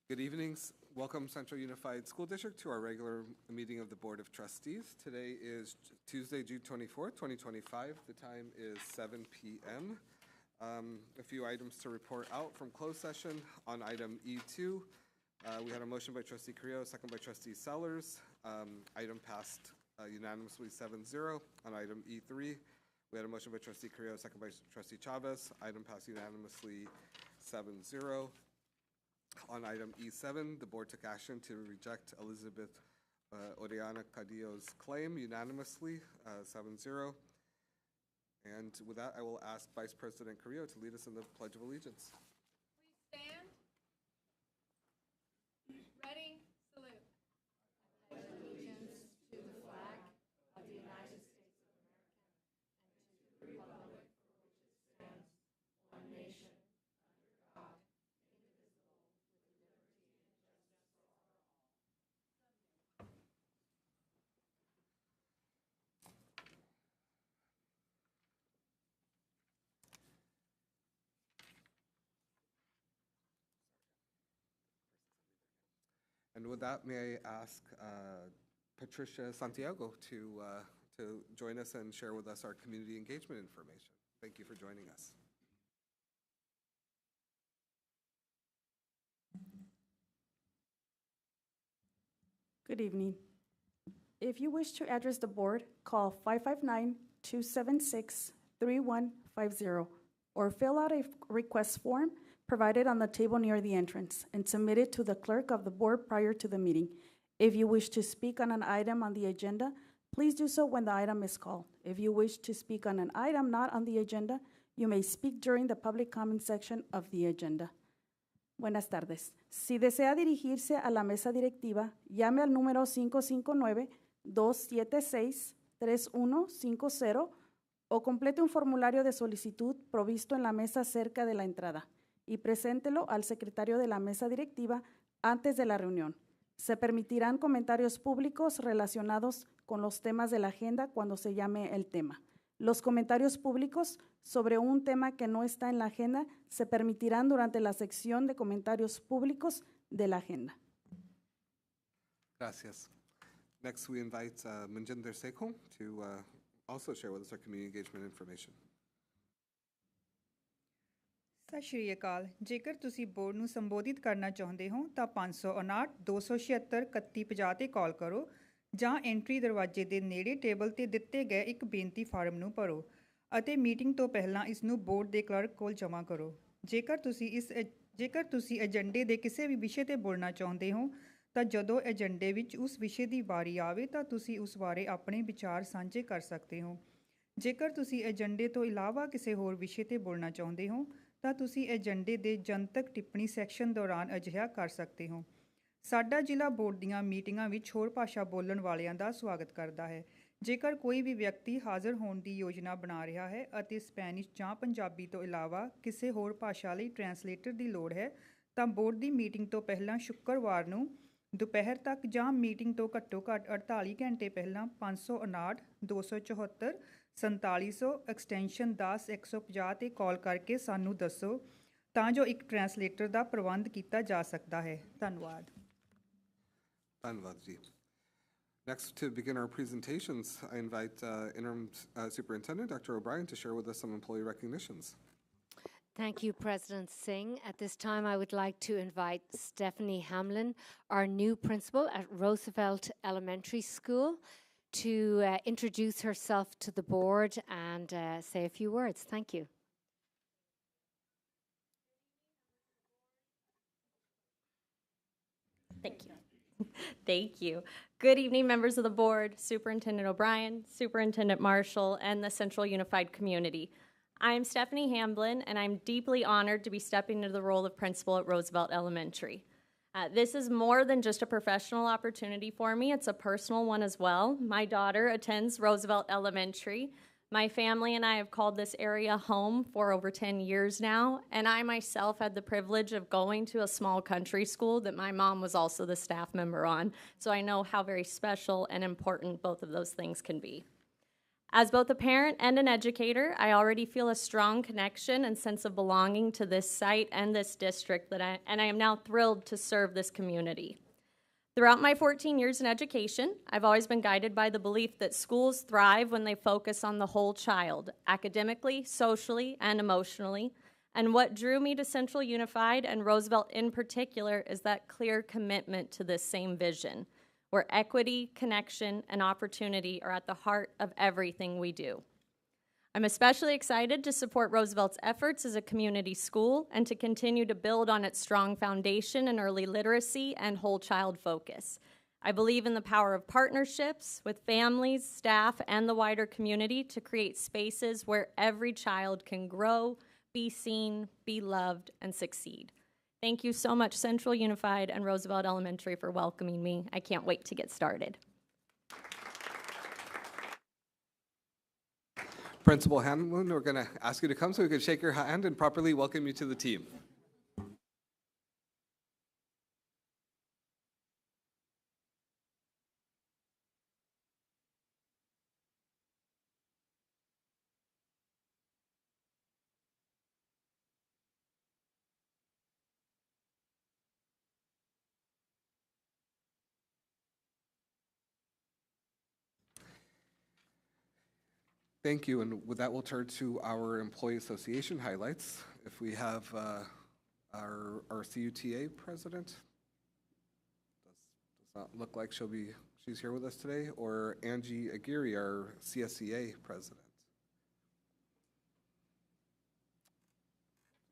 Good evenings. Welcome Central Unified School District to our regular meeting of the Board of Trustees. Today is Tuesday, June 24th, 2025. The time is 7 p.m. A few items to report out from closed session. On item E2, we had a motion by Trustee Carrillo, second by Trustee Sellers. Item passed unanimously 7-0. On item E3, we had a motion by Trustee Carrillo, second by Trustee Chavez. Item passed unanimously 7-0. On item E7, the board took action to reject Elizabeth Oriana Cadillo's claim unanimously, 7-0. And with that, I will ask Vice President Carrillo to lead us in the Pledge of Allegiance. Please stand. Ready, salute. I pledge allegiance to the flag of the United States of America and to the republic for which it stands, one nation, under God, indivisible, with liberty and justice for all. And with that, may I ask Patricia Santiago to join us and share with us our community engagement information. Thank you for joining us. Good evening. If you wish to address the board, call 559-276-3150 or fill out a request form provided on the table near the entrance and submit it to the clerk of the board prior to the meeting. If you wish to speak on an item on the agenda, please do so when the item is called. If you wish to speak on an item not on the agenda, you may speak during the public comment section of the agenda. Buenas tardes. Si desea dirigirse a la mesa directiva, llame al número 559-276-3150 o complete un formulario de solicitud provisto en la mesa cerca de la entrada y preséntelo al secretario de la mesa directiva antes de la reunión. Se permitirán comentarios públicos relacionados con los temas de la agenda cuando se llame el tema. Los comentarios públicos sobre un tema que no está en la agenda se permitirán durante la sección de comentarios públicos de la agenda. Gracias. Next, we invite Manjinder Sekhon to also share with us our community engagement information. ਸਤਿ ਸ਼੍ਰੀ ਅਕਾਲ। ਜੇਕਰ ਤੁਸੀਂ board ਨੂੰ ਸੰਬੋਧਿਤ ਕਰਨਾ ਚਾਹੁੰਦੇ ਹੋ ਤਾਂ 559-276-3150 ਤੇ ਕਾਲ ਕਰੋ ਜਾਂ ਐਂਟਰੀ ਦਰਵਾਜ਼ੇ ਦੇ ਨੇੜੇ ਟੇਬਲ ਤੇ ਦਿੱਤੇ ਗਏ ਇੱਕ ਬੇਨਤੀ ਫਾਰਮ ਨੂੰ ਭਰੋ ਅਤੇ ਮੀਟਿੰਗ ਤੋਂ ਪਹਿਲਾਂ ਇਸ ਨੂੰ ਬੋਰਡ ਦੇ ਕਲਰਕ ਕੋਲ ਜਮ੍ਹਾਂ ਕਰੋ। ਜੇਕਰ ਤੁਸੀਂ ਏਜੰਡੇ ਦੇ ਕਿਸੇ ਵੀ ਵਿਸ਼ੇ ਤੇ ਬੋਲਣਾ ਚਾਹੁੰਦੇ ਹੋ ਤਾਂ ਜਦੋਂ ਏਜੰਡੇ ਵਿੱਚ ਉਸ ਵਿਸ਼ੇ ਦੀ ਵਾਰੀ ਆਵੇ ਤਾਂ ਤੁਸੀਂ ਉਸ ਬਾਰੇ ਆਪਣੇ ਵਿਚਾਰ ਸਾਂਝੇ ਕਰ ਸਕਦੇ ਹੋ। ਜੇਕਰ ਤੁਸੀਂ ਏਜੰਡੇ ਤੋਂ ਇਲਾਵਾ ਕਿਸੇ ਹੋਰ ਵਿਸ਼ੇ ਤੇ ਬੋਲਣਾ ਚਾਹੁੰਦੇ ਹੋ ਤਾਂ ਤੁਸੀਂ ਏਜੰਡੇ ਦੇ ਜਨਤਕ ਟਿੱਪਣੀ ਸੈਕਸ਼ਨ ਦੌਰਾਨ ਅਜਿਹਾ ਕਰ ਸਕਦੇ ਹੋ। ਸਾਡਾ ਜ਼ਿਲ੍ਹਾ ਬੋਰਡ ਦੀਆਂ ਮੀਟਿੰਗਾਂ ਵਿੱਚ ਹੋਰ ਭਾਸ਼ਾ ਬੋਲਣ ਵਾਲਿਆਂ ਦਾ ਸਵਾਗਤ ਕਰਦਾ ਹੈ। ਜੇਕਰ ਕੋਈ ਵੀ ਵਿਅਕਤੀ ਹਾਜ਼ਰ ਹੋਣ ਦੀ ਯੋਜਨਾ ਬਣਾ ਰਿਹਾ ਹੈ ਅਤੇ ਸਪੈਨਿਸ਼ ਜਾਂ ਪੰਜਾਬੀ ਤੋਂ ਇਲਾਵਾ ਕਿਸੇ ਹੋਰ ਭਾਸ਼ਾ ਲਈ ਟਰਾਂਸਲੇਟਰ ਦੀ ਲੋੜ ਹੈ ਤਾਂ ਬੋਰਡ ਦੀ ਮੀਟਿੰਗ ਤੋਂ ਪਹਿਲਾਂ ਸ਼ੁੱਕਰਵਾਰ ਨੂੰ ਦੁਪਹਿਰ ਤੱਕ ਜਾਂ ਮੀਟਿੰਗ ਤੋਂ ਘੱਟੋ ਘੱਟ 48 ਘੰਟੇ ਪਹਿਲਾਂ 559-274-4700 ਐਕਸਟੈਂਸ਼ਨ 10150 ਤੇ ਕਾਲ ਕਰਕੇ ਸਾਨੂੰ ਦੱਸੋ ਤਾਂ ਜੋ ਇੱਕ ਟਰਾਂਸਲੇਟਰ ਦਾ ਪ੍ਰਬੰਧ ਕੀਤਾ ਜਾ ਸਕਦਾ ਹੈ। ਧੰਨਵਾਦ। Dhanyavad ji. Next, to begin our presentations, I invite Interim Superintendent Dr. O'Brien to share with us some employee recognitions. Thank you, President Singh. At this time, I would like to invite Stephanie Hamlin, our new principal at Roosevelt Elementary School, to introduce herself to the board and say a few words. Thank you. Thank you. Thank you. Good evening, members of the board, Superintendent O'Brien, Superintendent Marshall, and the Central Unified community. I'm Stephanie Hamblin, and I'm deeply honored to be stepping into the role of principal at Roosevelt Elementary. This is more than just a professional opportunity for me. It's a personal one as well. My daughter attends Roosevelt Elementary. My family and I have called this area home for over 10 years now, and I myself had the privilege of going to a small country school that my mom was also the staff member on, so I know how very special and important both of those things can be. As both a parent and an educator, I already feel a strong connection and sense of belonging to this site and this district, and I am now thrilled to serve this community. Throughout my 14 years in education, I've always been guided by the belief that schools thrive when they focus on the whole child, academically, socially, and emotionally. And what drew me to Central Unified and Roosevelt in particular is that clear commitment to this same vision, where equity, connection, and opportunity are at the heart of everything we do. I'm especially excited to support Roosevelt's efforts as a community school and to continue to build on its strong foundation in early literacy and whole child focus. I believe in the power of partnerships with families, staff, and the wider community to create spaces where every child can grow, be seen, be loved, and succeed. Thank you so much, Central Unified and Roosevelt Elementary, for welcoming me. I can't wait to get started. Principal Hamlin, we're going to ask you to come so we can shake your hand and properly welcome you to the team. Thank you, and with that, we'll turn to our Employee Association highlights. If we have our CUTA president, does not look like she's here with us today, or Angie Aguirre, our CSEA president.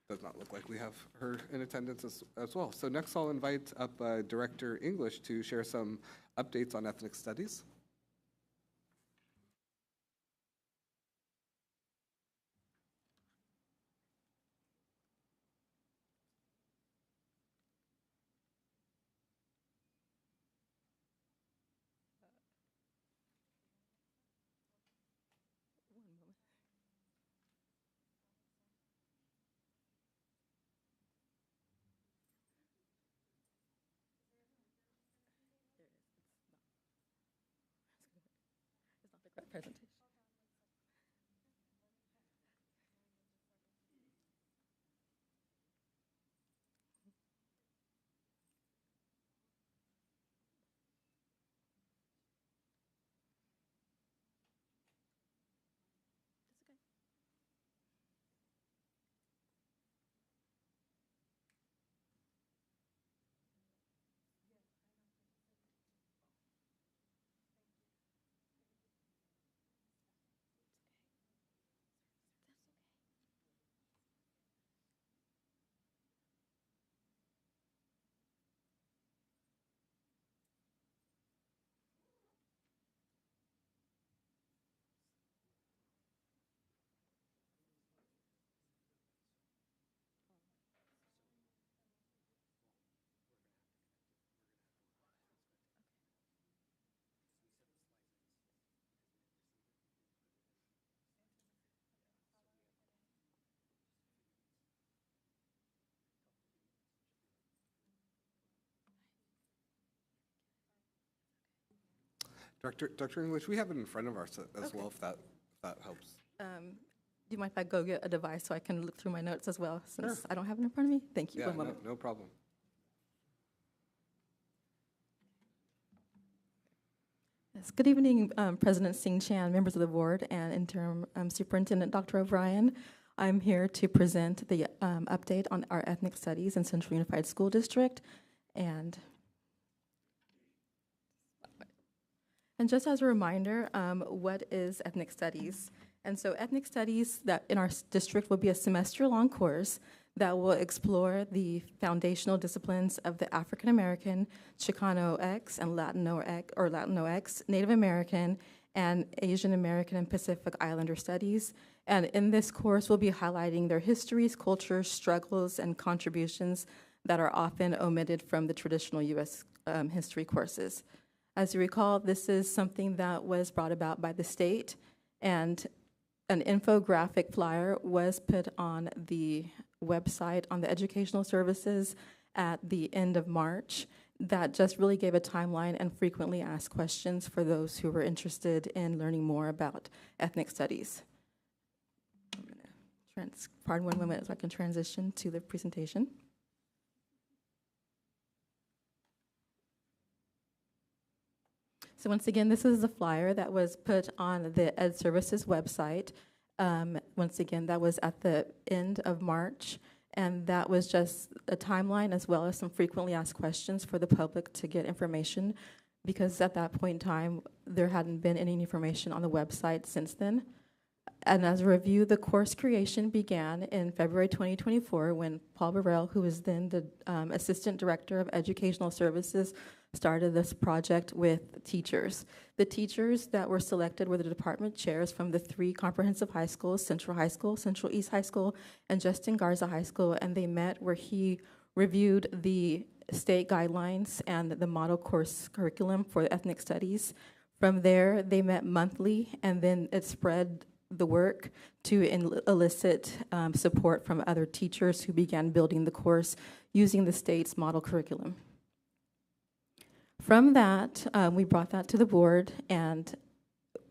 Does not look like we have her in attendance as well. So next I'll invite up Director English to share some updates on ethnic studies. Presentation. Dr. English, we have it in front of us as well, if that helps. Do you mind if I go get a device so I can look through my notes as well, since I don't have it in front of me? Thank you. Yeah, One moment. no problem. Yes. Good evening, President Singh Chan, members of the board, and interim Superintendent Dr. O'Brien. I'm here to present the update on our ethnic studies in Central Unified School District. And just as a reminder, what is ethnic studies? And so ethnic studies that in our district will be a semester-long course that will explore the foundational disciplines of the African American, Chicano X, and Latinx, Native American, and Asian American and Pacific Islander studies. And in this course, we'll be highlighting their histories, cultures, struggles, and contributions that are often omitted from the traditional U.S. History courses. As you recall, this is something that was brought about by the state, and an infographic flyer was put on the website on the educational services at the end of March. that just really gave a timeline and frequently asked questions for those who were interested in learning more about ethnic studies. I'm gonna pardon 1 moment so I can transition to the presentation. So once again, this is the flyer that was put on the Ed Services website. Once again, that was at the end of March, and that was just a timeline as well as some frequently asked questions for the public to get information, because at that point in time, there hadn't been any information on the website since then. And as a review, the course creation began in February 2024 when Paul Burrell, who was then the Assistant Director of Educational Services, started this project with teachers. The teachers that were selected were the department chairs from the 3 comprehensive high schools, Central High School, Central East High School, and Justin Garza High School, and they met where he reviewed the state guidelines and the model course curriculum for ethnic studies. From there, they met monthly, and then it spread the work to elicit support from other teachers who began building the course using the state's model curriculum. From that, we brought that to the board, and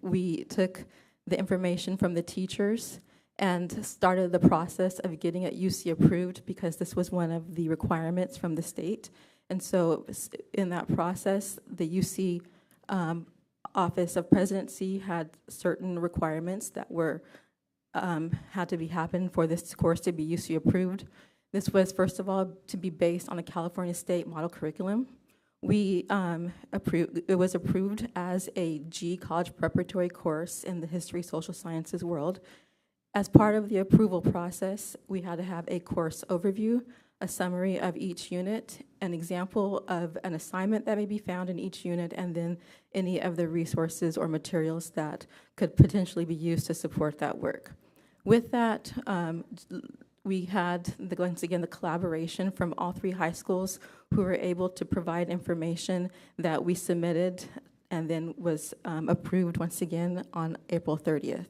we took the information from the teachers and started the process of getting it UC approved, because this was one of the requirements from the state. And so in that process, the UC Office of Presidency had certain requirements that were had to happen for this course to be UC approved. This was, first of all, to be based on the California State Model Curriculum. It was approved as a G college preparatory course in the history, social sciences world. As part of the approval process, we had to have a course overview, a summary of each unit, an example of an assignment that may be found in each unit, and then any of the resources or materials that could potentially be used to support that work. With that, we had, once again, the collaboration from all 3 high schools who were able to provide information that we submitted and then was approved once again on April 30th.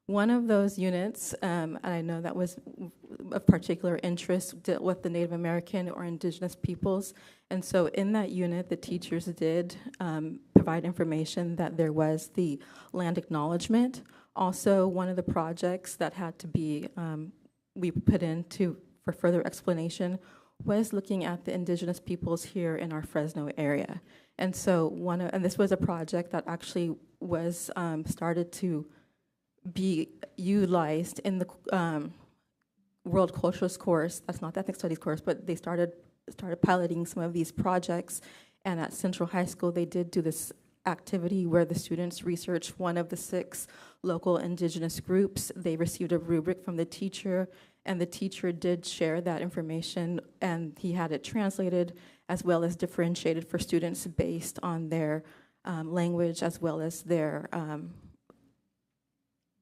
One of those units, and I know that was of particular interest, dealt with the Native American or Indigenous peoples. And so in that unit, the teachers did provide information that there was the land acknowledgement. Also, one of the projects that had to be, we put into for further explanation was looking at the Indigenous peoples here in our Fresno area. And so and this was a project that actually was started to be utilized in the World Cultures course. That's not the Ethnic Studies course, but they started piloting some of these projects. And at Central High School, they did do this activity where the students researched one of the 6 local Indigenous groups. They received a rubric from the teacher, and the teacher did share that information, and he had it translated as well as differentiated for students based on their language as well as their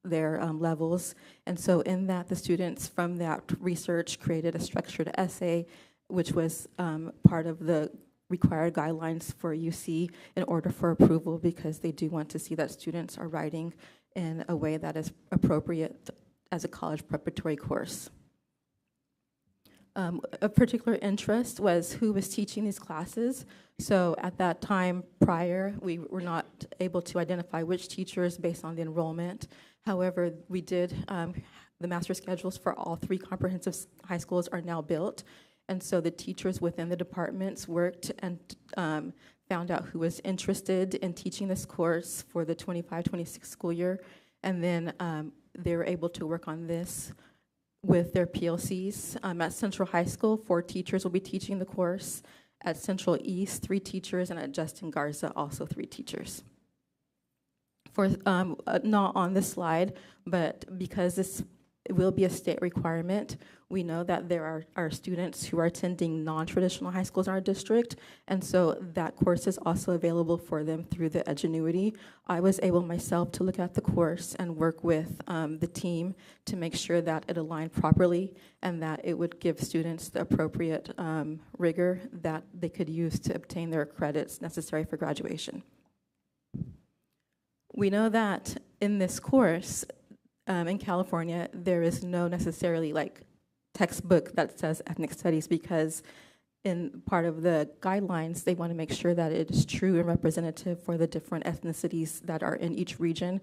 levels. And so in that, the students from that research created a structured essay, which was part of the required guidelines for UC in order for approval, because they do want to see that students are writing in a way that is appropriate as a college preparatory course. Of particular interest was who was teaching these classes. So at that time prior, we were not able to identify which teachers based on the enrollment. However, we did, the master schedules for all 3 comprehensive high schools are now built. And so the teachers within the departments worked and found out who was interested in teaching this course for the 25-26 school year. And then they were able to work on this with their PLCs. At Central High School, 4 teachers will be teaching the course. At Central East, 3 teachers, and at Justin Garza, also 3 teachers. For not on this slide, but because this will be a state requirement, we know that there are students who are attending non-traditional high schools in our district, and so that course is also available for them through the Edgenuity. I was able myself to look at the course and work with the team to make sure that it aligned properly and that it would give students the appropriate rigor that they could use to obtain their credits necessary for graduation. We know that in this course, in California, there is no necessarily like textbook that says ethnic studies, because in part of the guidelines, they want to make sure that it is true and representative for the different ethnicities that are in each region.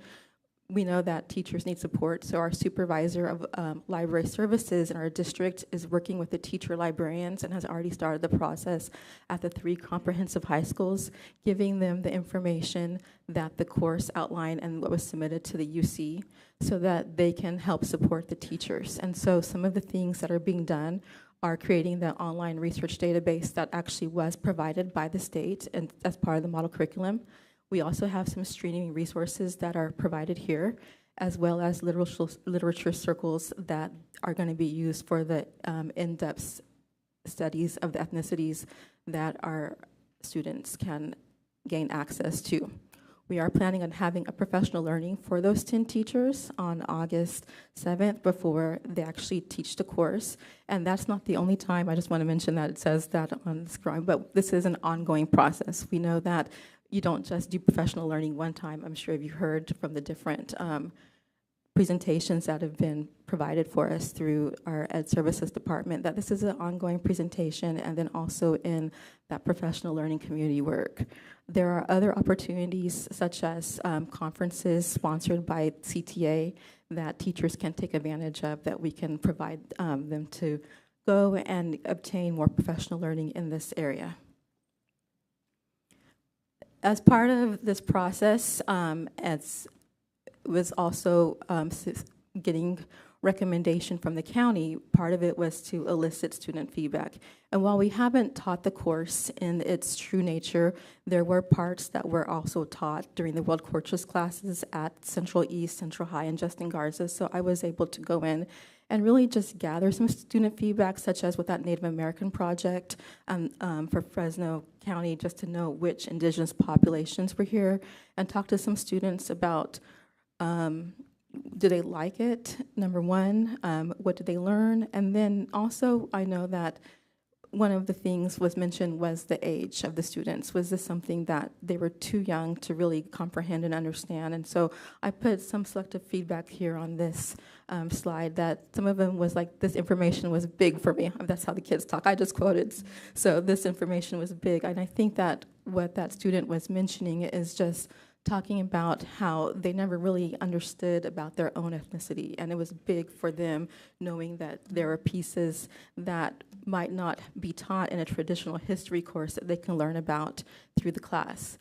We know that teachers need support, so our supervisor of library services in our district is working with the teacher librarians and has already started the process at the 3 comprehensive high schools, giving them the information that the course outlined and what was submitted to the UC so that they can help support the teachers. And so some of the things that are being done are creating the online research database that actually was provided by the state and as part of the model curriculum. We also have some streaming resources that are provided here, as well as literature circles that are going to be used for the in-depth studies of the ethnicities that our students can gain access to. We are planning on having a professional learning for those 10 teachers on August 7th before they actually teach the course. And that's not the only time. I just want to mention that it says that on the screen, but this is an ongoing process. We know that you don't just do professional learning one time. I'm sure you heard from the different presentations that have been provided for us through our Ed Services Department, that this is an ongoing presentation, and then also in that professional learning community work. There are other opportunities, such as conferences sponsored by CTA that teachers can take advantage of, that we can provide them to go and obtain more professional learning in this area. As part of this process, was also getting recommendation from the county. Part of it was to elicit student feedback. And while we haven't taught the course in its true nature, there were parts that were also taught during the World Cultures classes at Central East, Central High, and Justin Garza. So I was able to go in and really just gather some student feedback, such as with that Native American project for Fresno County, just to know which indigenous populations were here, and talk to some students about do they like it, number one, what did they learn? And then also I know that one of the things was mentioned was the age of the students. Was this something that they were too young to really comprehend and understand? And so I put some selective feedback here on this slide that some of them was like, this information was big for me. That's how the kids talk. I just quoted. So this information was big. And I think that what that student was mentioning is just talking about how they never really understood about their own ethnicity, and it was big for them knowing that there are pieces that might not be taught in a traditional history course that they can learn about through the class.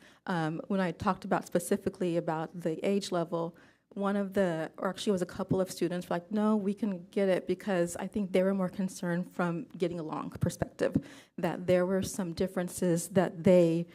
When I talked about specifically about the age level, one of the, or actually it was a couple of students were like, no, we can get it, because I think they were more concerned from getting along perspective, that there were some differences that they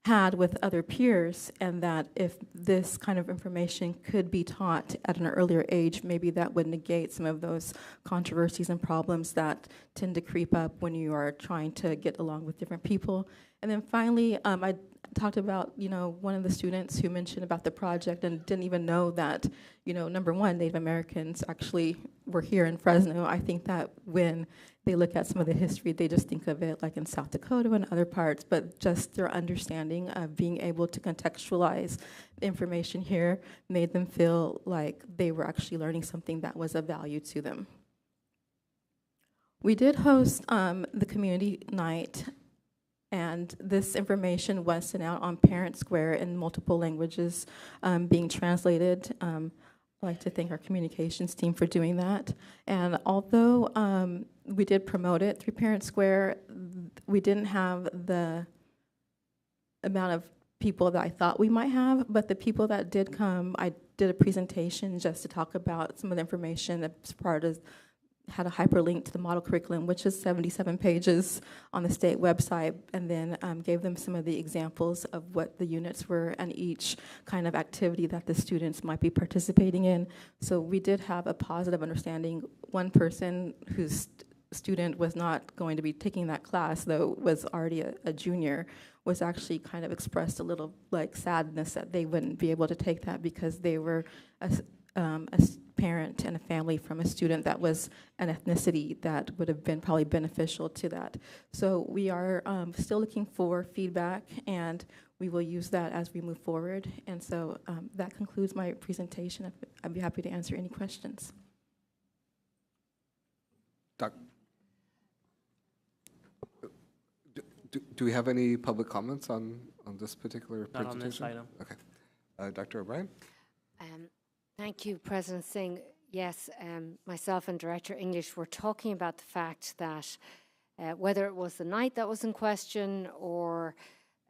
had with other peers, and that if this kind of information could be taught at an earlier age, maybe that would negate some of those controversies and problems that tend to creep up when you are trying to get along with different people. And then finally, I talked about, one of the students who mentioned about the project and didn't even know that, number one, Native Americans actually were here in Fresno. I think that when they look at some of the history, they just think of it like in South Dakota and other parts, but just their understanding of being able to contextualize the information here made them feel like they were actually learning something that was of value to them. We did host the community night, and this information was sent out on Parent Square in multiple languages being translated. I'd like to thank our communications team for doing that. And although we did promote it through Parent Square, we didn't have the amount of people that I thought we might have, but the people that did come, I did a presentation just to talk about some of the information that's part of, had a hyperlink to the model curriculum, which is 77 pages on the state website, and then gave them some of the examples of what the units were and each kind of activity that the students might be participating in. So we did have a positive understanding. One person whose student was not going to be taking that class, though was already a junior, was actually kind of expressed a little like sadness that they wouldn't be able to take that because they were a parent and a family from a student that was an ethnicity that would have been probably beneficial to that. So we are still looking for feedback, and we will use that as we move forward. And so that concludes my presentation. I'd be happy to answer any questions. Do we have any public comments on this particular Not on presentation? this item. Okay. Dr. O'Brien? Thank you, President Singh. Yes, myself and Director English were talking about the fact that whether it was the night that was in question or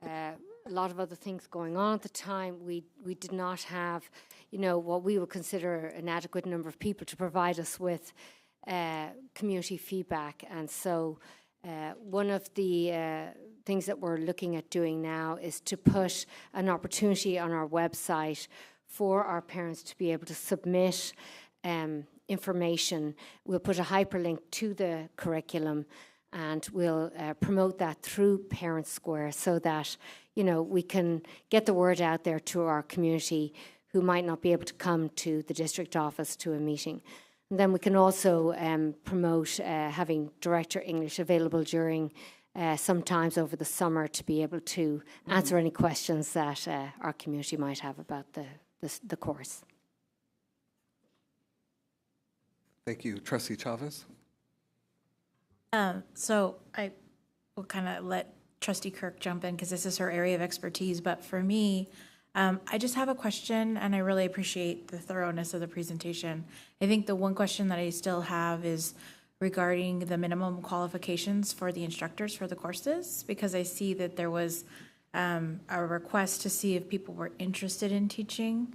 a lot of other things going on at the time, we did not have, what we would consider an adequate number of people to provide us with community feedback. And so one of the things that we're looking at doing now is to put an opportunity on our website for our parents to be able to submit information. We'll put a hyperlink to the curriculum, and we'll promote that through Parent Square so that, we can get the word out there to our community who might not be able to come to the district office to a meeting. And then we can also promote having Director English available during sometimes over the summer to be able to answer any questions that our community might have about the course. Thank you. Trustee Chavez? So I will kind of let Trustee Kirk jump in because this is her area of expertise. But for me, I just have a question, and I really appreciate the thoroughness of the presentation. I think the one question that I still have is regarding the minimum qualifications for the instructors for the courses, because I see that there was a request to see if people were interested in teaching.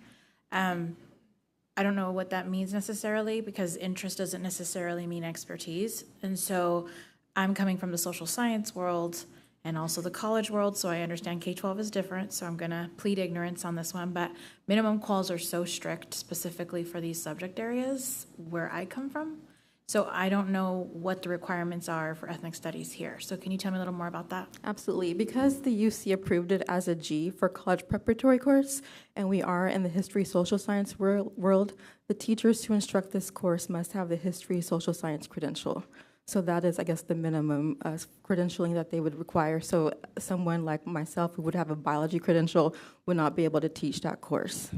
I don't know what that means necessarily, because interest doesn't necessarily mean expertise. And so I'm coming from the social science world and also the college world, so I understand K-12 is different, so I'm going to plead ignorance on this one. But minimum quals are so strict specifically for these subject areas where I come from. So I don't know what the requirements are for ethnic studies here. So can you tell me a little more about that? Absolutely. Because the UC approved it as a G for college preparatory course, and we are in the history social science world, the teachers who instruct this course must have the history social science credential. So that is, I guess, the minimum credentialing that they would require. So someone like myself who would have a biology credential would not be able to teach that course.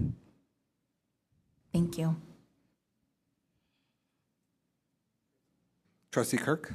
Thank you. Trustee Kirk?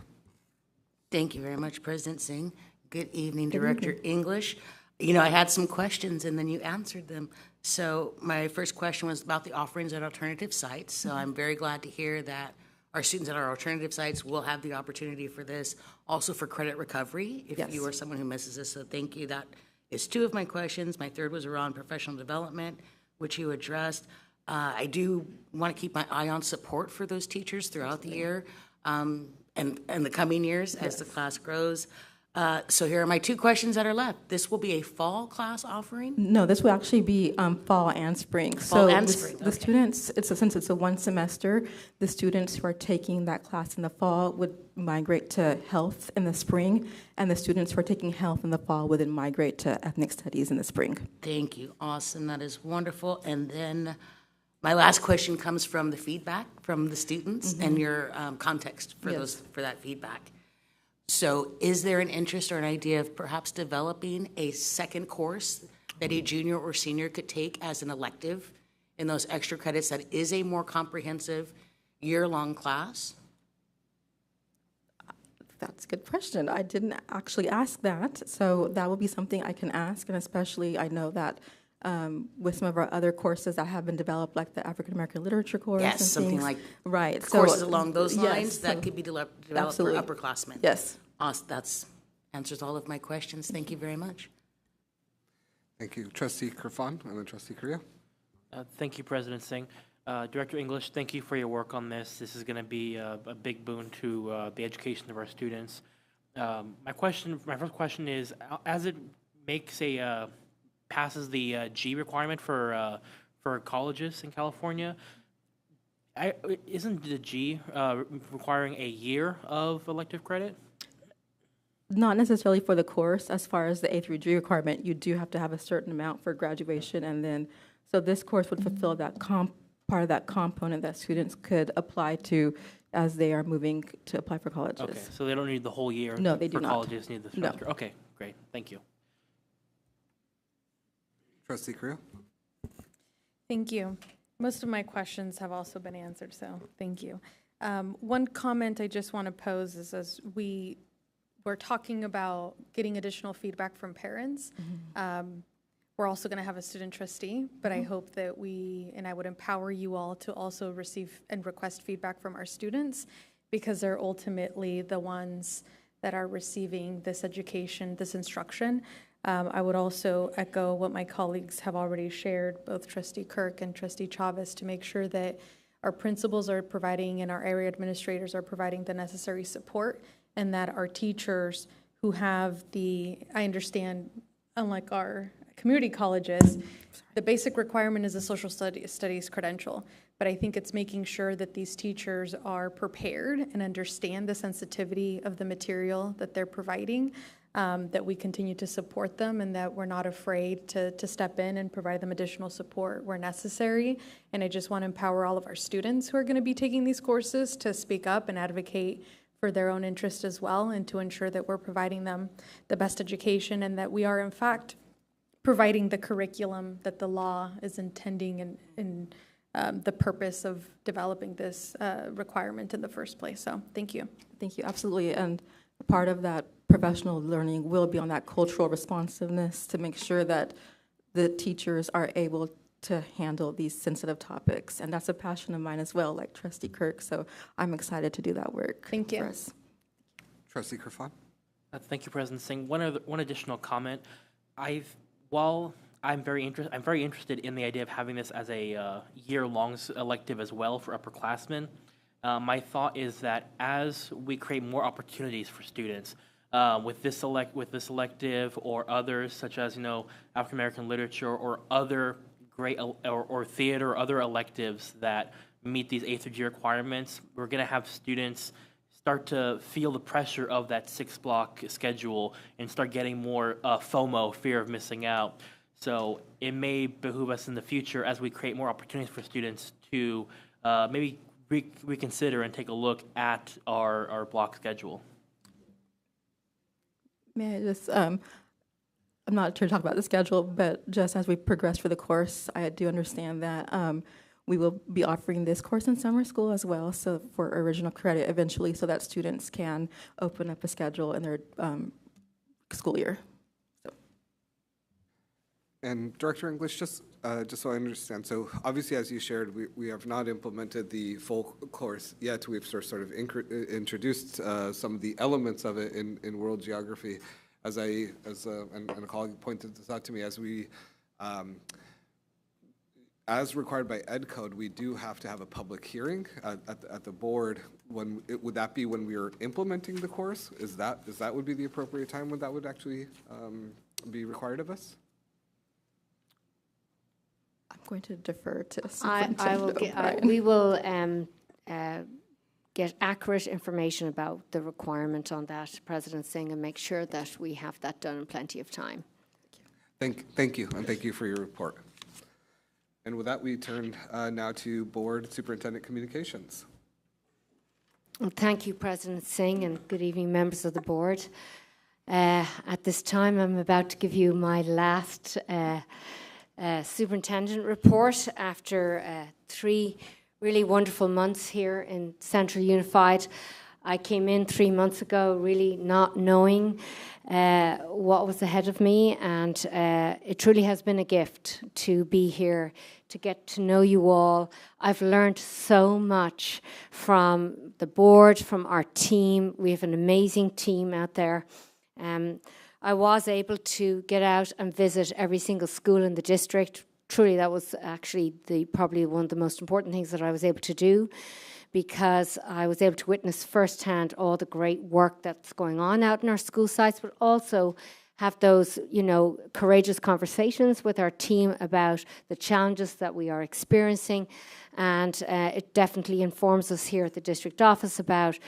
Thank you very much, President Singh. Good evening, Director English. I had some questions and then you answered them. So my first question was about the offerings at alternative sites. So I'm very glad to hear that our students at our alternative sites will have the opportunity for this, also for credit recovery, if you are someone who misses this. So thank you. That is two of my questions. My third was around professional development, which you addressed. I do want to keep my eye on support for those teachers throughout the year. And the coming years as the class grows. So here are my two questions that are left. This will be a fall class offering? No, this will actually be fall and spring. Fall and spring, The students, since it's a one semester, the students who are taking that class in the fall would migrate to health in the spring, and the students who are taking health in the fall would then migrate to ethnic studies in the spring. Thank you. Awesome. That is wonderful. And then my last question comes from the feedback from the students and your context for for that feedback. So is there an interest or an idea of perhaps developing a second course that a junior or senior could take as an elective in those extra credits that is a more comprehensive year-long class? That's a good question. I didn't actually ask that, so that will be something I can ask, and especially I know that with some of our other courses that have been developed, like the African American Literature course. Yes, and something things. like right. courses along those lines that so could be developed for absolutely. upperclassmen. Yes. Awesome. That answers all of my questions. Thank you very much. Thank you. Trustee Kerfan and then Trustee Korea. Thank you, President Singh. Director English, thank you for your work on this. This is going to be a big boon to the education of our students. My first question is, as it makes passes the G requirement for colleges in California, isn't the G requiring a year of elective credit? Not necessarily for the course. As far as the A through G requirement, you do have to have a certain amount for graduation, and then so this course would fulfill that part of that component that students could apply to as they are moving to apply for colleges. Okay, so they don't need the whole year. No, they do for not. Colleges need the semester. No. Okay, great. Thank you. Trustee Korea. Thank you. Most of my questions have also been answered, so thank you. One comment I just want to pose is, as we we're talking about getting additional feedback from parents. We're also going to have a student trustee, but I hope that and I would empower you all to also receive and request feedback from our students, because they're ultimately the ones that are receiving this education, this instruction. I would also echo what my colleagues have already shared, both Trustee Kirk and Trustee Chavez, to make sure that our principals are providing and our area administrators are providing the necessary support, and that our teachers who have I understand, unlike our community colleges, the basic requirement is a social studies credential. But I think it's making sure that these teachers are prepared and understand the sensitivity of the material that they're providing, that we continue to support them, and that we're not afraid to step in and provide them additional support where necessary. And I just want to empower all of our students who are going to be taking these courses to speak up and advocate for their own interest as well, and to ensure that we're providing them the best education, and that we are in fact providing the curriculum that the law is intending and the purpose of developing this requirement in the first place. So thank you. Thank you, absolutely. And part of that professional learning will be on that cultural responsiveness to make sure that the teachers are able to handle these sensitive topics. And that's a passion of mine as well, like Trustee Kirk. So I'm excited to do that work. Thank you. For us. Trustee Kerfan? Thank you, President Singh. One additional comment. While I'm very interested in the idea of having this as a year-long elective as well for upperclassmen. My thought is that as we create more opportunities for students with this elective or others, such as African American literature or other great or theater or other electives that meet these A through G requirements, we're going to have students start to feel the pressure of that 6-block schedule and start getting more FOMO, fear of missing out. So it may behoove us in the future, as we create more opportunities for students, to maybe reconsider and take a look at our block schedule. May I just, I'm not here to talk about the schedule, but just as we progress through the course, I do understand that we will be offering this course in summer school as well, so for original credit eventually, so that students can open up a schedule in their school year. So. And Director English, just so I understand, so obviously as you shared, we have not implemented the full course yet. We've sort of introduced some of the elements of it in world geography. And a colleague pointed this out to me, as required by Ed Code, we do have to have a public hearing at the board. Would that be when we are implementing the course? Is that would be the appropriate time when that would actually be required of us? I'm going to defer to we will get accurate information about the requirement on that, President Singh, and make sure that we have that done in plenty of time. Thank you, and thank you for your report. And with that, we turn now to Board Superintendent Communications. Well, thank you, President Singh, and good evening, members of the board. At this time, I'm about to give you my last superintendent report after 3 really wonderful months here in Central Unified. I came in 3 months ago really not knowing what was ahead of me, and it truly has been a gift to be here, to get to know you all. I've learned so much from the board, from our team. We have an amazing team out there. I was able to get out and visit every single school in the district. Truly, that was actually probably one of the most important things that I was able to do, because I was able to witness firsthand all the great work that's going on out in our school sites, but also have those, courageous conversations with our team about the challenges that we are experiencing. And it definitely informs us here at the district office about,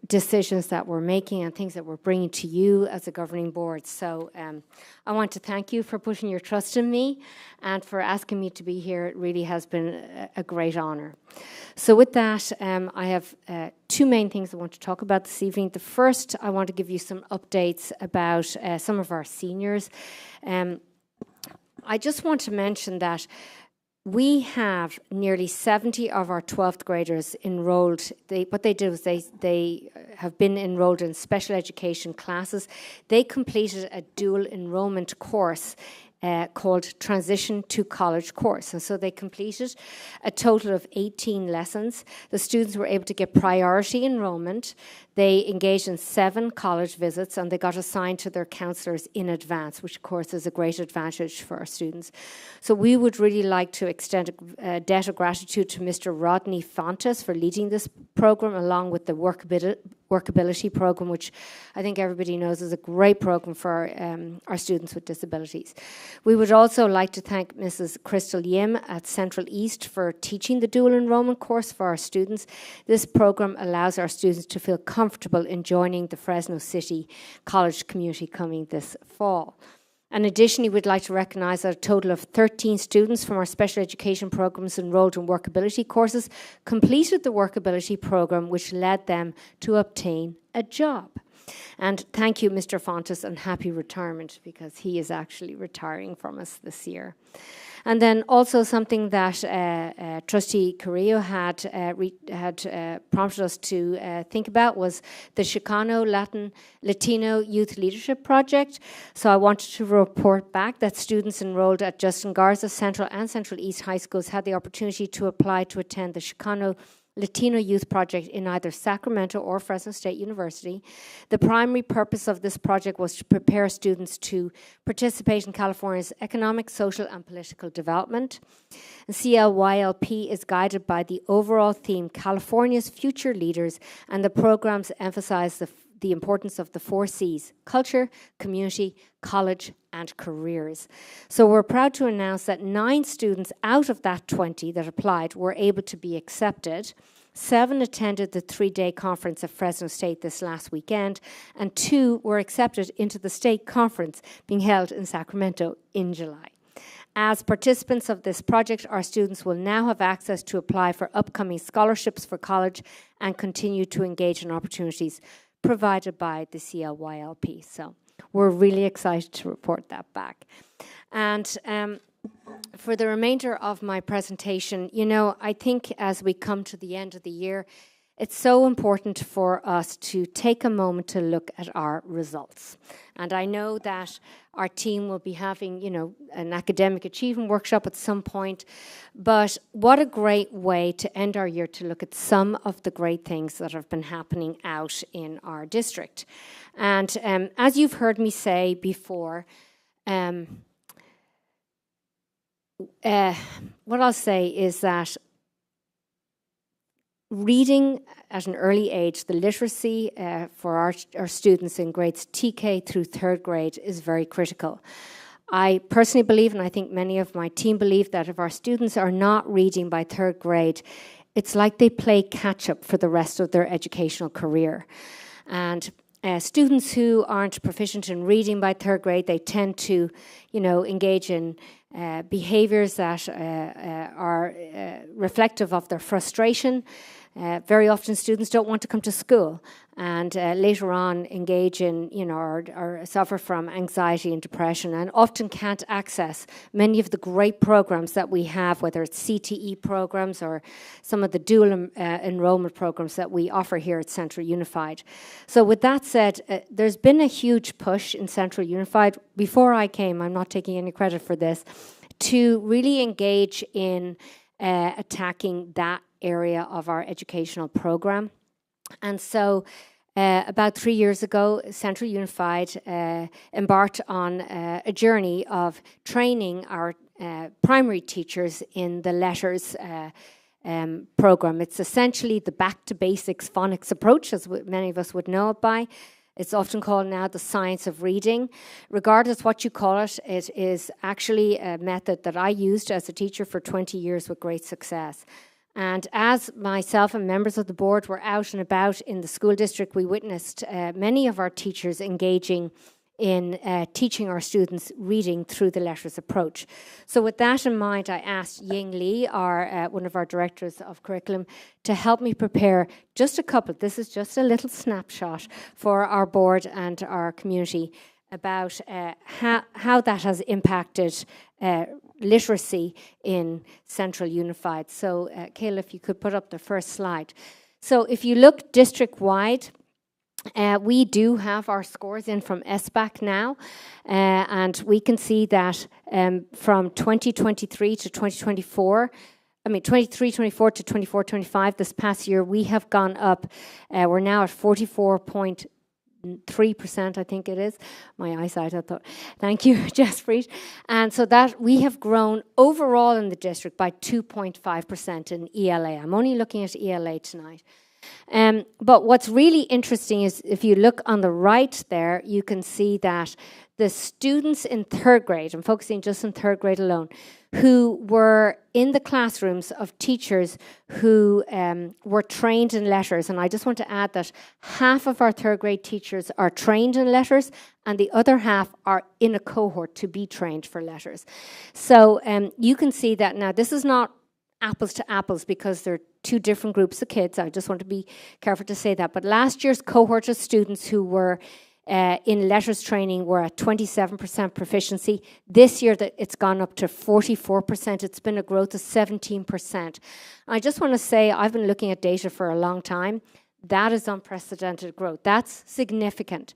decisions that we're making and things that we're bringing to you as a governing board. So I want to thank you for putting your trust in me and for asking me to be here. It really has been a great honour. So with that, I have 2 main things I want to talk about this evening. The first, I want to give you some updates about some of our seniors. I just want to mention that we have nearly 70 of our 12th graders enrolled. What they do is they have been enrolled in special education classes. They completed a dual enrollment course called Transition to College course. And so they completed a total of 18 lessons. The students were able to get priority enrollment. They engaged in 7 college visits, and they got assigned to their counsellors in advance, which of course is a great advantage for our students. So we would really like to extend a debt of gratitude to Mr. Rodney Fontes for leading this program, along with the workability program, which I think everybody knows is a great program for our students with disabilities. We would also like to thank Mrs. Crystal Yim at Central East for teaching the dual enrollment course for our students. This program allows our students to feel comfortable in joining the Fresno City College community coming this fall. And additionally, we'd like to recognise that a total of 13 students from our special education programs enrolled in workability courses completed the workability program, which led them to obtain a job. And thank you, Mr. Fontes, and happy retirement, because he is actually retiring from us this year. And then also something that Trustee Carrillo had prompted us to think about was the Chicano Latino Youth Leadership Project. So I wanted to report back that students enrolled at Justin Garza Central and Central East High Schools had the opportunity to apply to attend the Chicano Latino Youth Project in either Sacramento or Fresno State University. The primary purpose of this project was to prepare students to participate in California's economic, social, and political development. And CLYLP is guided by the overall theme, California's Future Leaders, and the programs emphasize the importance of the 4 C's: culture, community, college, and careers. So we're proud to announce that 9 students out of that 20 that applied were able to be accepted. 7 attended the 3-day conference at Fresno State this last weekend, and 2 were accepted into the state conference being held in Sacramento in July. As participants of this project, our students will now have access to apply for upcoming scholarships for college and continue to engage in opportunities provided by the CLYLP. So we're really excited to report that back. And for the remainder of my presentation, I think as we come to the end of the year, it's so important for us to take a moment to look at our results. And I know that our team will be having, an academic achievement workshop at some point, but what a great way to end our year to look at some of the great things that have been happening out in our district. And as you've heard me say before, what I'll say is that reading at an early age, the literacy for our students in grades TK through 3rd grade is very critical. I personally believe, and I think many of my team believe, that if our students are not reading by 3rd grade, it's like they play catch-up for the rest of their educational career. And students who aren't proficient in reading by 3rd grade, they tend to, engage in behaviors that are reflective of their frustration. Very often students don't want to come to school, and later on engage in, or suffer from anxiety and depression, and often can't access many of the great programs that we have, whether it's CTE programs or some of the dual enrollment programs that we offer here at Central Unified. So with that said, there's been a huge push in Central Unified. Before I came, I'm not taking any credit for this, to really engage in attacking that area of our educational program. And so about 3 years ago, Central Unified embarked on a journey of training our primary teachers in the letters program. It's essentially the back to basics phonics approach, as many of us would know it by. It's often called now the science of reading. Regardless what you call it, it is actually a method that I used as a teacher for 20 years with great success. And as myself and members of the board were out and about in the school district, we witnessed many of our teachers engaging in teaching our students reading through the letters approach. So with that in mind, I asked Ying Lee, one of our directors of curriculum, to help me prepare just a couple, this is just a little snapshot for our board and our community about how that has impacted literacy in Central Unified. So, Kayla, if you could put up the first slide. So if you look district-wide, we do have our scores in from SBAC now, and we can see that from 2023 to 2024, 23-24 to 24-25 this past year, we have gone up. We're now at 44.3%, I think it is. My eyesight, I thought. Thank you, Jaspreet. And so that we have grown overall in the district by 2.5% in ELA. I'm only looking at ELA tonight. But what's really interesting is if you look on the right there, you can see that the students in third grade, I'm focusing just on third grade alone, who were in the classrooms of teachers who were trained in letters. And I just want to add that half of our third grade teachers are trained in letters and the other half are in a cohort to be trained for letters. So you can see that now this is not apples to apples because they're two different groups of kids. I just want to be careful to say that. But last year's cohort of students who were in letters training were at 27% proficiency. This year it's gone up to 44%. It's been a growth of 17%. I just want to say I've been looking at data for a long time. That is unprecedented growth. That's significant.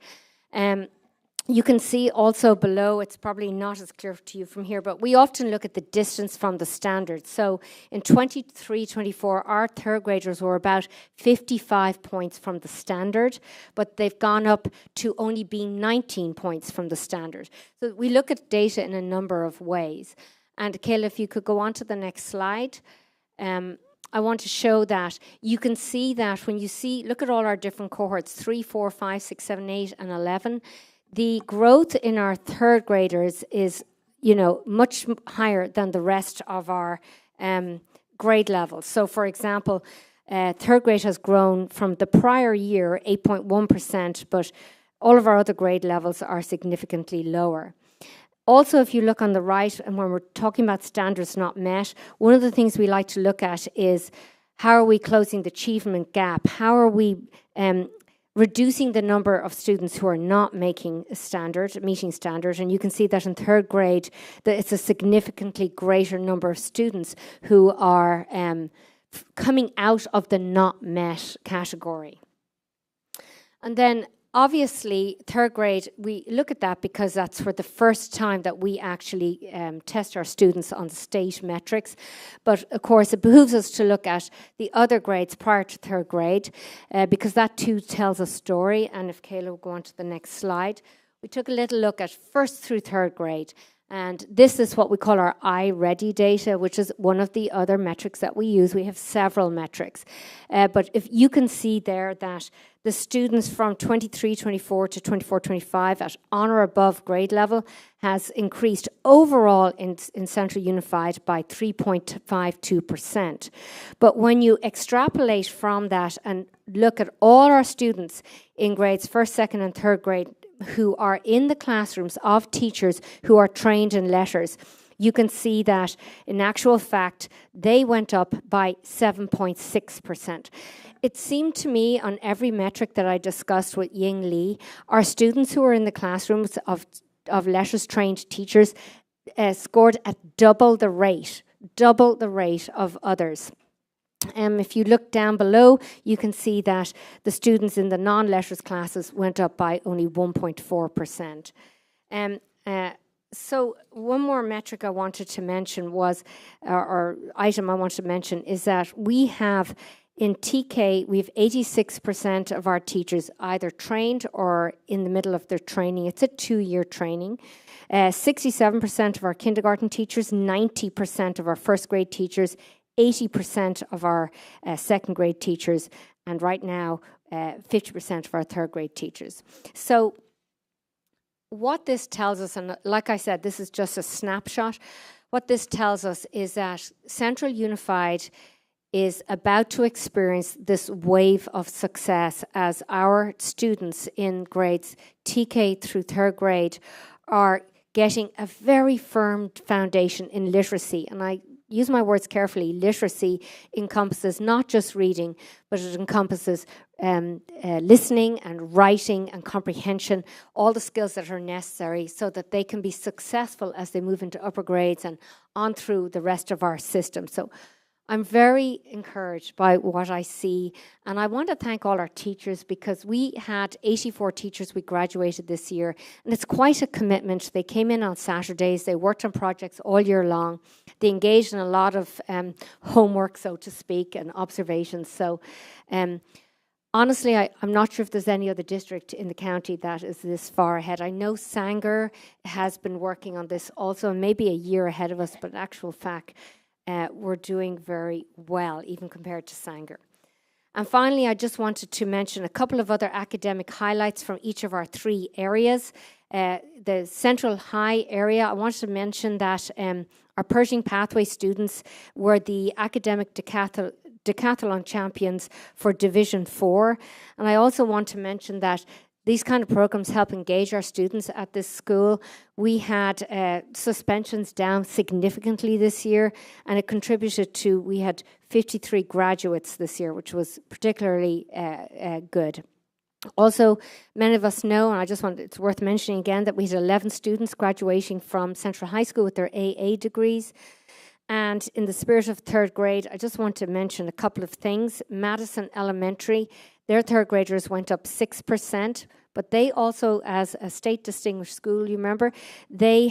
You can see also below, it's probably not as clear to you from here, but we often look at the distance from the standard. So in 23-24, our third graders were about 55 points from the standard, but they've gone up to only being 19 points from the standard. So we look at data in a number of ways. And Kayla, if you could go on to the next slide. I want to show that you can see that when you look at all our different cohorts, 3, 4, 5, 6, 7, 8, and 11, the growth in our third graders is, much higher than the rest of our grade levels. So, for example, third grade has grown from the prior year 8.1%, but all of our other grade levels are significantly lower. Also, if you look on the right, and when we're talking about standards not met, one of the things we like to look at is how are we closing the achievement gap? How are we reducing the number of students who are not meeting standard, and you can see that in third grade that it's a significantly greater number of students who are coming out of the not met category. And then obviously, third grade, we look at that because that's for the first time that we actually test our students on the state metrics. But, of course, it behooves us to look at the other grades prior to third grade because that, too, tells a story. And if Kayla will go on to the next slide. We took a little look at first through third grade. And this is what we call our iReady data, which is one of the other metrics that we use. We have several metrics. But if you can see there that the students from 23-24 to 24-25 at on or above grade level has increased overall in Central Unified by 3.52%. But when you extrapolate from that and look at all our students in grades first, second, and third grade who are in the classrooms of teachers who are trained in letters, you can see that in actual fact, they went up by 7.6%. It seemed to me on every metric that I discussed with Ying Li, our students who are in the classrooms of letters trained teachers scored at double the rate of others. If you look down below, you can see that the students in the non-letters classes went up by only 1.4%. So one more metric I wanted to mention was, or item I wanted to mention, is that we have in TK, we have 86% of our teachers either trained or in the middle of their training. It's a 2-year training. 67% of our kindergarten teachers, 90% of our first grade teachers, 80% of our second grade teachers, and right now 50% of our third grade teachers. So what this tells us, and like I said, this is just a snapshot, what this tells us is that Central Unified is about to experience this wave of success as our students in grades TK through third grade are getting a very firm foundation in literacy. And I use my words carefully. Literacy encompasses not just reading, but it encompasses listening and writing and comprehension, all the skills that are necessary so that they can be successful as they move into upper grades and on through the rest of our system. So I'm very encouraged by what I see, and I want to thank all our teachers because we had 84 teachers we graduated this year, and it's quite a commitment. They came in on Saturdays, they worked on projects all year long, they engaged in a lot of homework, so to speak, and observations. So honestly, I'm not sure if there's any other district in the county that is this far ahead. I know Sanger has been working on this also, maybe a year ahead of us, but in actual fact, we're doing very well, even compared to Sanger. And finally, I just wanted to mention a couple of other academic highlights from each of our 3 areas. The Central High area, I wanted to mention that our Pershing Pathway students were the academic decathlon champions for Division 4. And I also want to mention that these kind of programs help engage our students at this school. We had suspensions down significantly this year, and it contributed to, we had 53 graduates this year, which was particularly good. Also, many of us know, and it's worth mentioning again, that we had 11 students graduating from Central High School with their AA degrees. And in the spirit of 3rd grade, I just want to mention a couple of things. Madison Elementary, their 3rd graders went up 6%, but they also, as a state distinguished school, you remember, they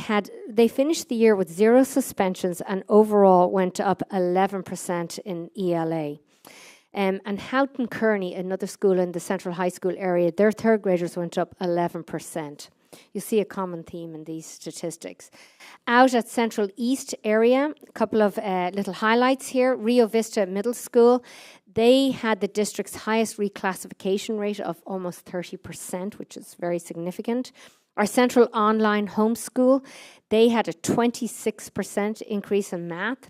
finished the year with 0 suspensions and overall went up 11% in ELA. And Houghton Kearney, another school in the Central High School area, their 3rd graders went up 11%. You see a common theme in these statistics. Out at Central East area, a couple of little highlights here. Rio Vista Middle School, they had the district's highest reclassification rate of almost 30%, which is very significant. Our Central Online Homeschool, they had a 26% increase in math.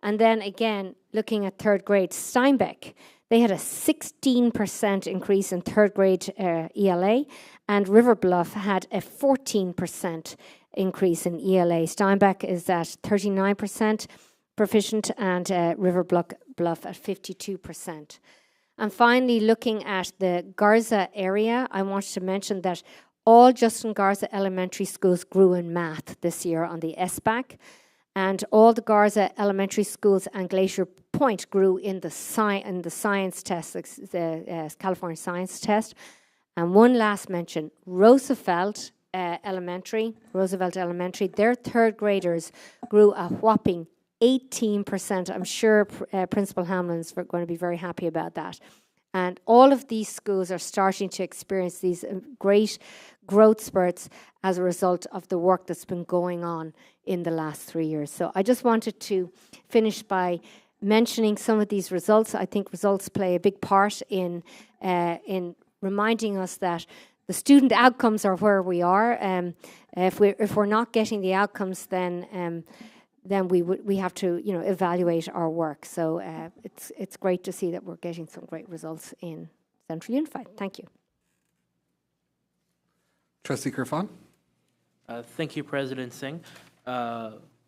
And then again, looking at 3rd grade, Steinbeck, they had a 16% increase in 3rd grade ELA, and River Bluff had a 14% increase in ELA. Steinbeck is at 39% proficient, and River Bluff at 52%. And finally, looking at the Garza area, I wanted to mention that all Justin Garza elementary schools grew in math this year on the SBAC. And all the Garza elementary schools and Glacier Point grew in the science test, the California science test. And one last mention, Roosevelt Elementary, their 3rd graders grew a whopping 18%. I'm sure Principal Hamlin's going to be very happy about that. And all of these schools are starting to experience these great growth spurts as a result of the work that's been going on in the last 3 years. So I just wanted to finish by mentioning some of these results. I think results play a big part in reminding us that the student outcomes are where we are. If we're not getting the outcomes, then we have to evaluate our work. So it's great to see that we're getting some great results in Central Unified. Thank you. Trustee Kirfan? Thank you, President Singh.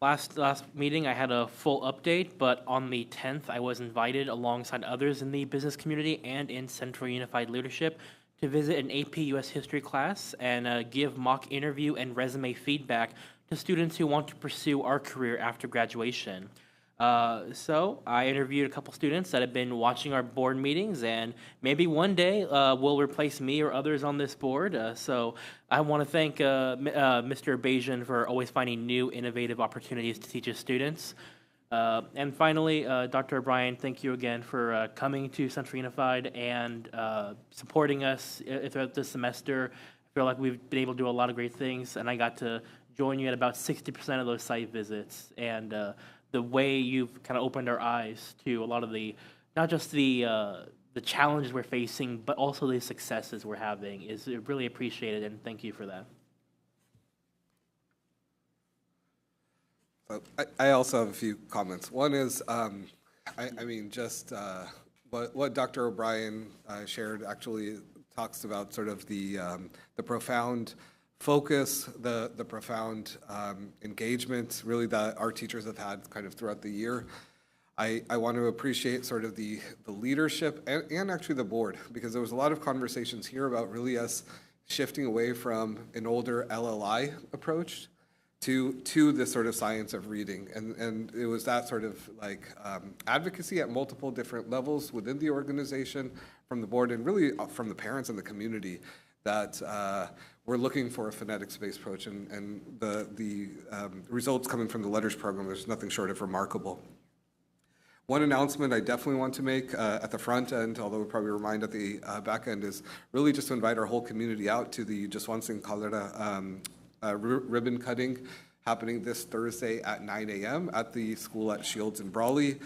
Last meeting, I had a full update, but on the 10th, I was invited alongside others in the business community and in Central Unified Leadership to visit an AP US History class and give mock interview and resume feedback to students who want to pursue our career after graduation. So I interviewed a couple students that have been watching our board meetings, and maybe one day will replace me or others on this board. So I want to thank Mr. Bajan for always finding new, innovative opportunities to teach his students. And finally, Dr. O'Brien, thank you again for coming to Central Unified and supporting us throughout this semester. I feel like we've been able to do a lot of great things, and I got to join you at about 60% of those site visits. And the way you've kind of opened our eyes to a lot of the, not just the challenges we're facing, but also the successes we're having is really appreciated, and thank you for that. I also have a few comments. One is, what Dr. O'Brien shared actually talks about sort of the profound focus, the profound engagement, really, that our teachers have had kind of throughout the year. I want to appreciate sort of the leadership and actually the board, because there was a lot of conversations here about really us shifting away from an older LLI approach to this sort of science of reading. And it was that sort of like advocacy at multiple different levels within the organization, from the board, and really from the parents and the community, that we're looking for a phonetics-based approach. And the results coming from the letters program, there's nothing short of remarkable. One announcement I definitely want to make at the front end, although we'll probably remind at the back end, is really just to invite our whole community out to the Just Once in Calera ribbon cutting happening this Thursday at 9 a.m. at the school at Shields and Brawley.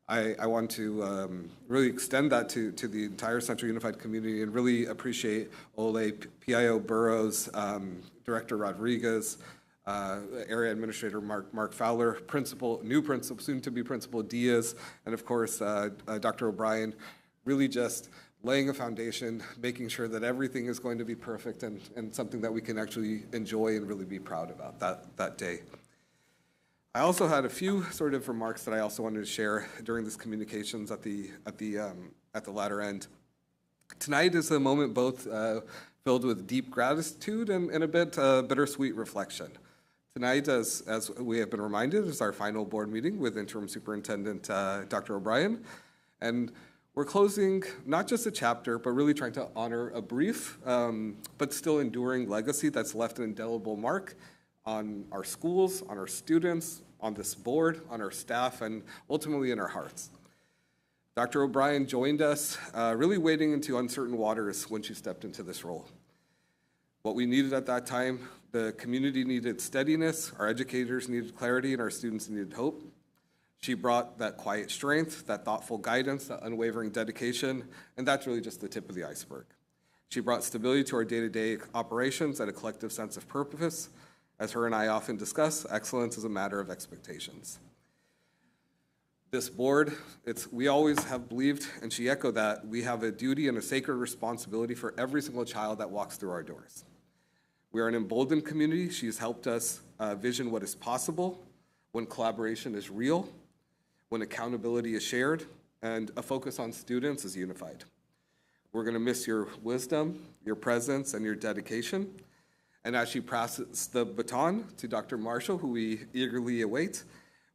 I want to really extend that to the entire Central Unified community, and really appreciate Ole, PIO Burrows, Director Rodriguez, Area Administrator Mark Fowler, new principal, soon-to-be Principal Diaz, and of course, Dr. O'Brien, really just laying a foundation, making sure that everything is going to be perfect and something that we can actually enjoy and really be proud about that day. I also had a few sort of remarks that I also wanted to share during this communications at the latter end. Tonight is a moment both filled with deep gratitude and a bit bittersweet reflection. Tonight, as we have been reminded, is our final board meeting with Interim Superintendent Dr. O'Brien. And we're closing not just a chapter, but really trying to honor a brief, but still enduring legacy that's left an indelible mark on our schools, on our students, on this board, on our staff, and ultimately in our hearts. Dr. O'Brien joined us really wading into uncertain waters when she stepped into this role. What we needed at that time, the community needed steadiness, our educators needed clarity, and our students needed hope. She brought that quiet strength, that thoughtful guidance, that unwavering dedication, and that's really just the tip of the iceberg. She brought stability to our day-to-day operations and a collective sense of purpose. As her and I often discuss, excellence is a matter of expectations. This board, we always have believed, and she echoed that, we have a duty and a sacred responsibility for every single child that walks through our doors. We are an emboldened community. She's helped us vision what is possible when collaboration is real, when accountability is shared, and a focus on students is unified. We're going to miss your wisdom, your presence, and your dedication. And as she passes the baton to Dr. Marshall, who we eagerly await,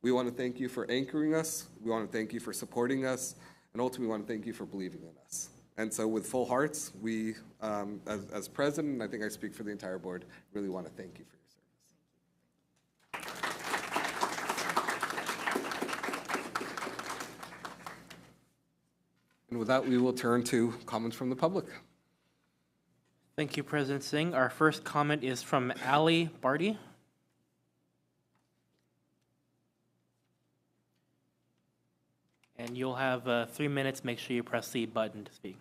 we want to thank you for anchoring us. We want to thank you for supporting us. And ultimately, we want to thank you for believing in us. And so with full hearts, we, as president, and I think I speak for the entire board, really want to thank you for your service. And with that, we will turn to comments from the public. Thank you, President Singh. Our first comment is from Ali Barty. And you'll have 3 minutes. Make sure you press the button to speak.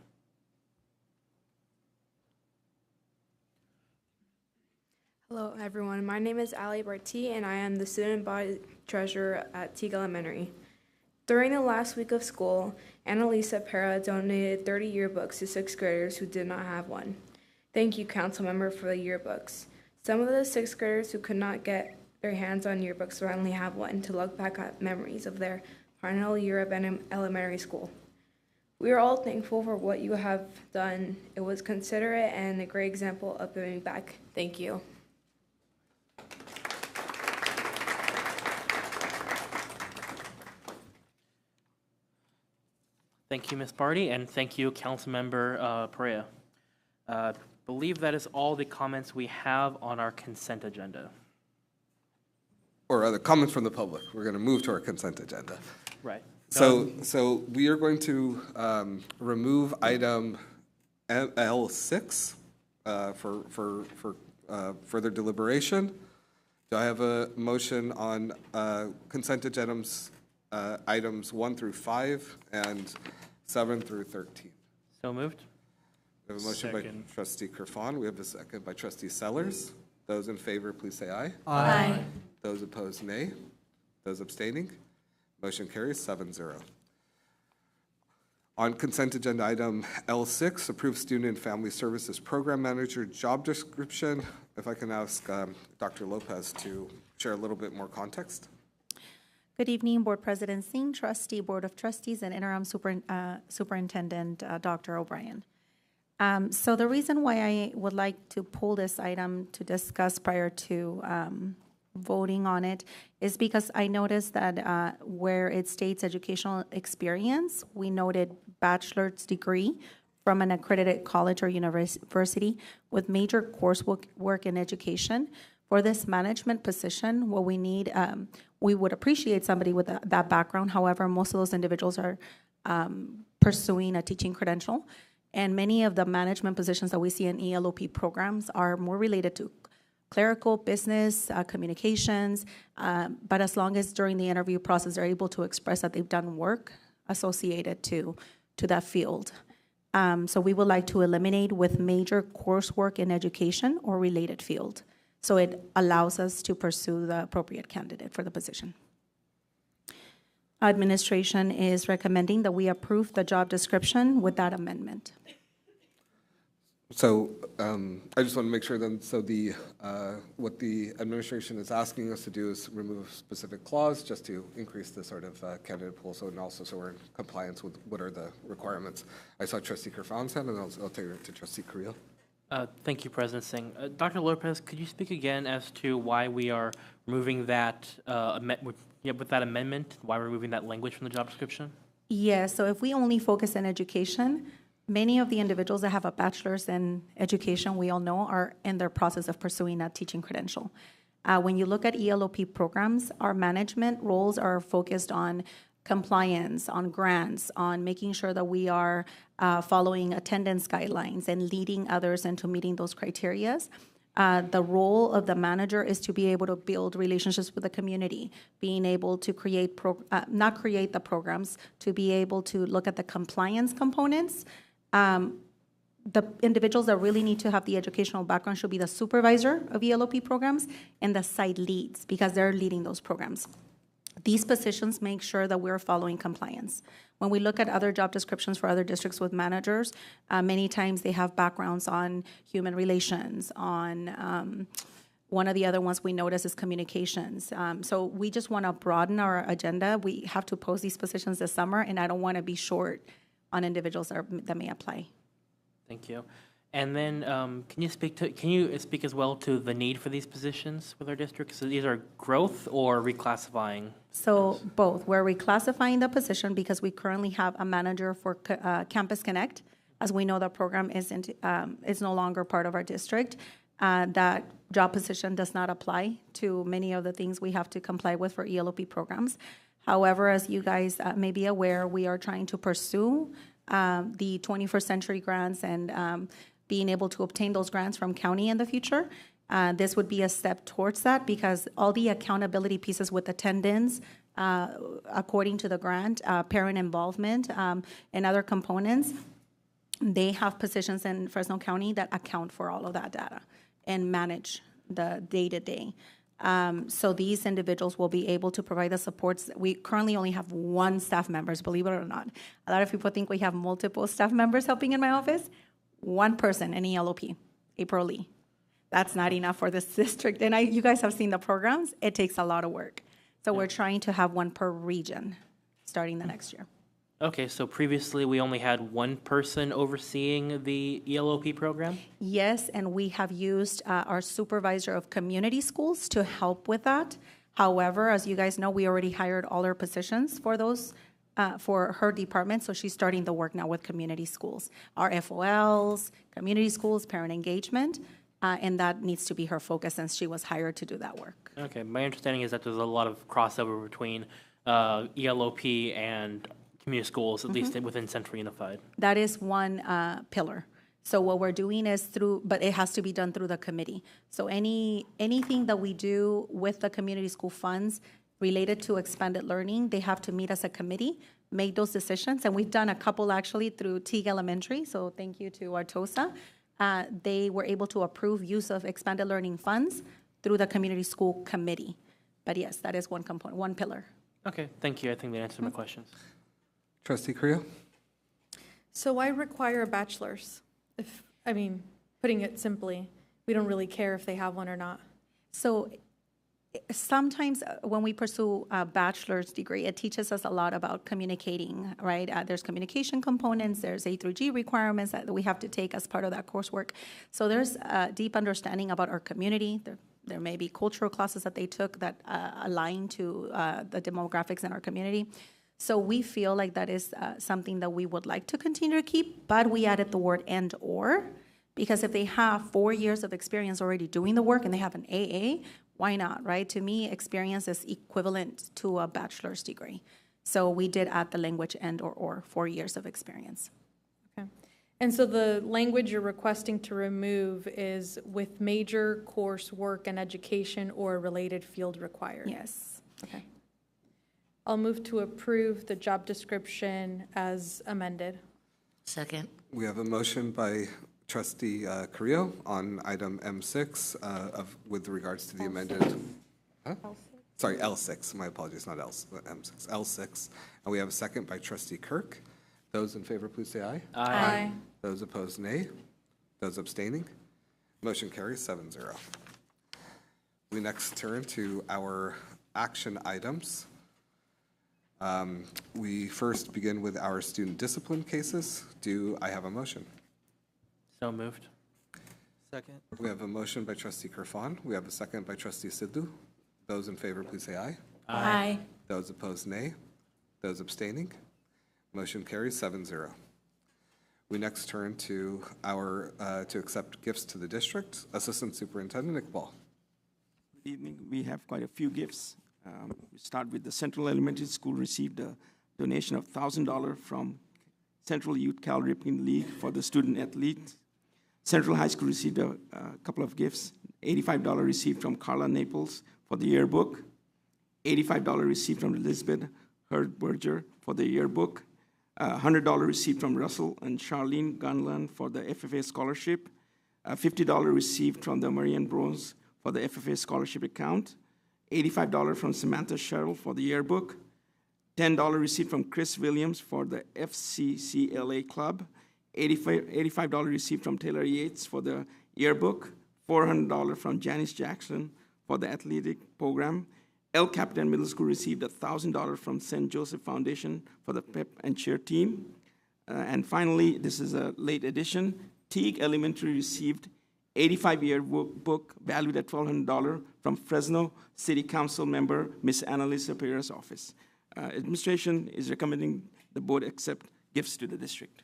Hello, everyone. My name is Ali Barty, and I am the student body treasurer at Teague Elementary. During the last week of school, Annalisa Pera donated 30 yearbooks to 6th graders who did not have one. Thank you, council member, for the yearbooks. Some of the 6th graders who could not get their hands on yearbooks finally have one to look back at memories of their final year of elementary school. We are all thankful for what you have done. It was considerate and a great example of giving back. Thank you. Thank you, Ms. Barty, and thank you, Councilmember Perea. Believe that is all the comments we have on our consent agenda. Or other comments from the public. We're going to move to our consent agenda. Right. So we are going to remove item L6 for further deliberation. Do I have a motion on consent agendas items 1 through 5 and 7 through 13? So moved. We have a motion by Trustee Kerfan. We have a second by Trustee Sellers. Those in favor, please say aye. Aye. Those opposed, nay. Those abstaining, motion carries 7-0. On consent agenda item L6, approved Student and Family Services Program Manager job description. If I can ask Dr. Lopez to share a little bit more context. Good evening, Board President Singh, Trustee, Board of Trustees, and Interim Superintendent Dr. O'Brien. So the reason why I would like to pull this item to discuss prior to voting on it is because I noticed that where it states educational experience, we noted bachelor's degree from an accredited college or university with major coursework in education. For this management position, what we need, we would appreciate somebody with that background. However, most of those individuals are pursuing a teaching credential. And many of the management positions that we see in ELOP programs are more related to clerical, business, communications. But as long as during the interview process they're able to express that they've done work associated to that field. So we would like to eliminate with major coursework in education or related field. So it allows us to pursue the appropriate candidate for the position. Administration is recommending that we approve the job description with that amendment. So I just want to make sure then, so the what the administration is asking us to do is remove a specific clause just to increase the sort of candidate pool, so and also so we're in compliance with what are the requirements. I saw Trustee Kerfan's hand, and I'll take it to Trustee Carrillo. Thank you, President Singh. Dr. Lopez, could you speak again as to why we are removing that, with that amendment, why we're removing that language from the job description? Yes, so if we only focus on education, many of the individuals that have a bachelor's in education, we all know, are in their process of pursuing a teaching credential. When you look at ELOP programs, our management roles are focused on compliance, on grants, on making sure that we are following attendance guidelines and leading others into meeting those criteria. The role of the manager is to be able to build relationships with the community, being able to create, not create the programs, to be able to look at the compliance components. The individuals that really need to have the educational background should be the supervisor of ELOP programs and the site leads, because they're leading those programs. These positions make sure that we're following compliance. When we look at other job descriptions for other districts with managers, many times they have backgrounds on human relations, on one of the other ones we notice is communications. So we just want to broaden our agenda. We have to post these positions this summer, and I don't want to be short on individuals that may apply. Thank you. And then can you speak as well to the need for these positions with our district? So these are growth or reclassifying? So both. We're reclassifying the position because we currently have a manager for Campus Connect. As we know, the program is no longer part of our district. That job position does not apply to many of the things we have to comply with for ELOP programs. However, as you guys may be aware, we are trying to pursue the 21st Century grants and being able to obtain those grants from county in the future. This would be a step towards that because all the accountability pieces with attendance, according to the grant, parent involvement, and other components, they have positions in Fresno County that account for all of that data and manage the day-to-day. So these individuals will be able to provide the supports. We currently only have one staff member, believe it or not. A lot of people think we have multiple staff members helping in my office. One person in ELOP, April Lee. That's not enough for this district. And you guys have seen the programs. It takes a lot of work. So we're trying to have one per region starting the next year. Okay, so previously we only had one person overseeing the ELOP program? Yes, and we have used our supervisor of community schools to help with that. However, as you guys know, we already hired all our positions for those, for her department, so she's starting the work now with community schools. Our FOLs, community schools, parent engagement, and that needs to be her focus since she was hired to do that work. Okay, my understanding is that there's a lot of crossover between ELOP and community schools, at least within Central Unified. That is one pillar. So what we're doing is but it has to be done through the committee. So anything that we do with the community school funds related to expanded learning, they have to meet as a committee, make those decisions. And we've done a couple actually through Teague Elementary. So thank you to Artosa. They were able to approve use of expanded learning funds through the community school committee. But yes, that is one component, one pillar. Okay, thank you. I think that answered my questions. Trustee Carrillo? So why require a bachelor's? Putting it simply, we don't really care if they have one or not. So sometimes when we pursue a bachelor's degree, it teaches us a lot about communicating, right? There's communication components, there's A through G requirements that we have to take as part of that coursework. So there's a deep understanding about our community. There may be cultural classes that they took that align to the demographics in our community. So we feel like that is something that we would like to continue to keep, but we added the word and or, because if they have 4 years of experience already doing the work and they have an AA, why not, right? To me, experience is equivalent to a bachelor's degree. So we did add the language and or 4 years of experience. Okay. And so the language you're requesting to remove is with major coursework and education or related field required? Yes. Okay. I'll move to approve the job description as amended. Second. We have a motion by Trustee Carrillo on item M6 with regards to the amended. Huh? Sorry, L6. My apologies, not M6. L6. And we have a second by Trustee Kirk. Those in favor, please say aye. Aye. Those opposed, nay. Those abstaining, motion carries 7-0. We next turn to our action items. We first begin with our student discipline cases. Do I have a motion? So moved. Second. We have a motion by Trustee Kerfan. We have a second by Trustee Sidhu. Those in favor, please say aye. Aye. Those opposed, nay. Those abstaining, motion carries 7-0. We next turn to our, to accept gifts to the district. Assistant Superintendent Iqbal. Good evening. We have quite a few gifts. We start with the Central Elementary School received a donation of $1,000 from Central Youth Calripping League for the student athletes. Central High School received a couple of gifts. $85 received from Carla Naples for the yearbook. $85 received from Elizabeth Herdberger for the yearbook. $100 received from Russell and Charlene Gunland for the FFA scholarship. $50 received from the Marian Bros for the FFA scholarship account. $85 from Samantha Sherrill for the yearbook. $10 received from Chris Williams for the FCCLA club. $85 received from Taylor Yates for the yearbook. $400 from Janice Jackson for the athletic program. LCAP Middle School received $1,000 from St. Joseph Foundation for the pep and cheer team. And finally, this is a late addition. Teague Elementary received 85-year book valued at $1,200 from Fresno City Council member Ms. Annalisa Perez's office. Administration is recommending the board accept gifts to the district.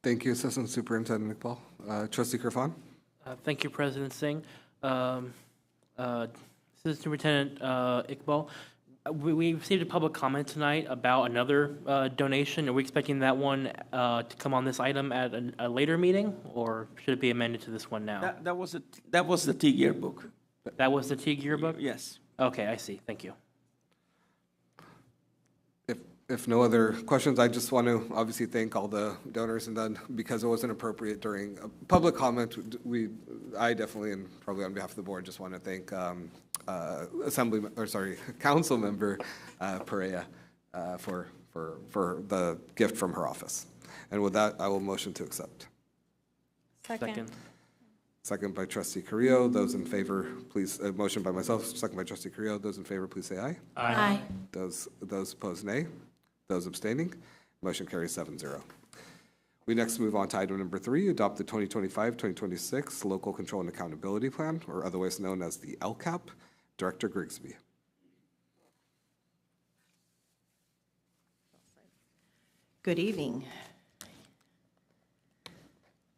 Thank you, Assistant Superintendent Iqbal. Trustee Kerfan. Thank you, President Singh. Assistant Superintendent Iqbal, we received a public comment tonight about another donation. Are we expecting that one to come on this item at a later meeting, or should it be amended to this one now? That was the Teague yearbook. That was the Teague yearbook? Yes. Okay, I see. Thank you. If no other questions, I just want to obviously thank all the donors, and then because it wasn't appropriate during a public comment, I definitely, and probably on behalf of the board, just want to thank Council Member Perea for the gift from her office. And with that, I will motion to accept. Second. Second by Trustee Carrillo. Those in favor, please. Motion by myself. Second by Trustee Carrillo. Those in favor, please say aye. Aye. Those opposed, nay. Those abstaining, motion carries 7-0. We next move on to item number 3, adopt the 2025-2026 Local Control and Accountability Plan, or otherwise known as the LCAP. Director Grigsby. Good evening.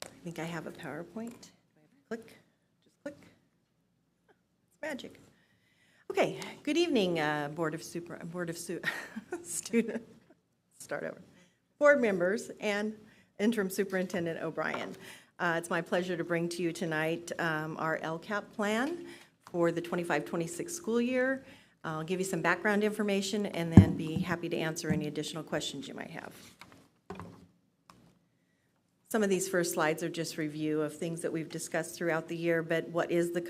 I think I have a PowerPoint. Click, just click. It's magic. Okay, good evening, Board members and Interim Superintendent O'Brien. It's my pleasure to bring to you tonight our LCAP plan for the 25-26 school year. I'll give you some background information and then be happy to answer any additional questions you might have. Some of these first slides are just review of things that we've discussed throughout the year, but what is the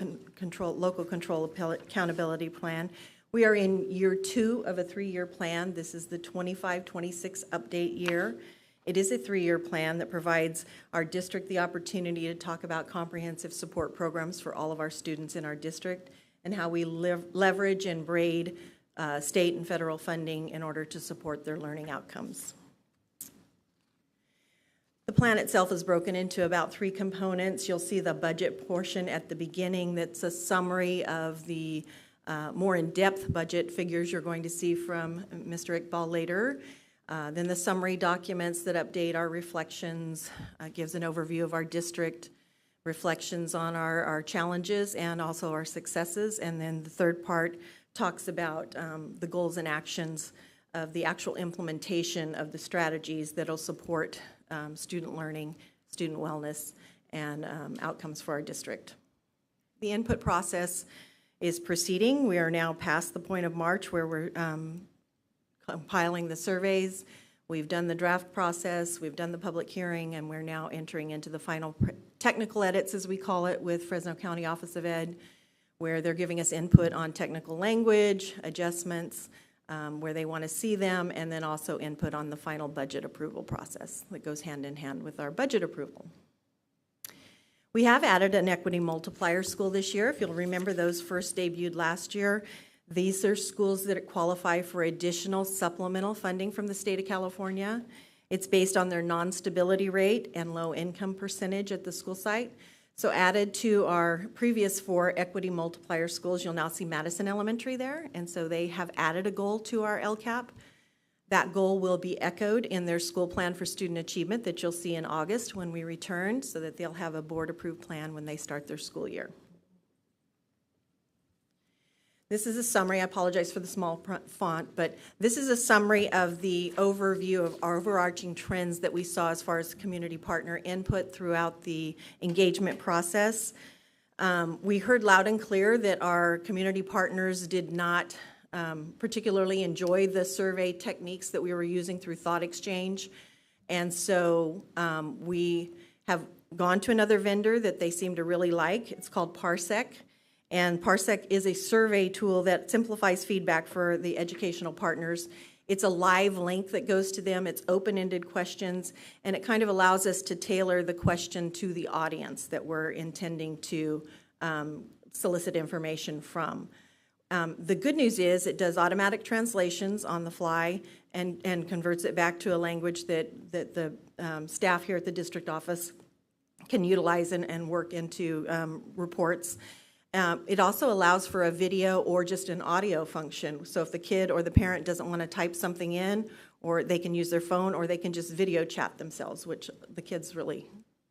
local control accountability plan? We are in year 2 of a 3-year plan. This is the 25-26 update year. It is a 3-year plan that provides our district the opportunity to talk about comprehensive support programs for all of our students in our district. and how we leverage and braid state and federal funding in order to support their learning outcomes. The plan itself is broken into about 3 components. You'll see the budget portion at the beginning that's a summary of the more in-depth budget figures you're going to see from Mr. Iqbal later. Then the summary documents that update our reflections, gives an overview of our district, reflections on our challenges and also our successes. And then the third part talks about the goals and actions of the actual implementation of the strategies that'll support student learning, student wellness, and outcomes for our district. The input process is proceeding. We are now past the point of March where we're compiling the surveys. We've done the draft process, we've done the public hearing, and we're now entering into the final technical edits, as we call it, with Fresno County Office of Ed, where they're giving us input on technical language, adjustments, where they want to see them, and then also input on the final budget approval process that goes hand in hand with our budget approval. We have added an equity multiplier school this year. If you'll remember, those first debuted last year. These are schools that qualify for additional supplemental funding from the state of California. It's based on their non-stability rate and low income percentage at the school site. So added to our previous 4 equity multiplier schools, you'll now see Madison Elementary there, and so they have added a goal to our LCAP. That goal will be echoed in their school plan for student achievement that you'll see in August when we return, so that they'll have a board-approved plan when they start their school year. This is a summary. I apologize for the small font, but this is a summary of the overview of our overarching trends that we saw as far as community partner input throughout the engagement process. We heard loud and clear that our community partners did not particularly enjoy the survey techniques that we were using through Thought Exchange. And so we have gone to another vendor that they seem to really like. It's called Parsec. And Parsec is a survey tool that simplifies feedback for the educational partners. It's a live link that goes to them. It's open-ended questions, and it kind of allows us to tailor the question to the audience that we're intending to solicit information from. The good news is it does automatic translations on the fly and converts it back to a language that the staff here at the district office can utilize and work into reports. It also allows for a video or just an audio function. So if the kid or the parent doesn't want to type something in, or they can use their phone, or they can just video chat themselves, which the kids really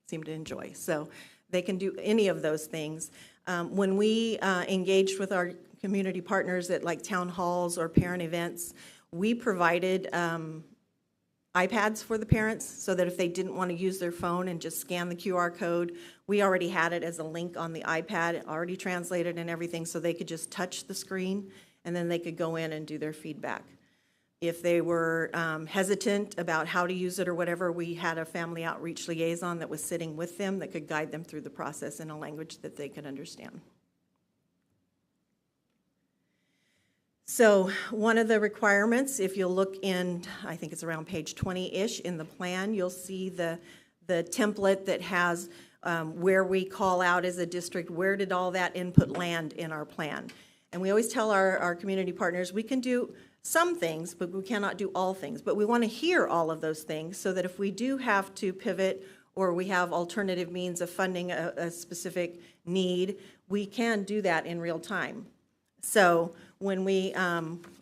seem to enjoy. So they can do any of those things. When we engaged with our community partners at like town halls or parent events, we provided iPads for the parents so that if they didn't want to use their phone and just scan the QR code, we already had it as a link on the iPad, already translated and everything, so they could just touch the screen and then they could go in and do their feedback. If they were hesitant about how to use it or whatever, we had a family outreach liaison that was sitting with them that could guide them through the process in a language that they could understand. So one of the requirements, if you'll look in, I think it's around page 20-ish in the plan, you'll see the template that has where we call out as a district, where did all that input land in our plan? And we always tell our community partners, we can do some things, but we cannot do all things. But we want to hear all of those things so that if we do have to pivot or we have alternative means of funding a specific need, we can do that in real time. So when we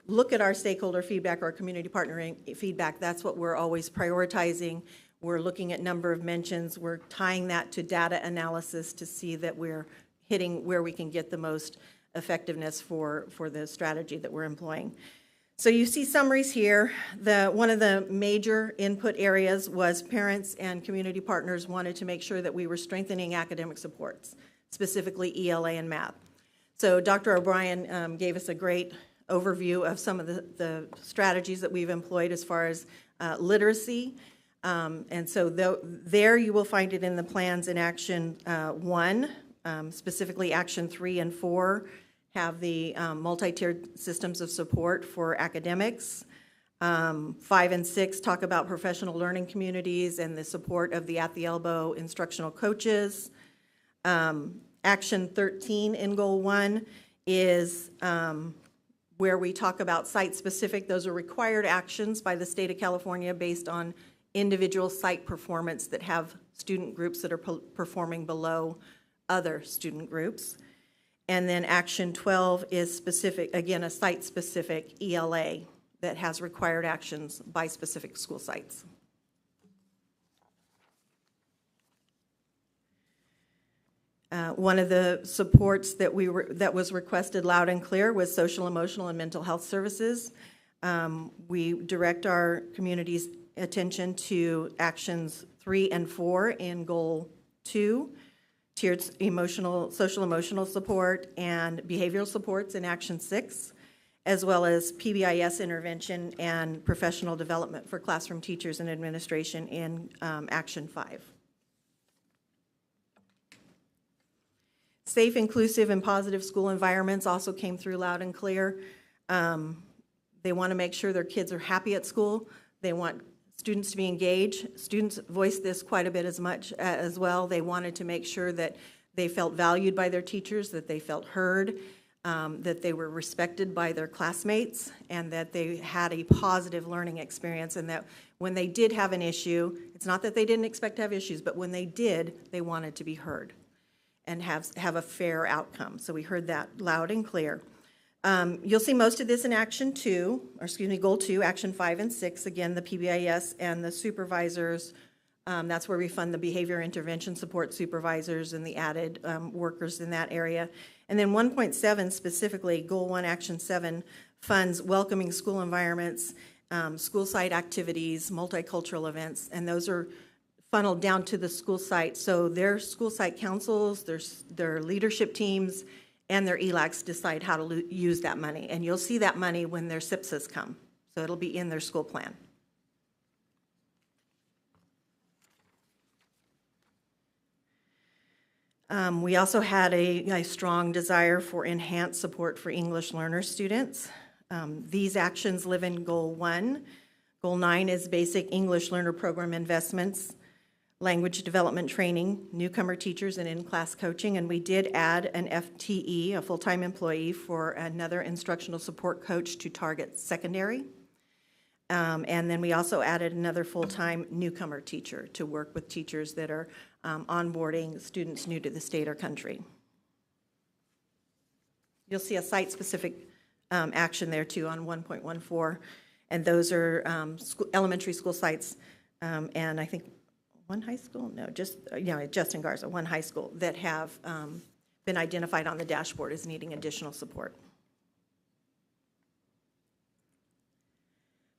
look at our stakeholder feedback or our community partnering feedback, that's what we're always prioritizing. We're looking at number of mentions. We're tying that to data analysis to see that we're hitting where we can get the most effectiveness for the strategy that we're employing. So you see summaries here. One of the major input areas was parents and community partners wanted to make sure that we were strengthening academic supports, specifically ELA and math. So Dr. O'Brien gave us a great overview of some of the strategies that we've employed as far as literacy. And so there you will find it in the plans in action 1, specifically action 3 and 4 have the multi-tiered systems of support for academics. 5 and 6 talk about professional learning communities and the support of the at-the-elbow instructional coaches. Action 13 in Goal 1 is where we talk about site-specific. Those are required actions by the state of California based on individual site performance that have student groups that are performing below other student groups. And then Action 12 is specific, again, a site-specific ELA that has required actions by specific school sites. One of the supports that was requested loud and clear was social, emotional, and mental health services. We direct our community's attention to actions 3 and 4 in Goal 2, tiered social emotional support and behavioral supports in Action 6, as well as PBIS intervention and professional development for classroom teachers and administration in Action 5. Safe, inclusive, and positive school environments also came through loud and clear. They want to make sure their kids are happy at school. They want students to be engaged. Students voiced this quite a bit as well. They wanted to make sure that they felt valued by their teachers, that they felt heard, that they were respected by their classmates, and that they had a positive learning experience, and that when they did have an issue, it's not that they didn't expect to have issues, but when they did, they wanted to be heard and have a fair outcome. So we heard that loud and clear. You'll see most of this in Action 2, or excuse me, Goal 2, Action 5 and 6. Again, the PBIS and the supervisors, that's where we fund the behavior intervention support supervisors and the added workers in that area. And then 1.7 specifically, Goal 1, Action 7, funds welcoming school environments, school site activities, multicultural events, and those are funneled down to the school site. So their school site councils, their leadership teams, and their ELACs decide how to use that money. And you'll see that money when their SIPSAs come. So it'll be in their school plan. We also had a strong desire for enhanced support for English learner students. These actions live in Goal 1. Goal 9 is basic English learner program investments, language development training, newcomer teachers, and in-class coaching. And we did add an FTE, a full-time employee, for another instructional support coach to target secondary. And then we also added another full-time newcomer teacher to work with teachers that are onboarding students new to the state or country. You'll see a site-specific action there too on 1.14, and those are elementary school sites, and I think one high school? No, just in Garza, one high school that have been identified on the dashboard as needing additional support.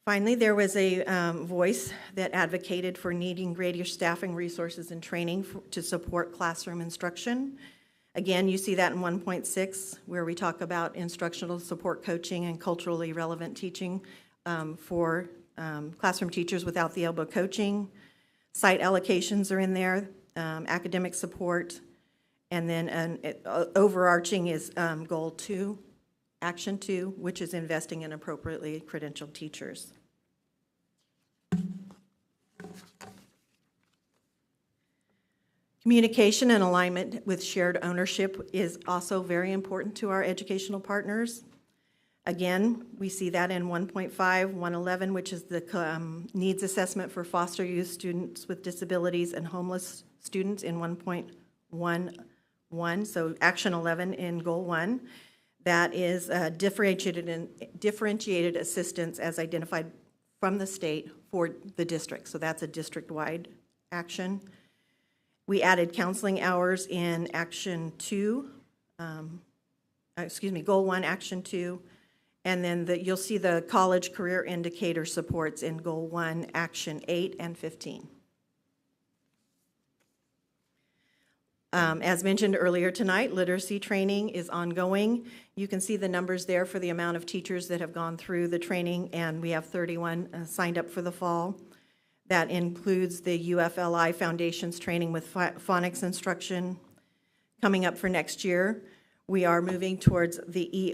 Finally, there was a voice that advocated for needing greater staffing resources and training to support classroom instruction. Again, you see that in 1.6, where we talk about instructional support coaching and culturally relevant teaching for classroom teachers without the elbow coaching. Site allocations are in there, academic support, and then overarching is Goal 2, Action 2, which is investing in appropriately credentialed teachers. Communication and alignment with shared ownership is also very important to our educational partners. Again, we see that in 1.5, 111, which is the needs assessment for foster youth students with disabilities and homeless students in 1.11, so Action 11 in Goal 1. That is differentiated assistance as identified from the state for the district, so that's a district-wide action. We added counseling hours in Action 2, Goal 1, Action 2, and then you'll see the college career indicator supports in Goal 1, Action 8 and 15. As mentioned earlier tonight, literacy training is ongoing. You can see the numbers there for the amount of teachers that have gone through the training, and we have 31 signed up for the fall. That includes the UFLI Foundations training with phonics instruction. Coming up for next year, we are moving towards the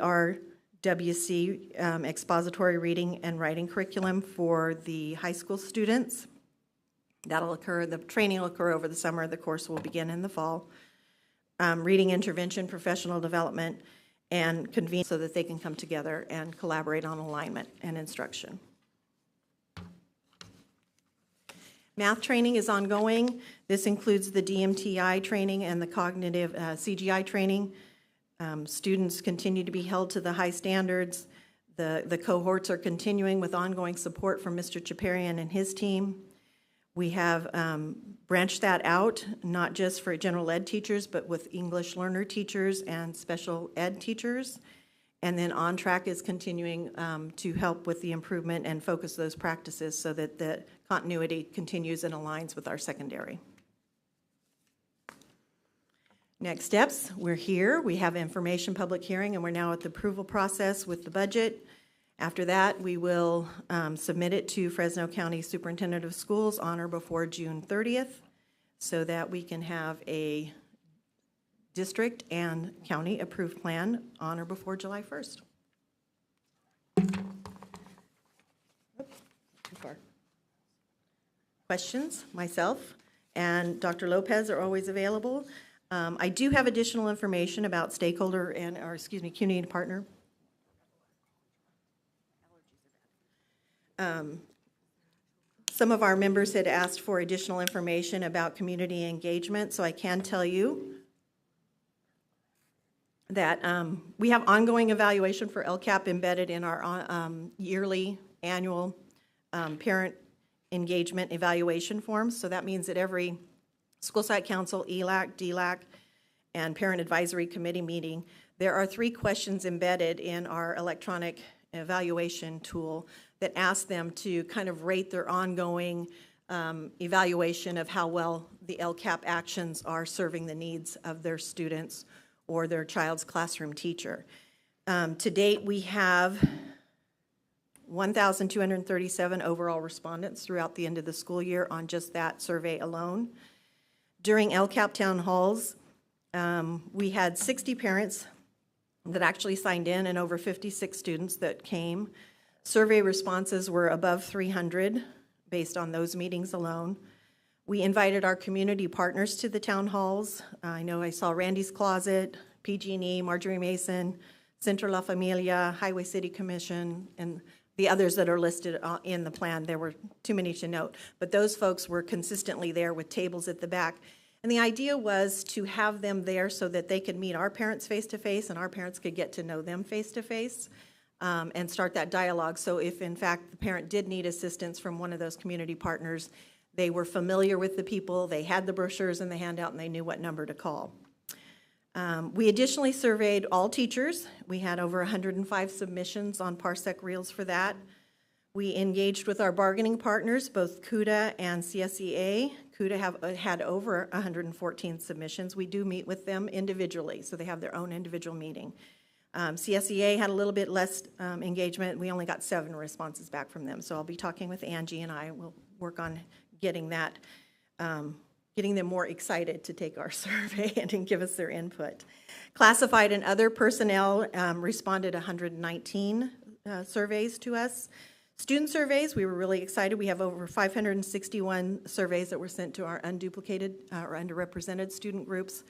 ERWC expository reading and writing curriculum for the high school students. That'll occur, the training will occur over the summer, the course will begin in the fall. Reading intervention, professional development, and convene so that they can come together and collaborate on alignment and instruction. Math training is ongoing. This includes the DMTI training and the cognitive CGI training. Students continue to be held to the high standards. The cohorts are continuing with ongoing support from Mr. Chaparian and his team. We have branched that out, not just for general ed teachers, but with English learner teachers and special ed teachers. And then On Track is continuing to help with the improvement and focus those practices so that the continuity continues and aligns with our secondary. Next steps, we're here. We have information public hearing, and we're now at the approval process with the budget. After that, we will submit it to Fresno County Superintendent of Schools on or before June 30th so that we can have a district and county approved plan on or before July 1st. Too far. Questions? Myself and Dr. Lopez are always available. I do have additional information about stakeholder and, or excuse me, community partner. Some of our members had asked for additional information about community engagement, so I can tell you that we have ongoing evaluation for LCAP embedded in our yearly annual parent engagement evaluation forms. So that means that every school site council, ELAC, DLAC, and parent advisory committee meeting, there are 3 questions embedded in our electronic evaluation tool that ask them to kind of rate their ongoing evaluation of how well the LCAP actions are serving the needs of their students or their child's classroom teacher. To date, we have 1,237 overall respondents throughout the end of the school year on just that survey alone. During LCAP town halls, we had 60 parents that actually signed in and over 56 students that came. Survey responses were above 300 based on those meetings alone. We invited our community partners to the town halls. I know I saw Randy's Closet, PG&E, Marjorie Mason, Centro La Familia, Highway City Commission, and the others that are listed in the plan. There were too many to note, but those folks were consistently there with tables at the back. And the idea was to have them there so that they could meet our parents face-to-face and our parents could get to know them face-to-face and start that dialogue. So if, in fact, the parent did need assistance from one of those community partners, they were familiar with the people, they had the brochures in the handout, and they knew what number to call. We additionally surveyed all teachers. We had over 105 submissions on Parsec Reels for that. We engaged with our bargaining partners, both CUTA and CSEA. CUTA had over 114 submissions. We do meet with them individually, so they have their own individual meeting. CSEA had a little bit less engagement. We only got 7 responses back from them. So I'll be talking with Angie, and I will work on getting that, getting them more excited to take our survey and give us their input. Classified and other personnel responded 119 surveys to us. Student surveys, we were really excited. We have over 561 surveys that were sent to our unduplicated or underrepresented student groups.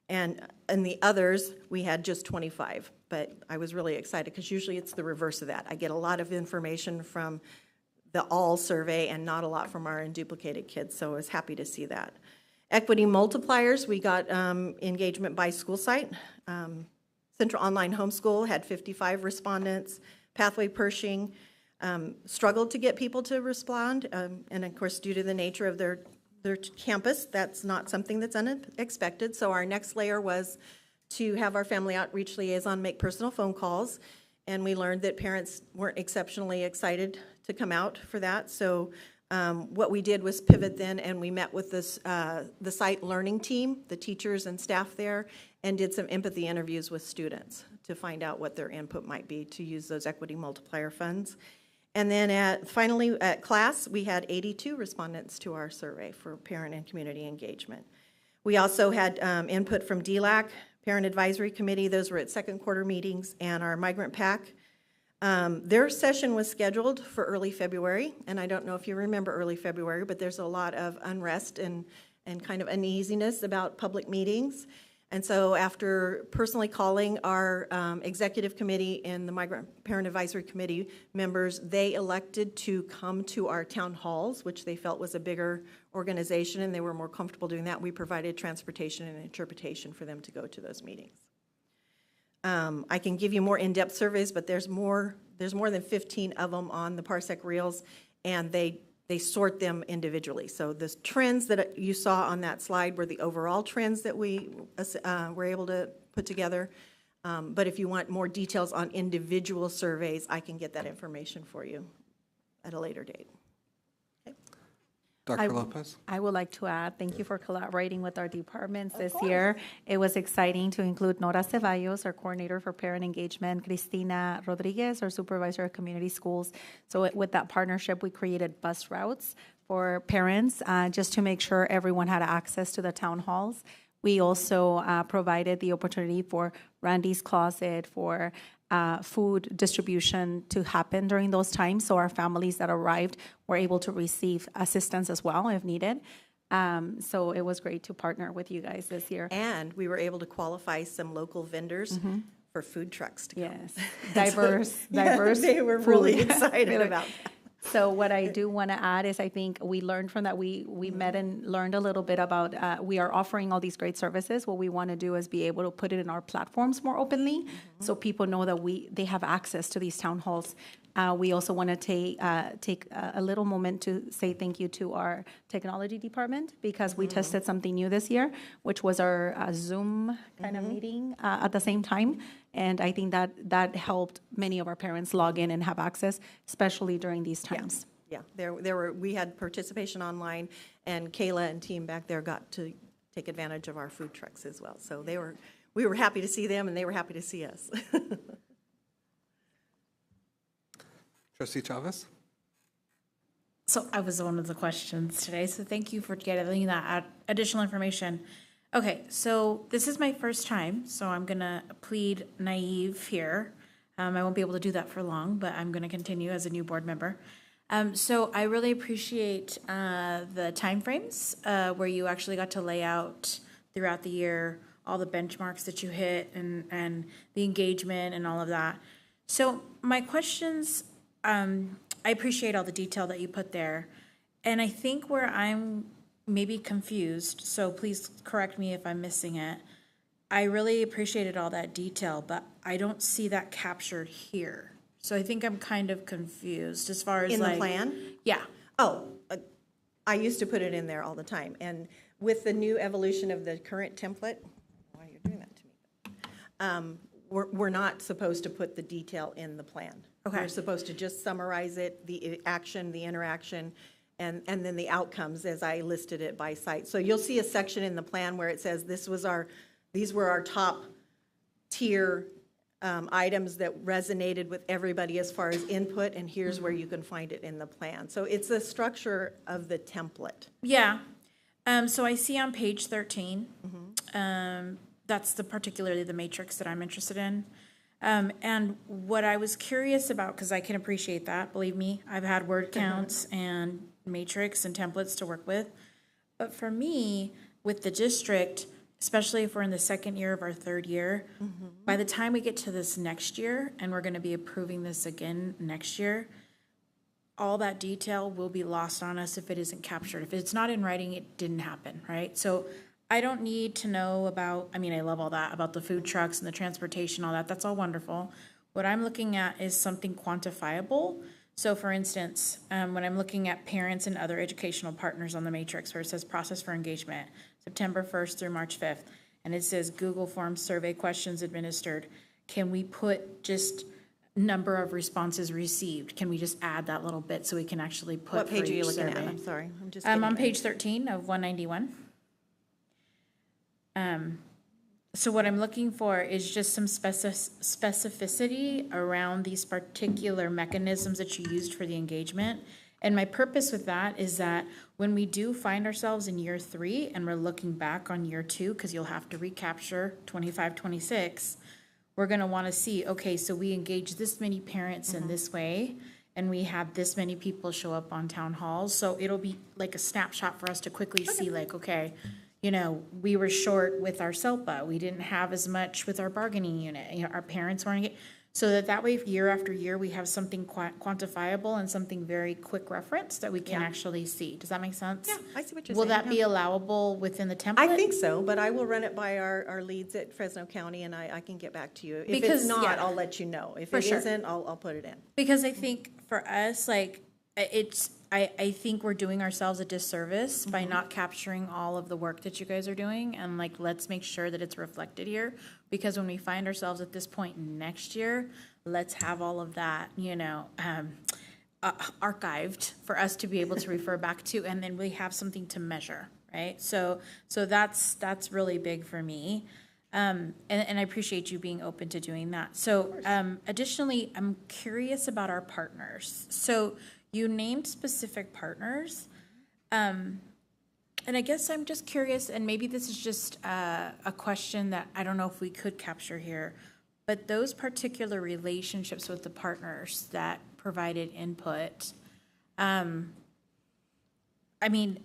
And in the others, we had just 25. But I was really excited because usually it's the reverse of that. I get a lot of information from the all survey and not a lot from our unduplicated kids, so I was happy to see that. Equity multipliers, we got engagement by school site. Central Online Homeschool had 55 respondents. Pathway Pershing struggled to get people to respond, and of course, due to the nature of their campus, that's not something that's unexpected. So our next layer was to have our family outreach liaison make personal phone calls, and we learned that parents weren't exceptionally excited to come out for that. So what we did was pivot then, and we met with this, the site learning team, the teachers and staff there, and did some empathy interviews with students to find out what their input might be to use those equity multiplier funds. And then finally at class, we had 82 respondents to our survey for parent and community engagement. We also had input from DLAC, Parent Advisory Committee. Those were at second quarter meetings, and our migrant PAC. Their session was scheduled for early February, and I don't know if you remember early February, but there's a lot of unrest and kind of uneasiness about public meetings. And so after personally calling our executive committee and the Migrant Parent Advisory Committee members, they elected to come to our town halls, which they felt was a bigger organization, and they were more comfortable doing that. We provided transportation and interpretation for them to go to those meetings. I can give you more in-depth surveys, but there's more than 15 of them on the Parsec Reels, and they sort them individually. So the trends that you saw on that slide were the overall trends that we were able to put together. But if you want more details on individual surveys, I can get that information for you at a later date. Dr. Lopez? I would like to add, thank you for collaborating with our departments this year. It was exciting to include Nora Ceballos, our coordinator for parent engagement, Cristina Rodriguez, our supervisor of community schools. So with that partnership, we created bus routes for parents just to make sure everyone had access to the town halls. We also provided the opportunity for Randy's Closet, for food distribution to happen during those times, so our families that arrived were able to receive assistance as well if needed. So it was great to partner with you guys this year. And we were able to qualify some local vendors for food trucks to come. Yes, diverse. They were really food. excited about that. So what I do want to add is I think we learned from that. We met and learned a little bit about, we are offering all these great services. What we want to do is be able to put it in our platforms more openly so people know that they have access to these town halls. We also want to take a little moment to say thank you to our technology department because we tested something new this year, which was our Zoom kind of meeting at the same time. And I think that helped many of our parents log in and have access, especially during these times. Yeah, we had participation online, and Kayla and team back there got to take advantage of our food trucks as well. So we were happy to see them, and they were happy to see us. Trustee Chavez? So I was one of the questions today, so thank you for getting that additional information. Okay, so this is my first time, so I'm going to plead naive here. I won't be able to do that for long, but I'm going to continue as a new board member. So I really appreciate the timeframes where you actually got to lay out throughout the year all the benchmarks that you hit and the engagement and all of that. So my questions, I appreciate all the detail that you put there. And I think where I'm maybe confused, so please correct me if I'm missing it. I really appreciated all that detail, but I don't see that captured here. So I think I'm kind of confused as far as in the plan? Yeah. Oh, I used to put it in there all the time. And with the new evolution of the current template, why are you doing that to me? We're not supposed to put the detail in the plan. Okay. We're supposed to just summarize it, the action, the interaction, and then the outcomes as I listed it by site. So you'll see a section in the plan where it says these were our top tier items that resonated with everybody as far as input, and here's where you can find it in the plan. So it's the structure of the template. Yeah. So I see on page 13, that's particularly the matrix that I'm interested in. And what I was curious about, because I can appreciate that, believe me, I've had word counts and matrix and templates to work with. But for me, with the district, especially if we're in the second year of our third year, by the time we get to this next year, and we're going to be approving this again next year, all that detail will be lost on us if it isn't captured. If it's not in writing, it didn't happen, right? So I don't need to know about, I mean, I love all that, about the food trucks and the transportation, all that. That's all wonderful. What I'm looking at is something quantifiable. So for instance, when I'm looking at parents and other educational partners on the matrix where it says process for engagement, September 1st through March 5th, and it says Google Forms survey questions administered, can we put just number of responses received? Can we just add that little bit so we can actually put What page for are you each looking survey? at? I'm sorry. I'm on page 13 of 191. So what I'm looking for is just some specificity around these particular mechanisms that you used for the engagement. And my purpose with that is that when we do find ourselves in year 3 and we're looking back on year 2, because you'll have to recapture 25, 26, we're going to want to see, okay, so we engage this many parents in this way, and we had this many people show up on town halls. So it'll be like a snapshot for us to quickly see, like, okay, you know, we were short with our SELPA. We didn't have as much with our bargaining unit. You know, our parents weren't getting, so that way, year after year, we have something quantifiable and something very quick reference that we can actually see. Does that make sense? Yeah, I see what you're Will saying. that be allowable within the template? I think so, but I will run it by our leads at Fresno County, and I can get back to you. If Because, it's not, yeah. I'll let you know. If For it sure. isn't, I'll put it in. Because I think for us, like, I think we're doing ourselves a disservice by not capturing all of the work that you guys are doing, and like, let's make sure that it's reflected here, because when we find ourselves at this point next year, let's have all of that, you know, archived for us to be able to refer back to, and then we have something to measure, right? So that's really big for me. And I appreciate you being open to doing that. So additionally, I'm curious about our partners. So you named specific partners. And I guess I'm just curious, and maybe this is just a question that I don't know if we could capture here, but those particular relationships with the partners that provided input, I mean,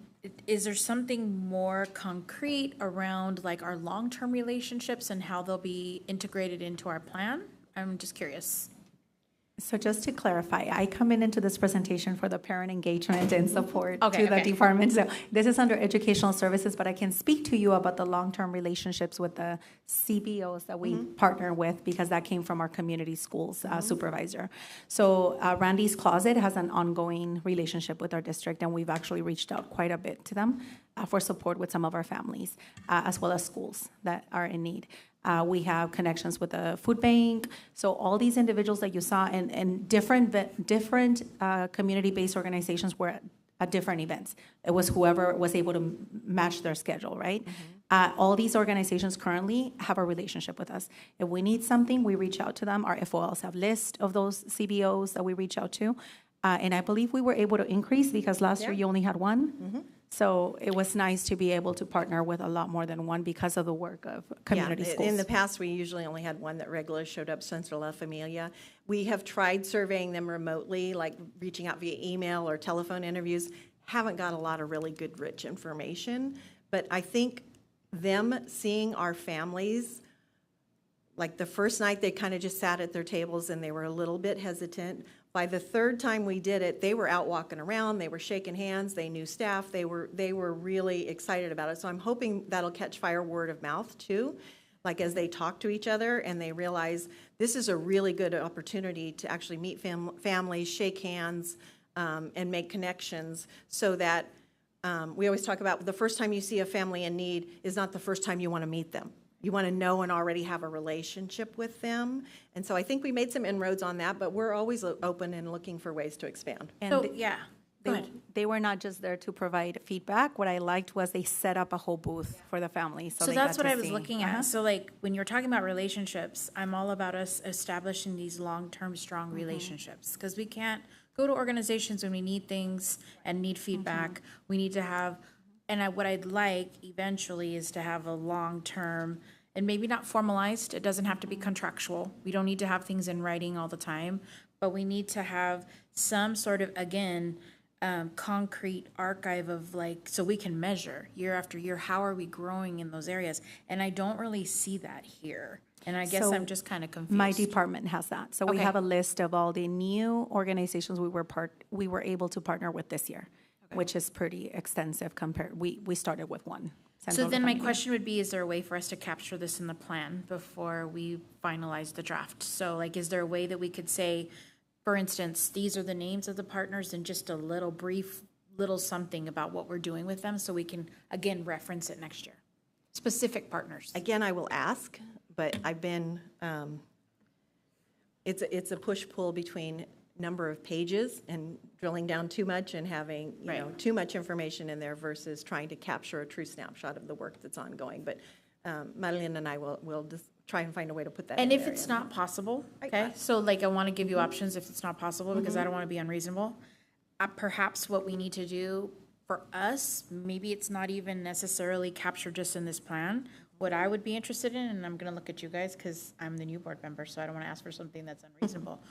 is there something more concrete around like our long-term relationships and how they'll be integrated into our plan? I'm just curious. So just to clarify, I come into this presentation for the parent engagement and support Okay, to the okay. department. So this is under educational services, but I can speak to you about the long-term relationships with the CBOs that we partner with, because that came from our community schools supervisor. So Randy's Closet has an ongoing relationship with our district, and we've actually reached out quite a bit to them for support with some of our families, as well as schools that are in need. We have connections with the food bank. So all these individuals that you saw and different community-based organizations were at different events. It was whoever was able to match their schedule, right? All these organizations currently have a relationship with us. If we need something, we reach out to them. Our FOLs have list of those CBOs that we reach out to. And I believe we were able to increase because last year you only had one. So it was nice to be able to partner with a lot more than one because of the work of community schools. In the past, we usually only had one that regularly showed up, Centro La Familia. We have tried surveying them remotely, like reaching out via email or telephone interviews. Haven't got a lot of really good, rich information. But I think them seeing our families, like the first night, they kind of just sat at their tables and they were a little bit hesitant. By the third time we did it, they were out walking around, they were shaking hands, they knew staff, they were really excited about it. So I'm hoping that'll catch fire word of mouth too, like as they talk to each other and they realize this is a really good opportunity to actually meet families, shake hands, and make connections, so that we always talk about the first time you see a family in need is not the first time you want to meet them. You want to know and already have a relationship with them. And so I think we made some inroads on that, but we're always open and looking for ways to expand. And So, yeah, go ahead. they were not just there to provide feedback. What I liked was they set up a whole booth for the family. So they that's got what to I was see. looking at. So like, when you're talking about relationships, I'm all about us establishing these long-term, strong relationships. Because we can't go to organizations when we need things and need feedback. We need to have, and what I'd like eventually is to have a long-term, and maybe not formalized, it doesn't have to be contractual. We don't need to have things in writing all the time, but we need to have some sort of, again, concrete archive of like, so we can measure year after year, how are we growing in those areas? And I don't really see that here. And I guess So I'm just kind of confused. My department has that. So we Okay. have a list of all the new organizations we were able to partner with this year, which is pretty extensive compared, we started with one. So Central then my Family. question would be, is there a way for us to capture this in the plan before we finalize the draft? So like, is there a way that we could say, for instance, these are the names of the partners and just a little brief, little something about what we're doing with them so we can, again, reference it next year? Specific partners. Again, I will ask, but I've been, it's a push-pull between number of pages and drilling down too much and having, you know, too much information in there versus trying to capture a true snapshot of the work that's ongoing. But Madeline and I will just try and find a way to put that in And if there. it's not possible, okay, so like I want to give you options if it's not possible, because I don't want to be unreasonable. Perhaps what we need to do for us, maybe it's not even necessarily captured just in this plan. What I would be interested in, and I'm going to look at you guys because I'm the new board member, so I don't want to ask for something that's unreasonable.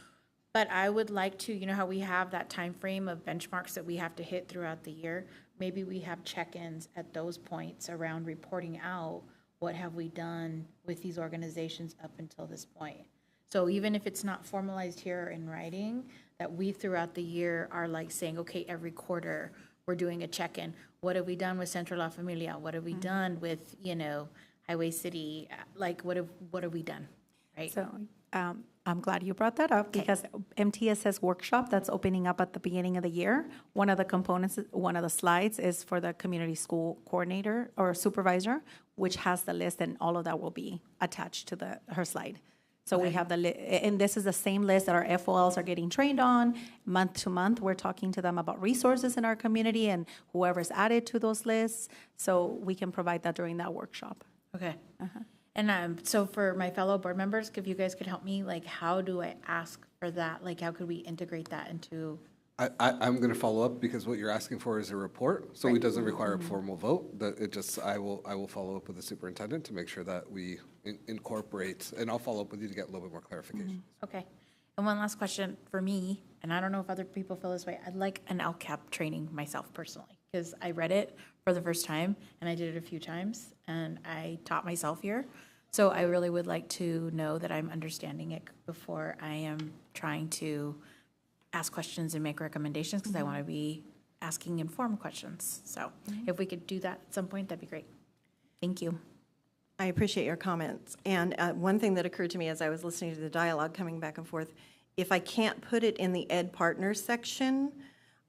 But I would like to, you know how we have that time frame of benchmarks that we have to hit throughout the year? maybe we have check-ins at those points around reporting out what have we done with these organizations up until this point. So even if it's not formalized here in writing, that we throughout the year are like saying, okay, every quarter we're doing a check-in. What have we done with Centro La Familia? What have we done with, Highway City? Like, what have we done, right? So I'm glad you brought that up because MTSS workshop that's opening up at the beginning of the year, one of the components, one of the slides is for the community school coordinator or supervisor, which has the list, and all of that will be attached to her slide. So we have and this is the same list that our FOLs are getting trained on. Month to month, we're talking to them about resources in our community and whoever's added to those lists. So we can provide that during that workshop. Okay. And so for my fellow board members, if you guys could help me, like, how do I ask for that? Like, how could we integrate that into? I'm going to follow up because what you're asking for is a report, so it doesn't require a formal vote. I will follow up with the superintendent to make sure that we incorporate, and I'll follow up with you to get a little bit more clarification. Okay. And one last question for me, and I don't know if other people feel this way. I'd like an LCAP training myself personally, because I read it for the first time, and I did it a few times, and I taught myself here. So I really would like to know that I'm understanding it before I am trying to ask questions and make recommendations, because I want to be asking informed questions. So if we could do that at some point, that'd be great. Thank you. I appreciate your comments. And one thing that occurred to me as I was listening to the dialogue coming back and forth, if I can't put it in the Ed Partners section,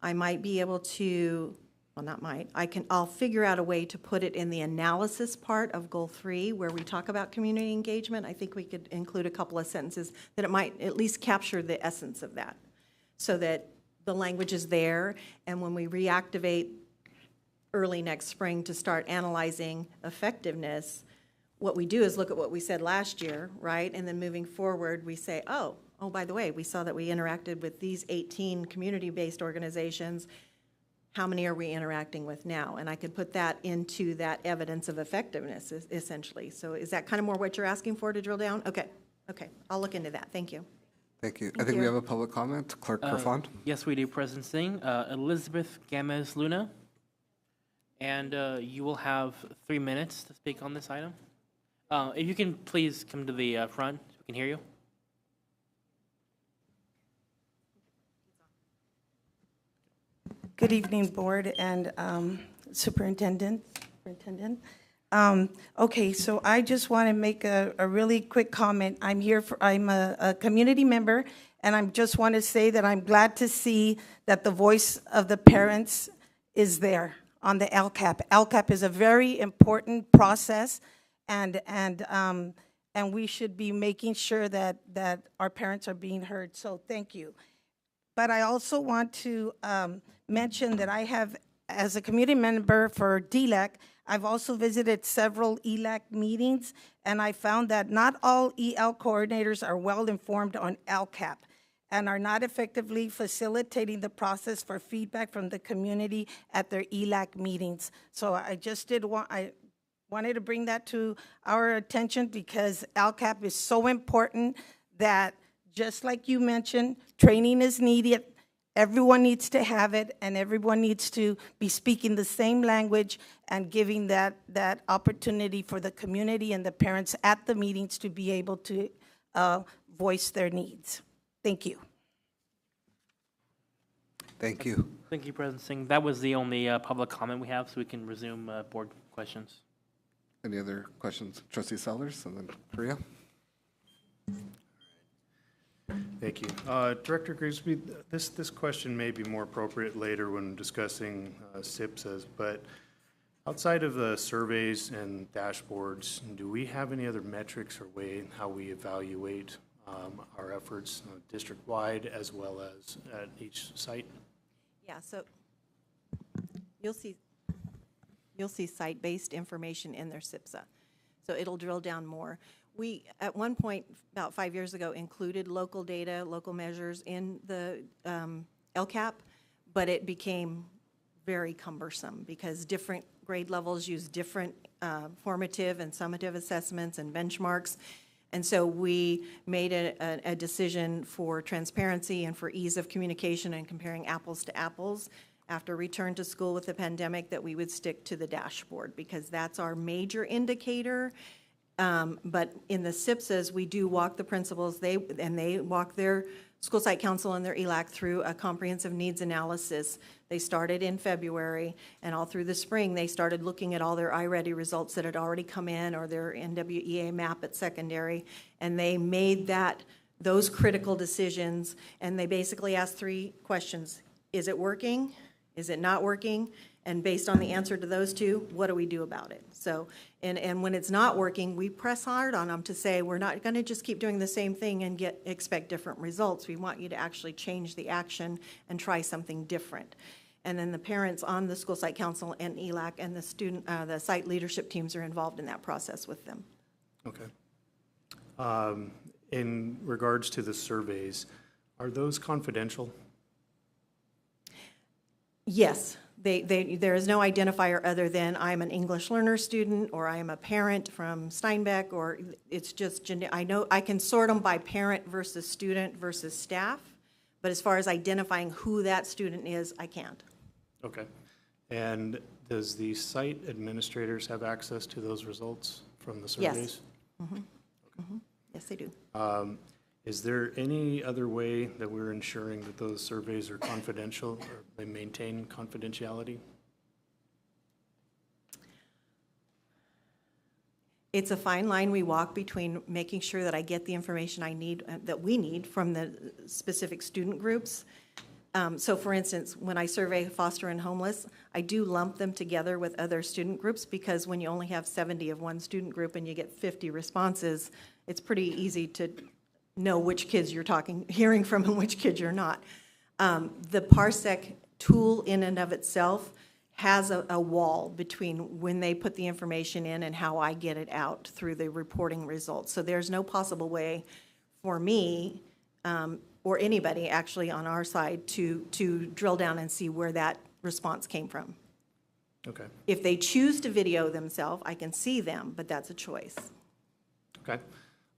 I might be able to, well, not might, I'll figure out a way to put it in the analysis part of Goal 3, where we talk about community engagement. I think we could include a couple of sentences that it might at least capture the essence of that, so that the language is there, and when we reactivate early next spring to start analyzing effectiveness, what we do is look at what we said last year, right? And then moving forward, we say, oh, by the way, we saw that we interacted with these 18 community-based organizations. How many are we interacting with now? And I could put that into that evidence of effectiveness, essentially. So is that kind of more what you're asking for, to drill down? Okay, I'll look into that. Thank you. Thank you. I think we have a public comment. Clerk Kerfond. Yes, we do, President Singh. Elizabeth Gamez Luna. And you will have 3 minutes to speak on this item. If you can please come to the front so we can hear you. Good evening, Board and Superintendent. Okay, so I just want to make a really quick comment. I'm a community member, and I just want to say that I'm glad to see that the voice of the parents is there on the LCAP. LCAP is a very important process, and we should be making sure that our parents are being heard, so thank you. But I also want to mention that I have, as a community member for DLAC, I've also visited several ELAC meetings, and I found that not all EL coordinators are well informed on LCAP and are not effectively facilitating the process for feedback from the community at their ELAC meetings. So I wanted to bring that to our attention, because LCAP is so important that, just like you mentioned, training is needed. Everyone needs to have it, and everyone needs to be speaking the same language and giving that opportunity for the community and the parents at the meetings to be able to voice their needs. Thank you. Thank you. Thank you, President Singh. That was the only public comment we have, so we can resume board questions. Any other questions? Trustee Sellers, and then Korea. Thank you. Director Grigsby, this question may be more appropriate later when discussing SIPSAs, but outside of the surveys and dashboards, do we have any other metrics or way in how we evaluate our efforts district-wide as well as at each site? Yeah, so you'll see site-based information in their SIPSA. So it'll drill down more. We, at one point, about 5 years ago, included local data, local measures in the LCAP, but it became very cumbersome because different grade levels use different formative and summative assessments and benchmarks. And so we made a decision for transparency and for ease of communication and comparing apples to apples after return to school with the pandemic, that we would stick to the dashboard, because that's our major indicator. But in the SIPSAs, we do walk the principals, they walk their school site council and their ELAC through a comprehensive needs analysis. They started in February, and all through the spring, they started looking at all their iReady results that had already come in, or their NWEA map at secondary, and they made those critical decisions, and they basically asked 3 questions. Is it working? Is it not working? And based on the answer to those 2, what do we do about it? So, and when it's not working, we press hard on them to say, we're not going to just keep doing the same thing and expect different results. We want you to actually change the action and try something different. And then the parents on the school site council and ELAC and the site leadership teams are involved in that process with them. Okay. In regards to the surveys, are those confidential? Yes. There is no identifier other than I'm an English learner student, or I am a parent from Steinbeck, or it's just, I know I can sort them by parent versus student versus staff, but as far as identifying who that student is, I can't. Okay. And does the site administrators have access to those results from the surveys? Yes. Mm-hmm. Mm-hmm. Yes, they do. Is there any other way that we're ensuring that those surveys are confidential, or they maintain confidentiality? It's a fine line we walk between making sure that I get the information I need, that we need from the specific student groups. So for instance, when I survey foster and homeless, I do lump them together with other student groups, because when you only have 70 of one student group and you get 50 responses, it's pretty easy to know which kids you're hearing from and which kids you're not. The Parsec tool in and of itself has a wall between when they put the information in and how I get it out through the reporting results. So there's no possible way for me or anybody actually on our side to drill down and see where that response came from. Okay. If they choose to video themselves, I can see them, but that's a choice. Okay.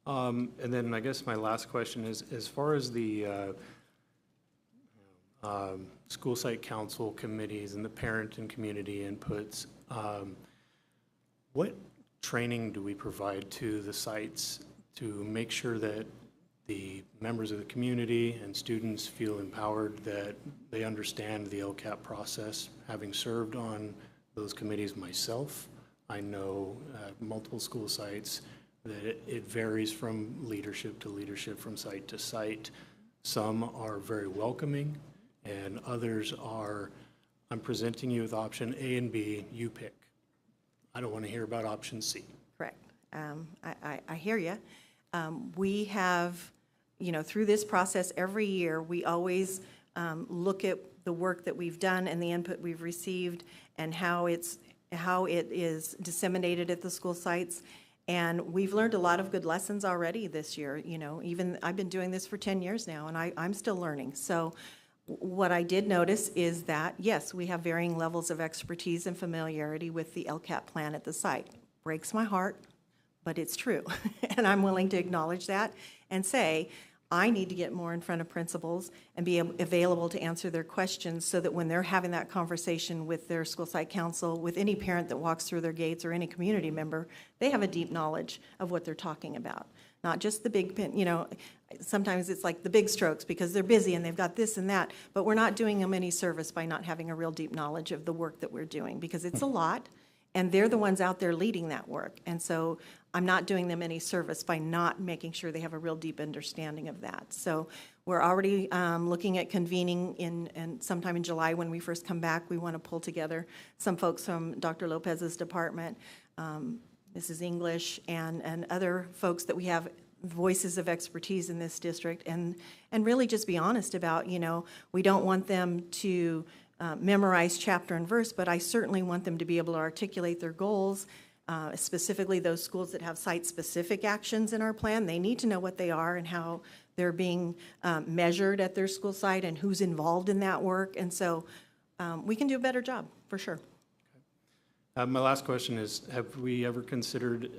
And then I guess my last question is, as far as the school site council committees and the parent and community inputs, what training do we provide to the sites to make sure that the members of the community and students feel empowered, that they understand the LCAP process? Having served on those committees myself, I know multiple school sites that it varies from leadership to leadership, from site to site. Some are very welcoming, and others are, I'm presenting you with option A and B, you pick. I don't want to hear about option C. Correct. I hear you. We have, through this process every year, we always look at the work that we've done and the input we've received and how it is disseminated at the school sites. And we've learned a lot of good lessons already this year. Even I've been doing this for 10 years now, and I'm still learning. So what I did notice is that, yes, we have varying levels of expertise and familiarity with the LCAP plan at the site. Breaks my heart, but it's true. And I'm willing to acknowledge that and say, I need to get more in front of principals and be available to answer their questions, so that when they're having that conversation with their school site council, with any parent that walks through their gates or any community member, they have a deep knowledge of what they're talking about. Not just the big pin, sometimes it's like the big strokes because they're busy and they've got this and that, but we're not doing them any service by not having a real deep knowledge of the work that we're doing, because it's a lot. And they're the ones out there leading that work. And so I'm not doing them any service by not making sure they have a real deep understanding of that. So we're already looking at convening in sometime in July when we first come back. We want to pull together some folks from Dr. Lopez's department, Mrs. English, and other folks that we have voices of expertise in this district, and really just be honest about, we don't want them to memorize chapter and verse, but I certainly want them to be able to articulate their goals, specifically those schools that have site-specific actions in our plan. They need to know what they are and how they're being measured at their school site and who's involved in that work. And so we can do a better job, for sure. My last question is, have we ever considered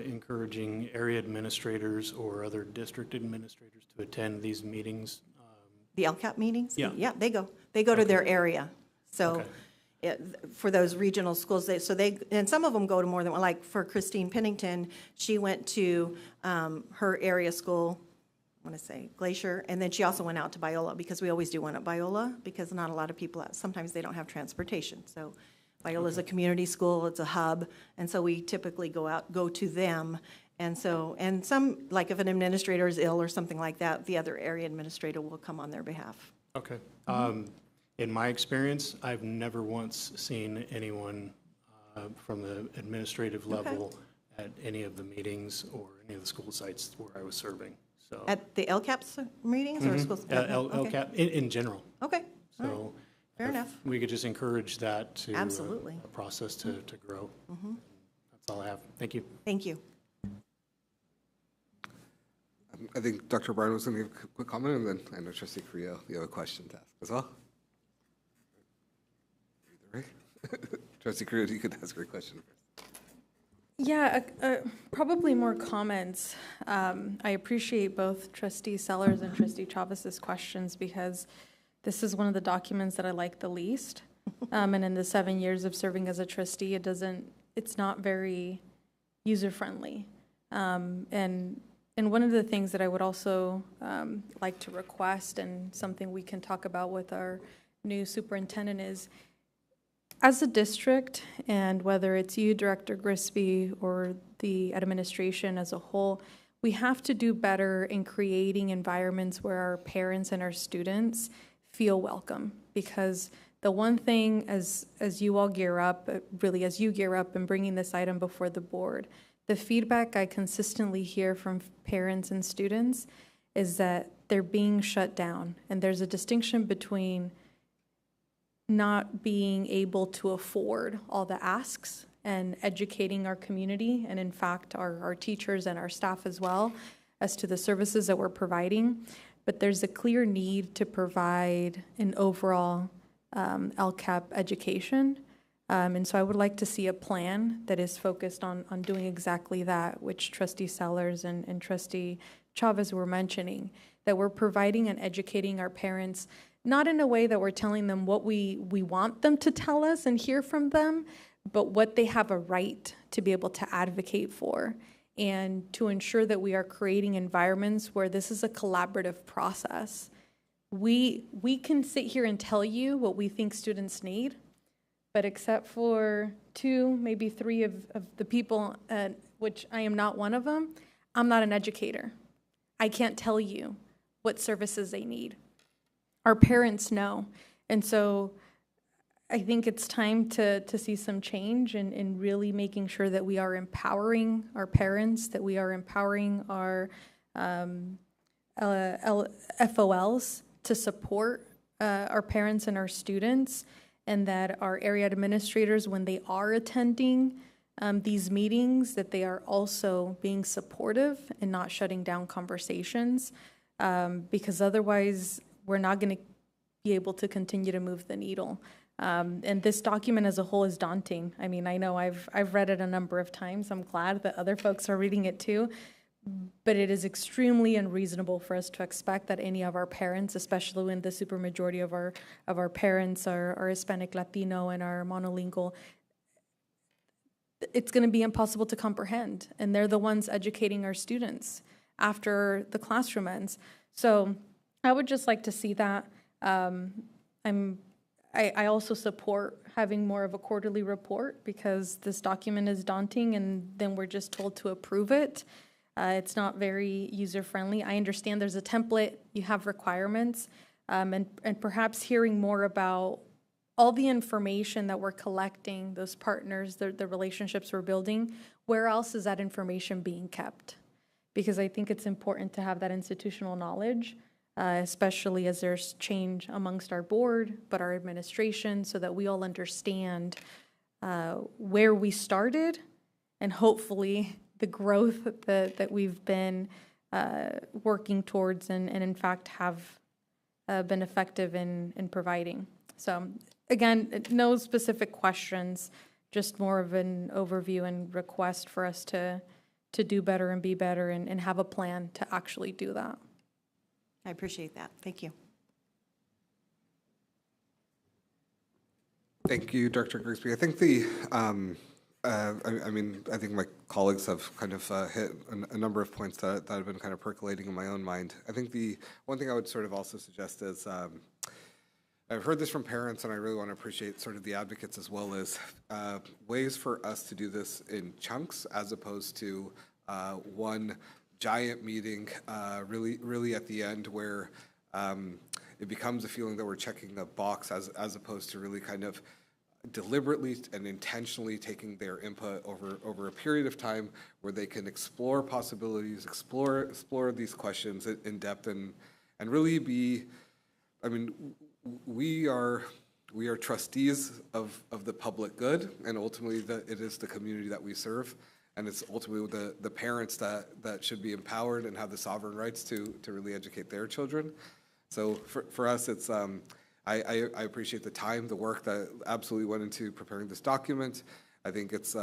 encouraging area administrators or other district administrators to attend these meetings? The LCAP meetings? Yeah. Yeah, they go. They go to their area. So for those regional schools, and some of them go to more than one. Like for Christine Pennington, she went to her area school, I want to say Glacier, and then she also went out to Biola, because we always do one at Biola, because not a lot of people, sometimes they don't have transportation. So Biola's a community school, it's a hub, and so we typically go to them. And so, and some, like if an administrator is ill or something like that, the other area administrator will come on their behalf. Okay. In my experience, I've never once seen anyone from the administrative level at any of the meetings or any of the school sites where I was serving. So at the LCAP meetings or schools? LCAP in general. Okay. So fair enough. We could just encourage that to absolutely a process to grow. That's all I have. Thank you. Thank you. I think Dr. Brown was going to give a quick comment, and then I know Trustee Carrillo, you have a question to ask as well. Either way. Trustee Carrillo, you could ask your question first. Yeah, probably more comments. I appreciate both Trustee Sellers and Trustee Chavez's questions, because this is one of the documents that I like the least. And in the 7 years of serving as a trustee, it's not very user-friendly. And one of the things that I would also like to request, and something we can talk about with our new superintendent, is as a district, and whether it's you, Director Grisby, or the administration as a whole, we have to do better in creating environments where our parents and our students feel welcome. Because the one thing, as you all gear up, really as you gear up in bringing this item before the board, the feedback I consistently hear from parents and students is that they're being shut down. And there's a distinction between not being able to afford all the asks and educating our community, and in fact our teachers and our staff as well, as to the services that we're providing. But there's a clear need to provide an overall LCAP education. And so I would like to see a plan that is focused on doing exactly that, which Trustee Sellers and Trustee Chavez were mentioning, that we're providing and educating our parents, not in a way that we're telling them what we want them to tell us and hear from them, but what they have a right to be able to advocate for, and to ensure that we are creating environments where this is a collaborative process. We can sit here and tell you what we think students need, but except for 2, maybe 3 of the people, which I am not one of them, I'm not an educator. I can't tell you what services they need. Our parents know. And so I think it's time to see some change in really making sure that we are empowering our parents, that we are empowering our FOLs to support our parents and our students, and that our area administrators, when they are attending these meetings, that they are also being supportive and not shutting down conversations, because otherwise we're not going to be able to continue to move the needle. And this document as a whole is daunting. I mean, I know I've read it a number of times. I'm glad that other folks are reading it too. But it is extremely unreasonable for us to expect that any of our parents, especially when the supermajority of our parents are Hispanic, Latino, and are monolingual, it's going to be impossible to comprehend. And they're the ones educating our students after the classroom ends. So I would just like to see that. I also support having more of a quarterly report, because this document is daunting, and then we're just told to approve it. It's not very user-friendly. I understand there's a template, you have requirements, and perhaps hearing more about all the information that we're collecting, those partners, the relationships we're building, where else is that information being kept? Because I think it's important to have that institutional knowledge, especially as there's change amongst our board, but our administration, so that we all understand where we started, and hopefully the growth that we've been working towards, and in fact have been effective in providing. So again, no specific questions, just more of an overview and request for us to do better and be better, and have a plan to actually do that. I appreciate that. Thank you. Thank you, Director Grigsby. I think I think my colleagues have kind of hit a number of points that have been kind of percolating in my own mind. I think the one thing I would sort of also suggest is, I've heard this from parents, and I really want to appreciate sort of the advocates as well, as ways for us to do this in chunks as opposed to one giant meeting really at the end where it becomes a feeling that we're checking a box as opposed to really kind of deliberately and intentionally taking their input over a period of time where they can explore possibilities, explore these questions in depth, and really be, I mean, we are trustees of the public good, and ultimately it is the community that we serve, and it's ultimately the parents that should be empowered and have the sovereign rights to really educate their children. So for us, it's I appreciate the time, the work that absolutely went into preparing this document. I think it's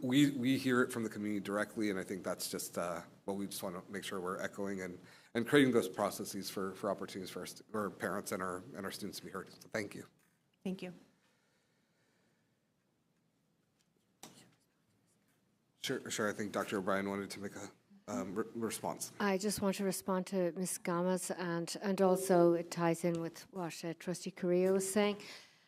we hear it from the community directly, and I think that's just what we just want to make sure we're echoing and creating those processes for opportunities for our parents and our students to be heard. So thank you. Thank you. Sure. I think Dr. O'Brien wanted to make a response. I just want to respond to Ms. Gama's, and also it ties in with what Trustee Correa was saying.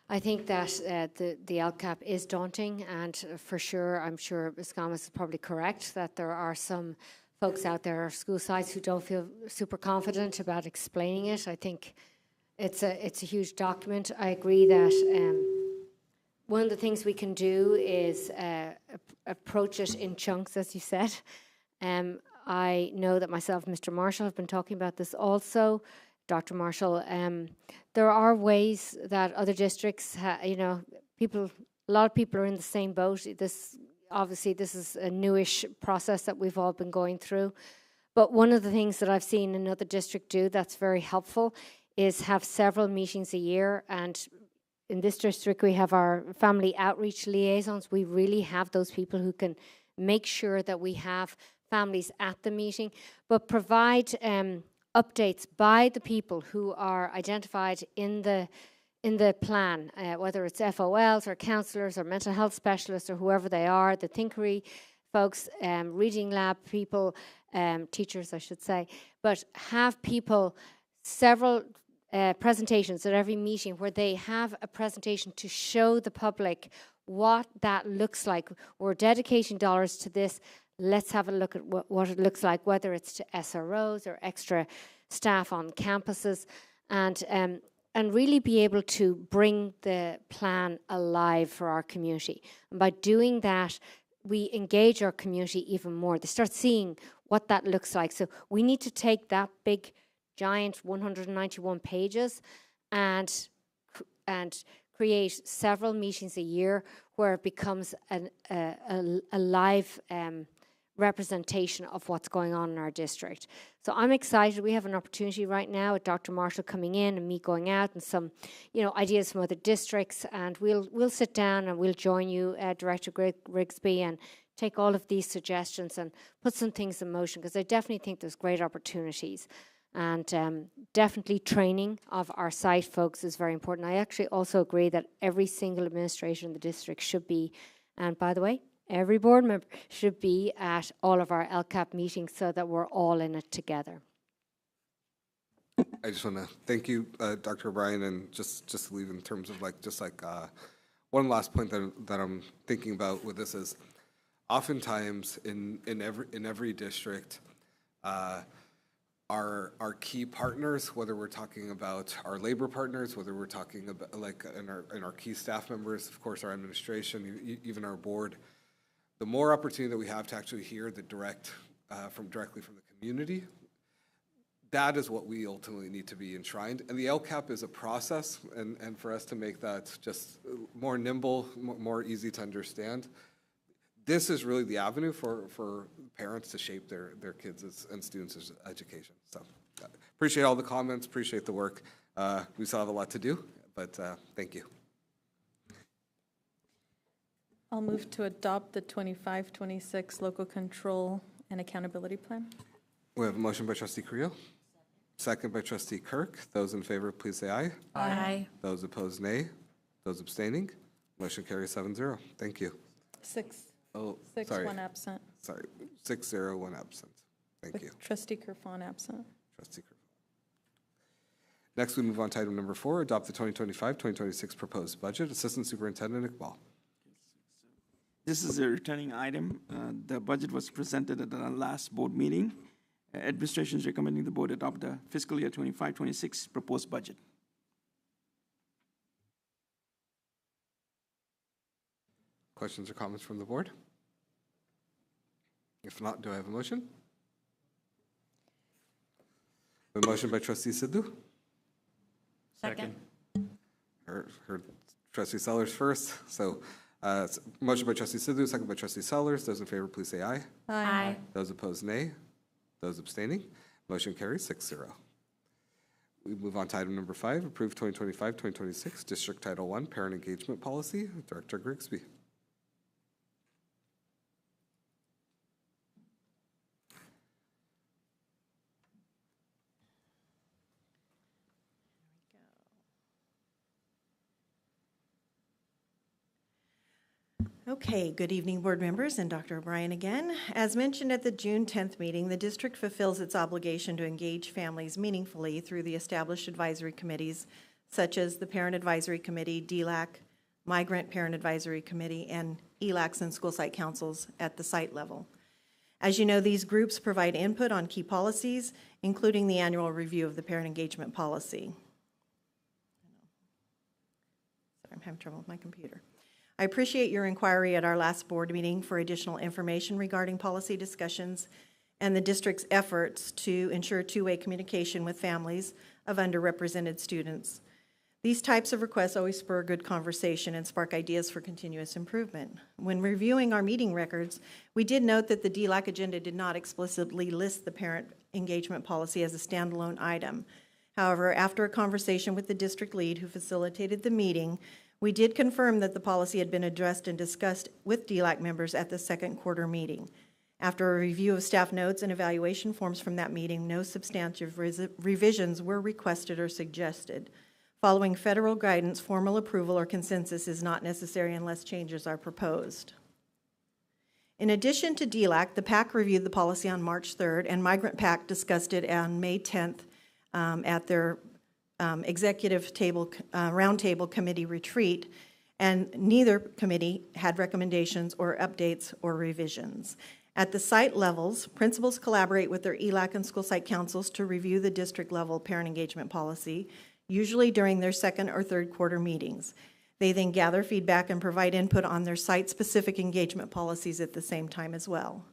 I think that the LCAP is daunting, and for sure, I'm sure Ms. Gama's is probably correct that there are some folks out there, school sites, who don't feel super confident about explaining it. I think it's a huge document. I agree that one of the things we can do is approach it in chunks, as you said. I know that myself and Mr. Marshall have been talking about this also. Dr. Marshall, there are ways that other districts, a lot of people are in the same boat. Obviously, this is a newish process that we've all been going through. But one of the things that I've seen another district do that's very helpful is have several meetings a year. And in this district, we have our family outreach liaisons. We really have those people who can make sure that we have families at the meeting, but provide updates by the people who are identified in the plan, whether it's FOLs or counsellors or mental health specialists or whoever they are, the Thinkery folks, reading lab people, teachers, I should say, but have people several presentations at every meeting where they have a presentation to show the public what that looks like. We're dedicating dollars to this. Let's have a look at what it looks like, whether it's to SROs or extra staff on campuses, and really be able to bring the plan alive for our community. And by doing that, we engage our community even more. They start seeing what that looks like. So we need to take that big, giant 191 pages and create several meetings a year where it becomes a live representation of what's going on in our district. So I'm excited. We have an opportunity right now with Dr. Marshall coming in and me going out, and some, ideas from other districts, and we'll sit down and we'll join you, Director Grigsby, and take all of these suggestions and put some things in motion, because I definitely think there's great opportunities. And definitely training of our site folks is very important. I actually also agree that every single administrator in the district should be, and by the way, every board member should be at all of our LCAP meetings so that we're all in it together. I just want to thank you, Dr. O'Brien, and just leave in terms of one last point that I'm thinking about with this is, oftentimes in every district, our key partners, whether we're talking about our labor partners, whether we're talking about in our key staff members, of course our administration, even our board, the more opportunity that we have to actually hear the directly from the community, that is what we ultimately need to be enshrined. And the LCAP is a process, and for us to make that just more nimble, more easy to understand, this is really the avenue for parents to shape their kids' and students' education. So appreciate all the comments, appreciate the work. We still have a lot to do, but thank you. I'll move to adopt the 25-26 local control and accountability plan. We have a motion by Trustee Creel, second by Trustee Kirk. Those in favor, please say aye. Aye. Those opposed, nay. Those abstaining? Motion carries 7-0. Thank you. Six. Oh, Six, sorry. one absent. Sorry, 6-0, 1 absent. Thank you. With Trustee Kerfon absent. Trustee Kerfoot. Next, we move on to item number 4, adopt the 2025-2026 proposed budget. Assistant Superintendent Iqbal. This is a returning item. The budget was presented at our last board meeting. Administration is recommending the board adopt the fiscal year 25-26 proposed budget. Questions or comments from the board? If not, do I have a motion? A motion by Trustee Sidhu. Second. Heard Trustee Sellers first. So, motion by Trustee Sidhu, second by Trustee Sellers. Those in favor, please say aye. Aye. Those opposed, nay. Those abstaining, motion carries 6-0. We move on to item number 5, approve 2025-2026 District Title I Parent Engagement Policy. Director Grigsby. Okay, good evening, board members, and Dr. O'Brien again. As mentioned at the June 10th meeting, the district fulfills its obligation to engage families meaningfully through the established advisory committees, such as the Parent Advisory Committee, DLAC, Migrant Parent Advisory Committee, and ELACs and school site councils at the site level. As you know, these groups provide input on key policies, including the annual review of the parent engagement policy. Sorry, I'm having trouble with my computer. I appreciate your inquiry at our last board meeting for additional information regarding policy discussions and the district's efforts to ensure two-way communication with families of underrepresented students. These types of requests always spur good conversation and spark ideas for continuous improvement. When reviewing our meeting records, we did note that the DLAC agenda did not explicitly list the parent engagement policy as a standalone item. However, after a conversation with the district lead who facilitated the meeting, we did confirm that the policy had been addressed and discussed with DLAC members at the second quarter meeting. After a review of staff notes and evaluation forms from that meeting, no substantive revisions were requested or suggested. Following federal guidance, formal approval or consensus is not necessary unless changes are proposed. In addition to DLAC, the PAC reviewed the policy on March 3rd, and Migrant PAC discussed it on May 10th at their executive table roundtable committee retreat, and neither committee had recommendations or updates or revisions. At the site levels, principals collaborate with their ELAC and school site councils to review the district level parent engagement policy, usually during their second or third quarter meetings. They then gather feedback and provide input on their site-specific engagement policies at the same time as well.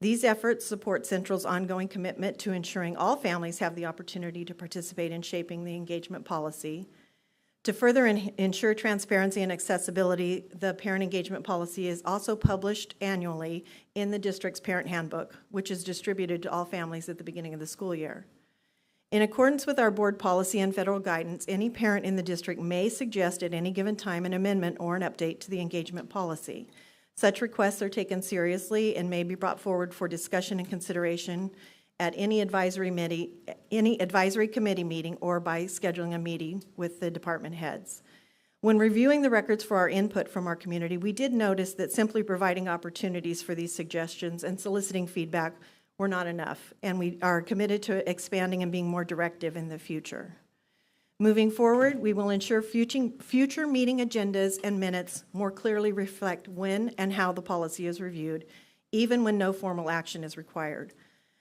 These efforts support Central's ongoing commitment to ensuring all families have the opportunity to participate in shaping the engagement policy. To further ensure transparency and accessibility, the parent engagement policy is also published annually in the district's parent handbook, which is distributed to all families at the beginning of the school year. In accordance with our board policy and federal guidance, any parent in the district may suggest at any given time an amendment or an update to the engagement policy. Such requests are taken seriously and may be brought forward for discussion and consideration at any advisory committee meeting or by scheduling a meeting with the department heads. When reviewing the records for our input from our community, we did notice that simply providing opportunities for these suggestions and soliciting feedback were not enough, and we are committed to expanding and being more directive in the future. Moving forward, we will ensure future meeting agendas and minutes more clearly reflect when and how the policy is reviewed, even when no formal action is required.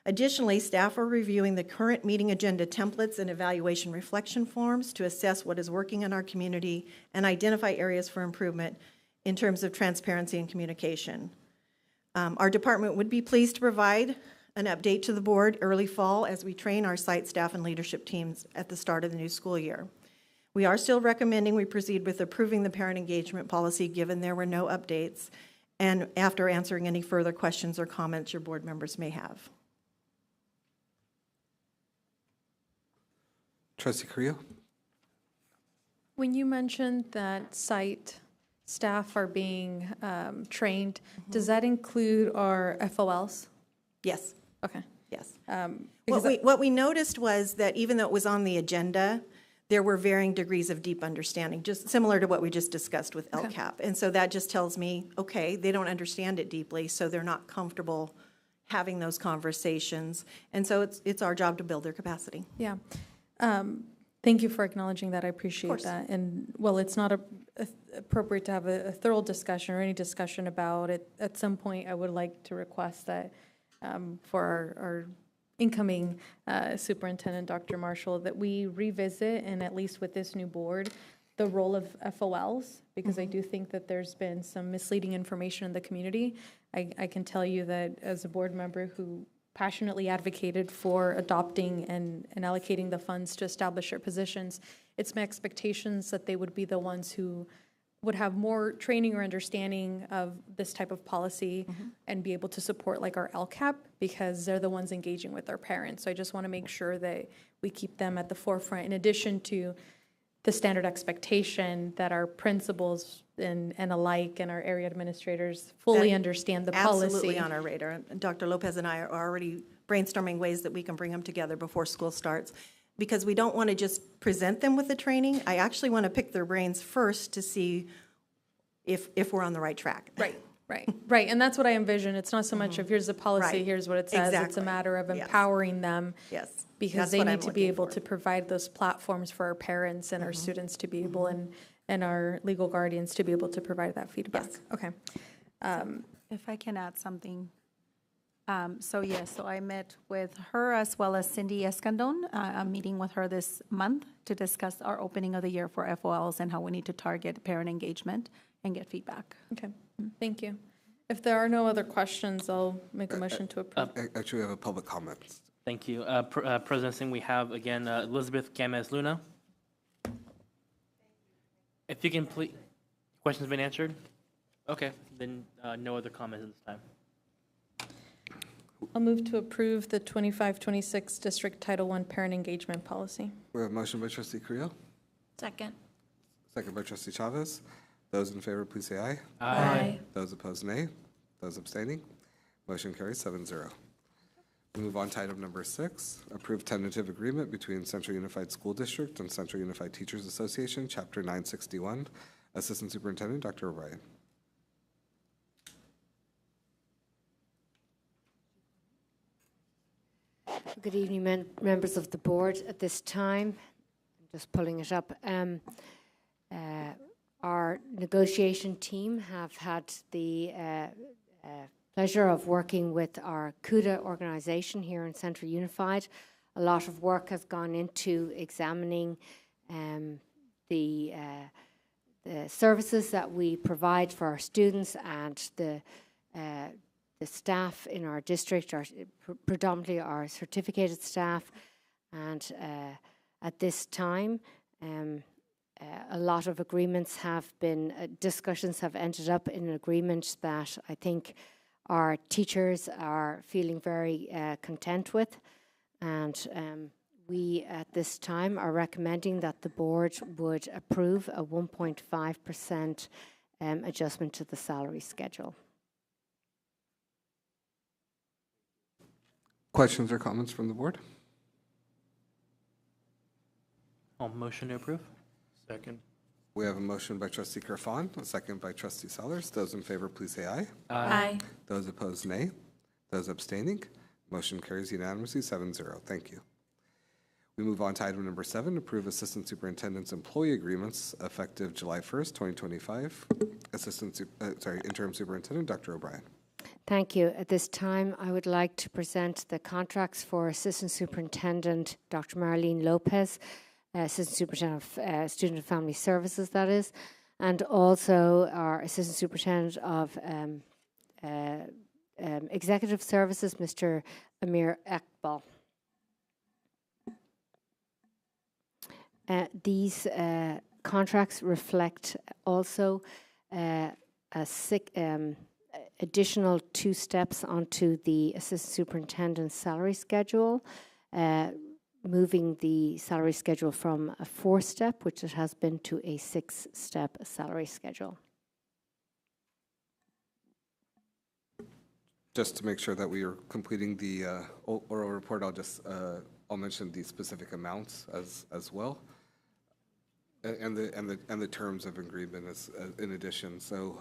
Additionally, staff are reviewing the current meeting agenda templates and evaluation reflection forms to assess what is working in our community and identify areas for improvement in terms of transparency and communication. Our department would be pleased to provide an update to the board early fall as we train our site staff and leadership teams at the start of the new school year. We are still recommending we proceed with approving the parent engagement policy given there were no updates, and after answering any further questions or comments your board members may have. Trustee Carrillo. When you mentioned that site staff are being trained, does that include our FOLs? Yes. Okay. Yes. What we noticed was that even though it was on the agenda, there were varying degrees of deep understanding, just similar to what we just discussed with LCAP. And so that just tells me, okay, they don't understand it deeply, so they're not comfortable having those conversations. And so it's our job to build their capacity. Yeah. Thank you for acknowledging that. I appreciate that. And while it's not appropriate to have a thorough discussion or any discussion about it, at some point I would like to request that for our incoming superintendent, Dr. Marshall, that we revisit, and at least with this new board, the role of FOLs, because I do think that there's been some misleading information in the community. I can tell you that as a board member who passionately advocated for adopting and allocating the funds to establish their positions, it's my expectations that they would be the ones who would have more training or understanding of this type of policy and be able to support like our LCAP, because they're the ones engaging with their parents. So I just want to make sure that we keep them at the forefront, in addition to the standard expectation that our principals and alike and our area administrators fully understand the policy. Absolutely on our radar. And Dr. Lopez and I are already brainstorming ways that we can bring them together before school starts, because we don't want to just present them with the training. I actually want to pick their brains first to see if we're on the right track. Right. And that's what I envision. It's not so much of here's the policy, Right. here's what it says. It's a matter of empowering them. Yes. Because That's they what need I'm to be looking able for. to provide those platforms for our parents and our students to be able, and our legal guardians to be able to provide that feedback. Yes. Okay. If I can add something. So I met with her as well as Cindy Escandon. I'm meeting with her this month to discuss our opening of the year for FOLs and how we need to target parent engagement and get feedback. Okay, thank you. If there are no other questions, I'll make a motion to approve. Actually, we have a public comment. Thank you. President Singh, we have again Elizabeth Gamez Luna. If you can please, questions been answered? Okay, then no other comments at this time. I'll move to approve the 25-26 District Title I Parent Engagement Policy. We have a motion by trustee Creel, Second. second by trustee Chavez. Those in favor, please say aye. Aye. Those opposed, nay. Those abstaining, motion carries 7-0. We move on to item number 6, approve tentative agreement between Central Unified School District and Central Unified Teachers Association, Chapter 961. Assistant Superintendent, Dr. O'Brien. Good evening, members of the board. At this time, I'm just pulling it up. Our negotiation team have had the pleasure of working with our CUTA organization here in Central Unified. A lot of work has gone into examining the services that we provide for our students, and the staff in our district are predominantly our certificated staff. And at this time, a lot of agreements have been, discussions have ended up in an agreement that I think our teachers are feeling very content with. And we, at this time, are recommending that the board would approve a 1.5% adjustment to the salary schedule. Questions or comments from the board? Motion to approve. Second. We have a motion by trustee Kerfan, a second by trustee Sellers. Those in favor, please say aye. Aye. Those opposed, nay. Those abstaining, motion carries unanimously 7-0. Thank you. We move on to item number 7, approve Assistant Superintendent's employee agreements effective July 1st, 2025. Interim Superintendent, Dr. O'Brien. Thank you. At this time, I would like to present the contracts for Assistant Superintendent Dr. Marlene Lopez, Assistant Superintendent of Student and Family Services, that is, and also our Assistant Superintendent of Executive Services, Mr. Amir Ekbal. These contracts reflect also additional 2 steps onto the Assistant Superintendent's salary schedule, moving the salary schedule from a 4-step, which it has been, to a 6-step salary schedule. Just to make sure that we are completing the oral report, I'll mention the specific amounts as well. and the terms of agreement is in addition. So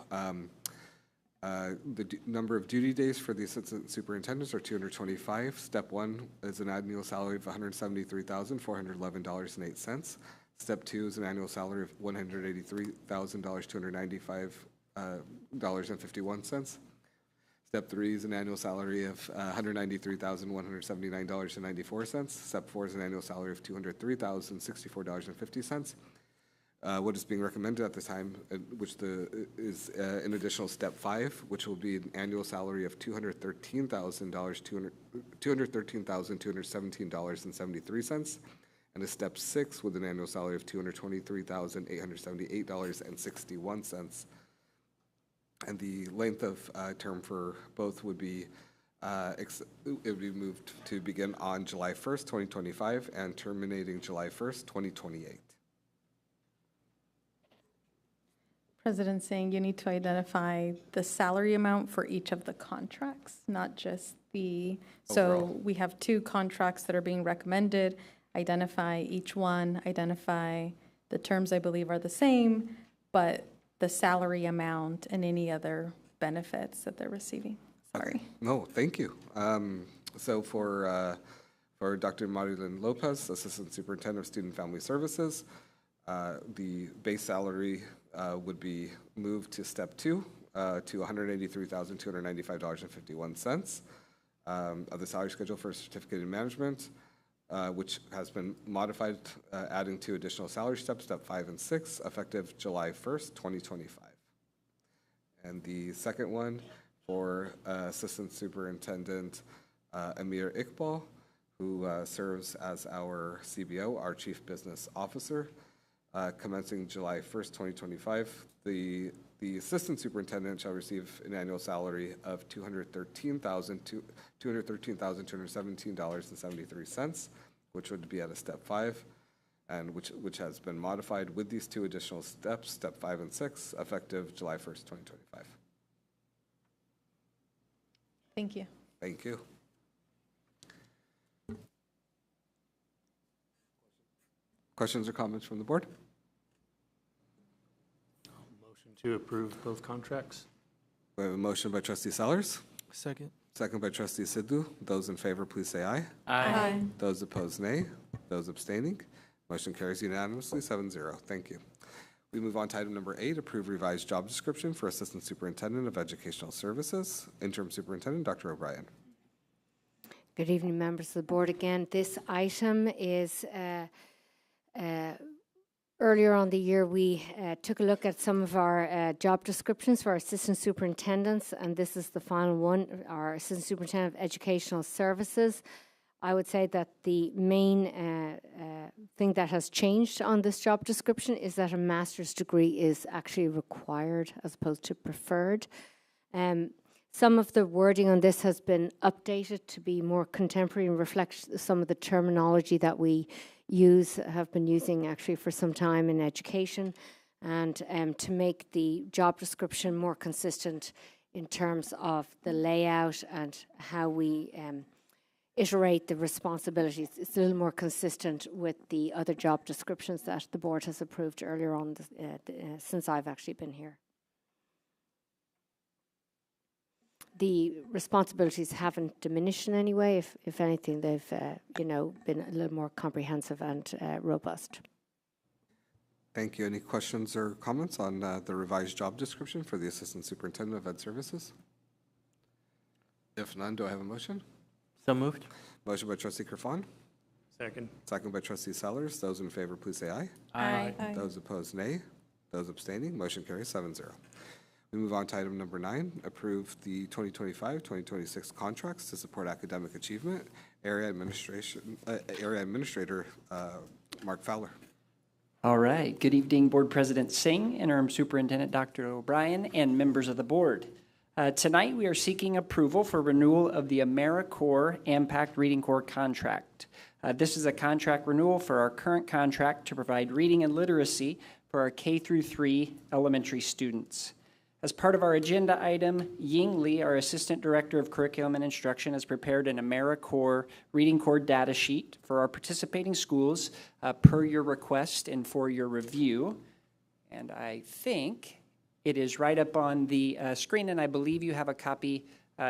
the number of duty days for the assistant superintendents are 225. Step 1 is an annual salary of $173,411.08. Step 2 is an annual salary of $183,295.51. Step 3 is an annual salary of $193,179.94. Step 4 is an annual salary of $203,064.50. What is being recommended at this time, is an additional step 5, which will be an annual salary of $213,217.73, and a step 6 with an annual salary of $223,878.61. And the length of term for both would be it would be moved to begin on July 1st, 2025, and terminating July 1st, 2028. President Singh, you need to identify the salary amount for each of the contracts, not just the, so we have 2 contracts that are being recommended. Identify each one, identify the terms I believe are the same, but the salary amount and any other benefits that they're receiving. Sorry. No, thank you. So for Dr. Marilyn Lopez, Assistant Superintendent of Student Family Services, the base salary would be moved to step 2 to $183,295.51 of the salary schedule for certificate in management, which has been modified, adding 2 additional salary steps, step 5 and 6, effective July 1st, 2025. And the second one for Assistant Superintendent Amir Iqbal, who serves as our CBO, our Chief Business Officer, commencing July 1st, 2025. The Assistant Superintendent shall receive an annual salary of $213,217.73, which would be at a step 5, and which has been modified with these 2 additional steps, step 5 and 6, effective July 1st, 2025. Thank you. Thank you. Questions or comments from the board? Motion to approve both contracts. We have a motion by Trustee Sellers. Second. Second by Trustee Sidhu. Those in favor, please say aye. Aye. Those opposed, nay. Those abstaining. Motion carries unanimously, 7-0. Thank you. We move on to item number 8, approve revised job description for Assistant Superintendent of Educational Services. Interim Superintendent, Dr. O'Brien. Good evening, members of the board. Again, this item is earlier on the year, we took a look at some of our job descriptions for our assistant superintendents, and this is the final one, our assistant superintendent of educational services. I would say that the main thing that has changed on this job description is that a master's degree is actually required as opposed to preferred. Some of the wording on this has been updated to be more contemporary and reflect some of the terminology that we have been using actually for some time in education, and to make the job description more consistent in terms of the layout and how we iterate the responsibilities. It's a little more consistent with the other job descriptions that the board has approved earlier on since I've actually been here. The responsibilities haven't diminished in any way. If anything, they've been a little more comprehensive and robust. Thank you. Any questions or comments on the revised job description for the Assistant Superintendent of Ed Services? If none, do I have a motion? So moved. Motion by Trustee Kerfan. Second. Second by Trustee Sellers. Those in favor, please say aye. Aye. Those opposed, nay. Those abstaining, motion carries 7-0. We move on to item number 9, approve the 2025-2026 contracts to support academic achievement. Area Administrator Mark Fowler. All right. Good evening, Board President Singh, Interim Superintendent Dr. O'Brien, and members of the board. Tonight, we are seeking approval for renewal of the AmeriCorps Impact Reading Corps contract. This is a contract renewal for our current contract to provide reading and literacy for our K-3 elementary students. As part of our agenda item, Ying Lee, our Assistant Director of Curriculum and Instruction, has prepared an AmeriCorps Reading Corps data sheet for our participating schools per your request and for your review. And I think it is right up on the screen, and I believe you have a copy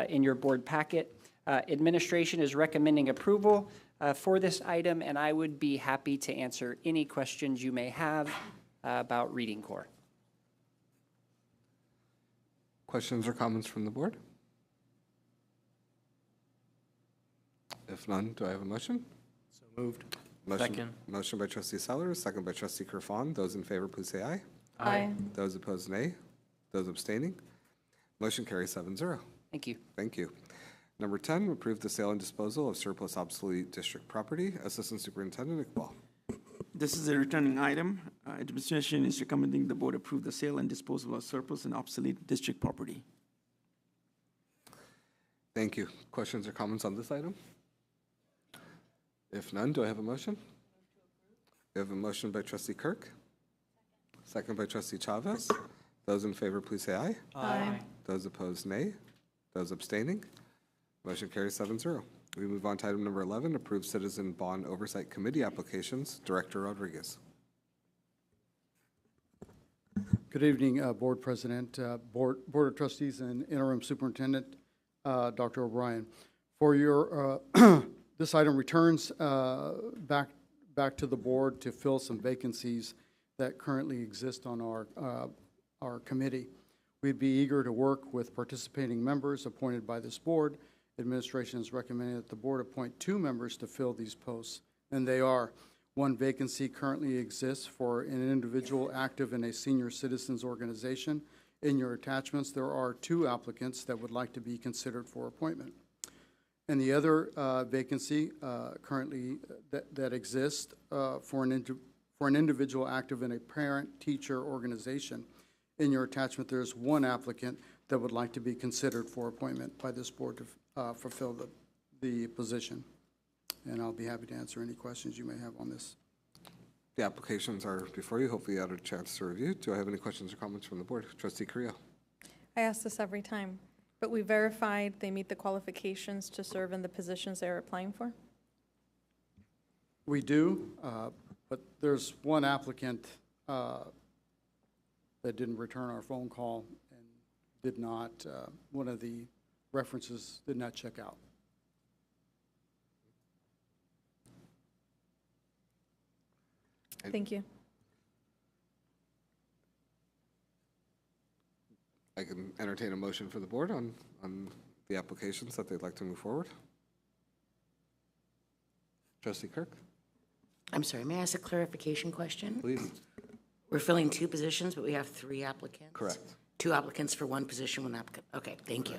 in your board packet. Administration is recommending approval for this item, and I would be happy to answer any questions you may have about Reading Corps. Questions or comments from the board? If none, do I have a motion? So moved. Second. Motion by trustee Sellers, second by trustee Kerfon. Those in favor, please say aye. Aye. Those opposed, nay. Those abstaining. Motion carries 7-0. Thank you. Thank you. Number 10, approve the sale and disposal of surplus obsolete district property. Assistant Superintendent Iqbal. This is a returning item. Administration is recommending the board approve the sale and disposal of surplus and obsolete district property. Thank you. Questions or comments on this item? If none, do I have a motion? We have a motion by trustee Kirk. Second by trustee Chavez. Those in favor, please say aye. Aye. Those opposed, nay. Those abstaining. Motion carries 7-0. We move on to item number 11, approve citizen bond oversight committee applications. Director Rodriguez. Good evening, Board President, Board of Trustees, and Interim Superintendent, Dr. O'Brien. For your, this item returns back to the board to fill some vacancies that currently exist on our committee. We'd be eager to work with participating members appointed by this board. Administration is recommending that the board appoint 2 members to fill these posts, and they are: 1 vacancy currently exists for an individual active in a senior citizens organization. In your attachments, there are 2 applicants that would like to be considered for appointment. And the other vacancy currently that exists for an individual active in a parent-teacher organization. In your attachment, there's 1 applicant that would like to be considered for appointment by this board to fulfill the position. And I'll be happy to answer any questions you may have on this. The applications are before you. Hopefully you had a chance to review. Do I have any questions or comments from the board? Trustee Carrillo. I ask this every time, but we verified they meet the qualifications to serve in the positions they're applying for? We do, but there's 1 applicant that didn't return our phone call and did not, one of the references did not check out. Thank you. I can entertain a motion for the board on the applications that they'd like to move forward. Trustee Kirk? I'm sorry, may I ask a clarification question? Please. We're filling 2 positions, but we have 3 applicants? Correct. 2 applicants for 1 position, 1 applicant. Okay, thank you.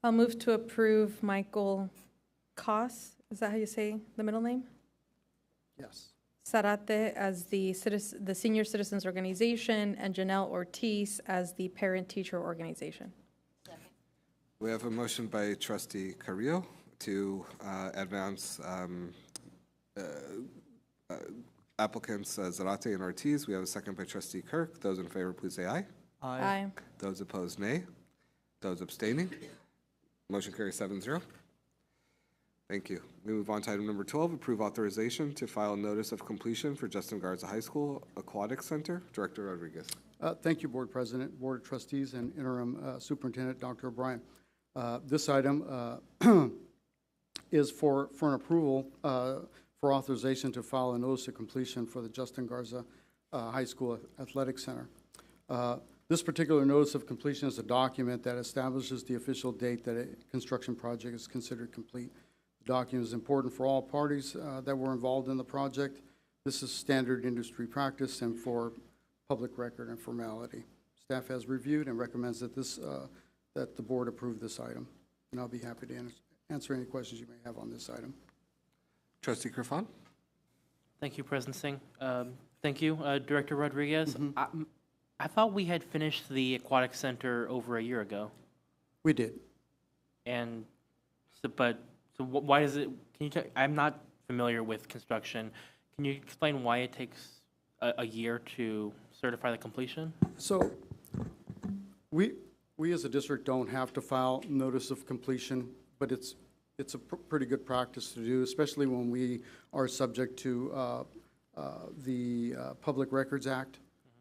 I'll move to approve Michael Koss, is that how you say the middle name? Yes. Zarate as the Senior Citizens Organization, and Janelle Ortiz as the Parent-Teacher Organization. We have a motion by trustee Carrillo to advance applicants Zarate and Ortiz. We have a second by trustee Kirk. Those in favor, please say aye. Aye. Aye. Those opposed, nay. Those abstaining. Motion carries 7-0. Thank you. We move on to item number 12, approve authorization to file notice of completion for Justin Garza High School Aquatic Center. Director Rodriguez. Thank you, Board President, Board of Trustees, and Interim Superintendent Dr. O'Brien. This item is for an approval for authorization to file a notice of completion for the Justin Garza High School Athletic Center. This particular notice of completion is a document that establishes the official date that a construction project is considered complete. The document is important for all parties that were involved in the project. This is standard industry practice and for public record and formality. Staff has reviewed and recommends that that the board approve this item. And I'll be happy to answer any questions you may have on this item. Trustee Kerfon. Thank you, President Singh. Thank you, Director Rodriguez. I thought we had finished the aquatic center over a year ago. We did. And so why does it? Can you? I'm not familiar with construction. Can you explain why it takes a year to certify the completion? So we as a district don't have to file notice of completion, but it's a pretty good practice to do, especially when we are subject to the Public Records Act.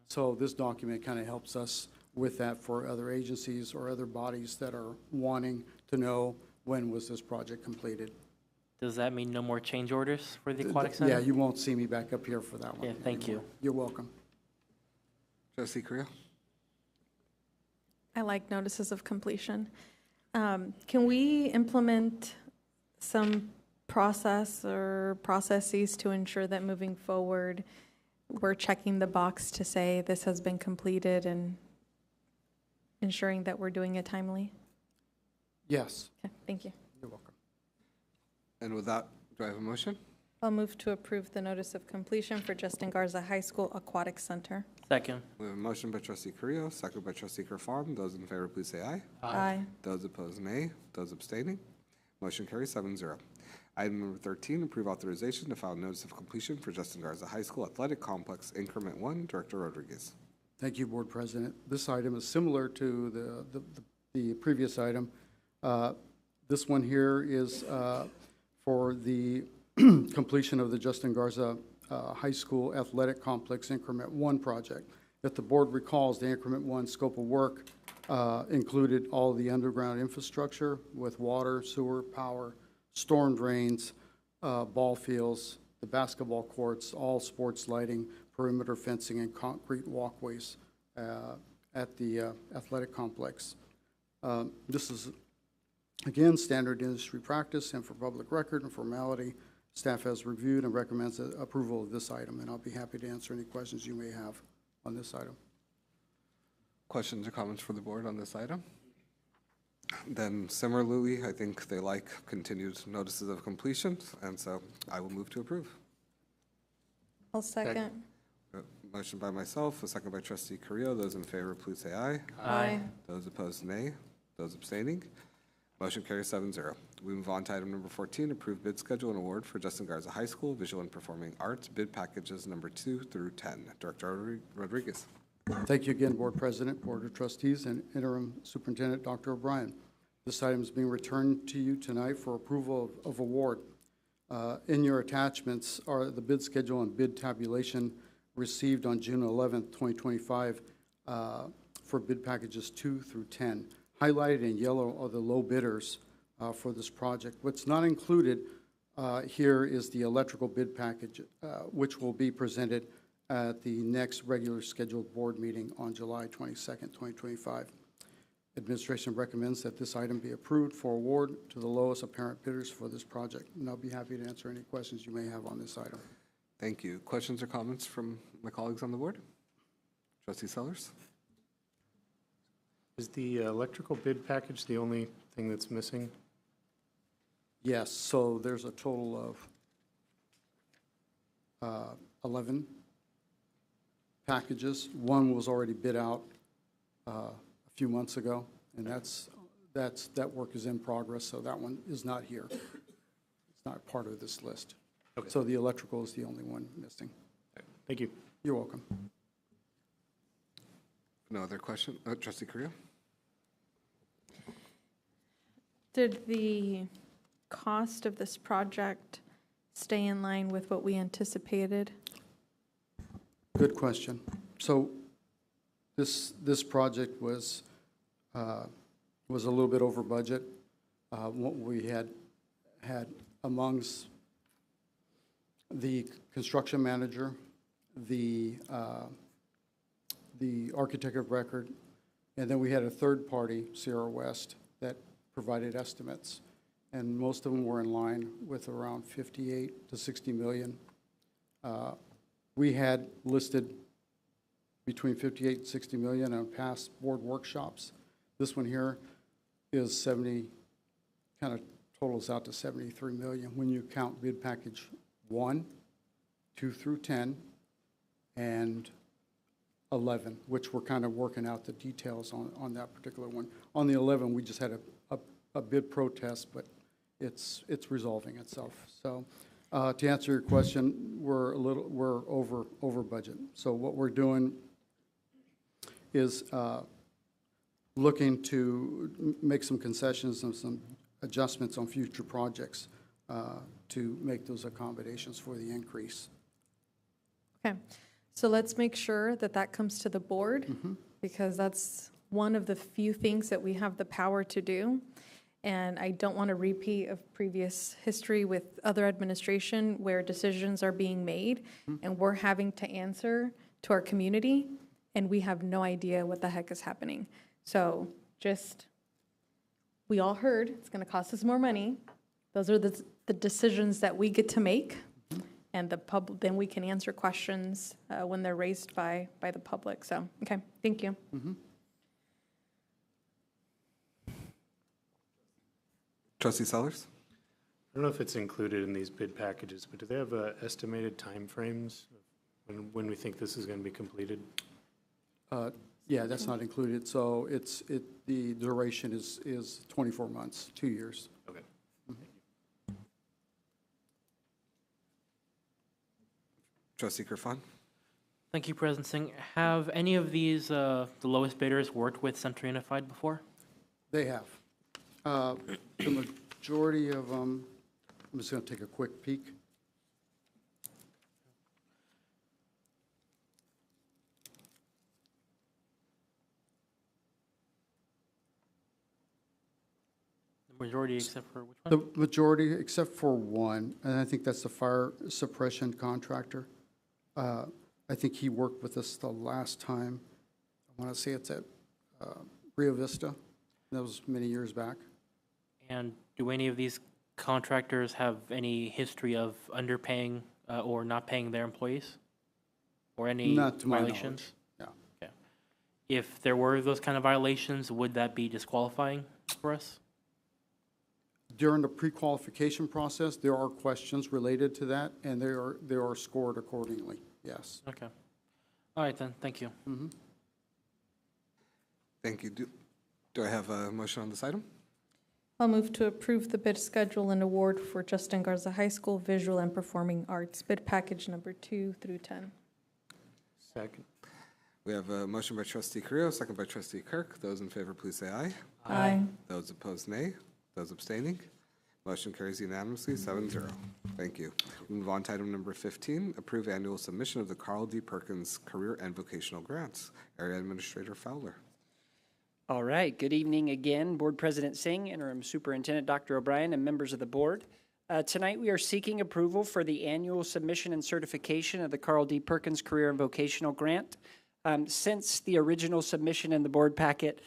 So this document kind of helps us with that for other agencies or other bodies that are wanting to know when was this project completed. Does that mean no more change orders for the aquatic center? Yeah, you won't see me back up here for that one. Yeah, thank you. You're welcome. Trustee Creel? I like notices of completion. Can we implement some process or processes to ensure that moving forward, we're checking the box to say this has been completed and ensuring that we're doing it timely? Yes. Okay, thank you. You're welcome. And with that, do I have a motion? I'll move to approve the notice of completion for Justin Garza High School Aquatic Center. Second. We have a motion by Trustee Carrillo, second by Trustee Carfon. Those in favor, please say aye. Aye. Those opposed, nay. Those abstaining, motion carries 7-0. Item number 13, approve authorization to file notice of completion for Justin Garza High School Athletic Complex Increment 1. Director Rodriguez. Thank you, Board President. This item is similar to the previous item. This one here is for the completion of the Justin Garza High School Athletic Complex Increment 1 project. If the board recalls, the Increment 1 scope of work included all the underground infrastructure with water, sewer, power, storm drains, ball fields, the basketball courts, all sports lighting, perimeter fencing, and concrete walkways at the athletic complex. This is, again, standard industry practice, and for public record and formality, staff has reviewed and recommends approval of this item, and I'll be happy to answer any questions you may have on this item. Questions or comments for the board on this item? Then similarly, I think they like continued notices of completion, and so I will move to approve. I'll second. Motion by myself, a second by Trustee Carrillo. Those in favor, please say aye. Aye. Those opposed, nay. Those abstaining, motion carries 7-0. We move on to item number 14, approve bid schedule and award for Justin Garza High School Visual and Performing Arts bid packages number 2 through 10. Director Rodriguez. Thank you again, Board President, Board of Trustees, and Interim Superintendent Dr. O'Brien. This item is being returned to you tonight for approval of award. In your attachments are the bid schedule and bid tabulation received on June 11th, 2025 for bid packages 2 through 10. Highlighted in yellow are the low bidders for this project. What's not included here is the electrical bid package, which will be presented at the next regular scheduled board meeting on July 22nd, 2025. Administration recommends that this item be approved for award to the lowest apparent bidders for this project. And I'll be happy to answer any questions you may have on this item. Thank you. Questions or comments from my colleagues on the board? Trustee Sellers? Is the electrical bid package the only thing that's missing? Yes, so there's a total of 11 packages. One was already bid out a few months ago, and that work is in progress, so that one is not here. It's not part of this list. Okay. So the electrical is the only one missing. Thank you. You're welcome. No other question? Trustee Carrillo? Did the cost of this project stay in line with what we anticipated? Good question. So this project was a little bit over budget. What we had amongst the construction manager, the architect of record, and then we had a third party, Sierra West, that provided estimates, and most of them were in line with around 58 to 60 million. We had listed between 58 and 60 million on past board workshops. This one here is 70, kind of totals out to 73 million when you count bid package 1, 2 through 10, and 11, which we're kind of working out the details on that particular one. On the 11, we just had a bid protest, but it's resolving itself. So to answer your question, we're over budget. So what we're doing is looking to make some concessions and some adjustments on future projects to make those accommodations for the increase. Okay, so let's make sure that that comes to the board, because that's one of the few things that we have the power to do. And I don't want a repeat of previous history with other administration where decisions are being made and we're having to answer to our community and we have no idea what the heck is happening. So just, we all heard it's going to cost us more money. Those are the decisions that we get to make, and the public, then we can answer questions when they're raised by the public. So, okay, thank you. Trustee Sellers? I don't know if it's included in these bid packages, but do they have estimated timeframes when we think this is going to be completed? Yeah, that's not included. So the duration is 24 months, 2 years. Okay. Trustee Kerfan? Thank you, President Singh. Have any of these, the lowest bidders, worked with Central Unified before? They have. The majority of them, I'm just going to take a quick peek. The majority except for which one? The majority, except for one, and I think that's the fire suppression contractor. I think he worked with us the last time. I want to say it's at Rio Vista. That was many years back. And do any of these contractors have any history of underpaying or not paying their employees? Or any Not to my violations? knowledge, Okay. If there were those kind of violations, would that be disqualifying for us? During the pre-qualification process, there are questions related to that, and they are scored accordingly, yes. Okay. All right then, thank you. Thank you. Do I have a motion on this item? I'll move to approve the bid schedule and award for Justin Garza High School Visual and Performing Arts bid package number 2 through 10. Second. We have a motion by Trustee Carrillo, second by Trustee Kirk. Those in favor, please say aye. Aye. Those opposed, nay. Those abstaining, motion carries unanimously, 7-0. Thank you. We move on to item number 15, approve annual submission of the Carl D. Perkins Career and Vocational Grants. Area Administrator Fowler. All right, good evening again, Board President Singh, Interim Superintendent Dr. O'Brien, and members of the board. Tonight we are seeking approval for the annual submission and certification of the Carl D. Perkins Career and Vocational Grant. Since the original submission in the board packet,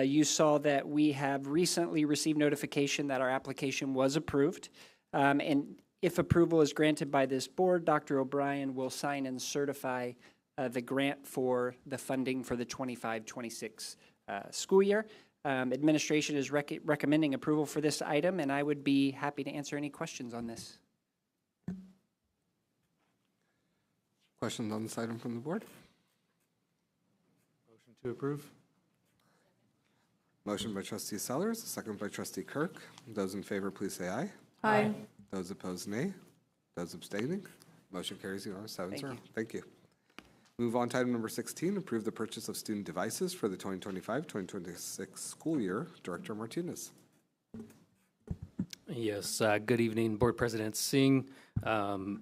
you saw that we have recently received notification that our application was approved. And if approval is granted by this board, Dr. O'Brien will sign and certify the grant for the funding for the 25-26 school year. Administration is recommending approval for this item, and I would be happy to answer any questions on this. Questions on this item from the board? Motion to approve. Motion by Trustee Sellers, second by Trustee Kirk. Those in favor, please say aye. Aye. Those opposed, nay. Those abstaining, motion carries unanimously, 7-0. Thank you. Move on to item number 16, approve the purchase of student devices for the 2025-2026 school year. Director Martinez. Yes, good evening, Board President Singh,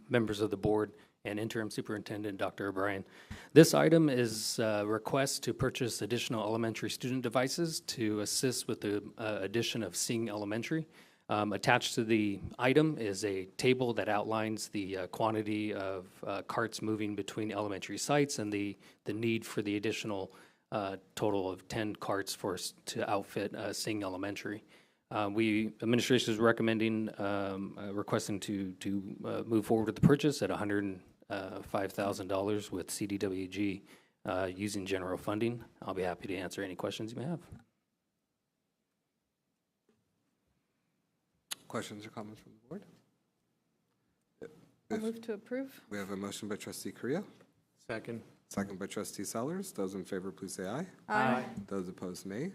members of the board, and Interim Superintendent Dr. O'Brien. This item is a request to purchase additional elementary student devices to assist with the addition of Singh Elementary. Attached to the item is a table that outlines the quantity of carts moving between elementary sites and the need for the additional total of 10 carts to outfit Singh Elementary. Administration is recommending, requesting to move forward with the purchase at $105,000 with CDWG using general funding. I'll be happy to answer any questions you may have. Questions or comments from the board? I'll move to approve. We have a motion by Trustee Correa. Second. Second by Trustee Sellers. Those in favor, please say aye. Aye. Those opposed, nay.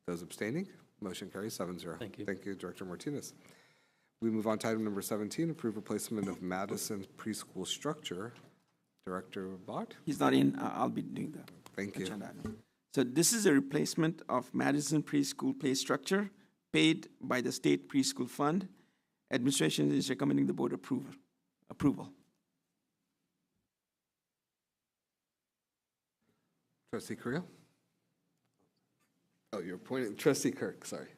Those abstaining, motion carries 7-0. Thank you. Thank you, Director Martinez. We move on to item number 17, approve replacement of Madison preschool structure. Director Bott? He's not in. I'll be doing that. Thank you. So this is a replacement of Madison preschool pay structure paid by the state preschool fund. Administration is recommending the board approval. Trustee Creel? Oh, you're pointing, Trustee Kirk, sorry.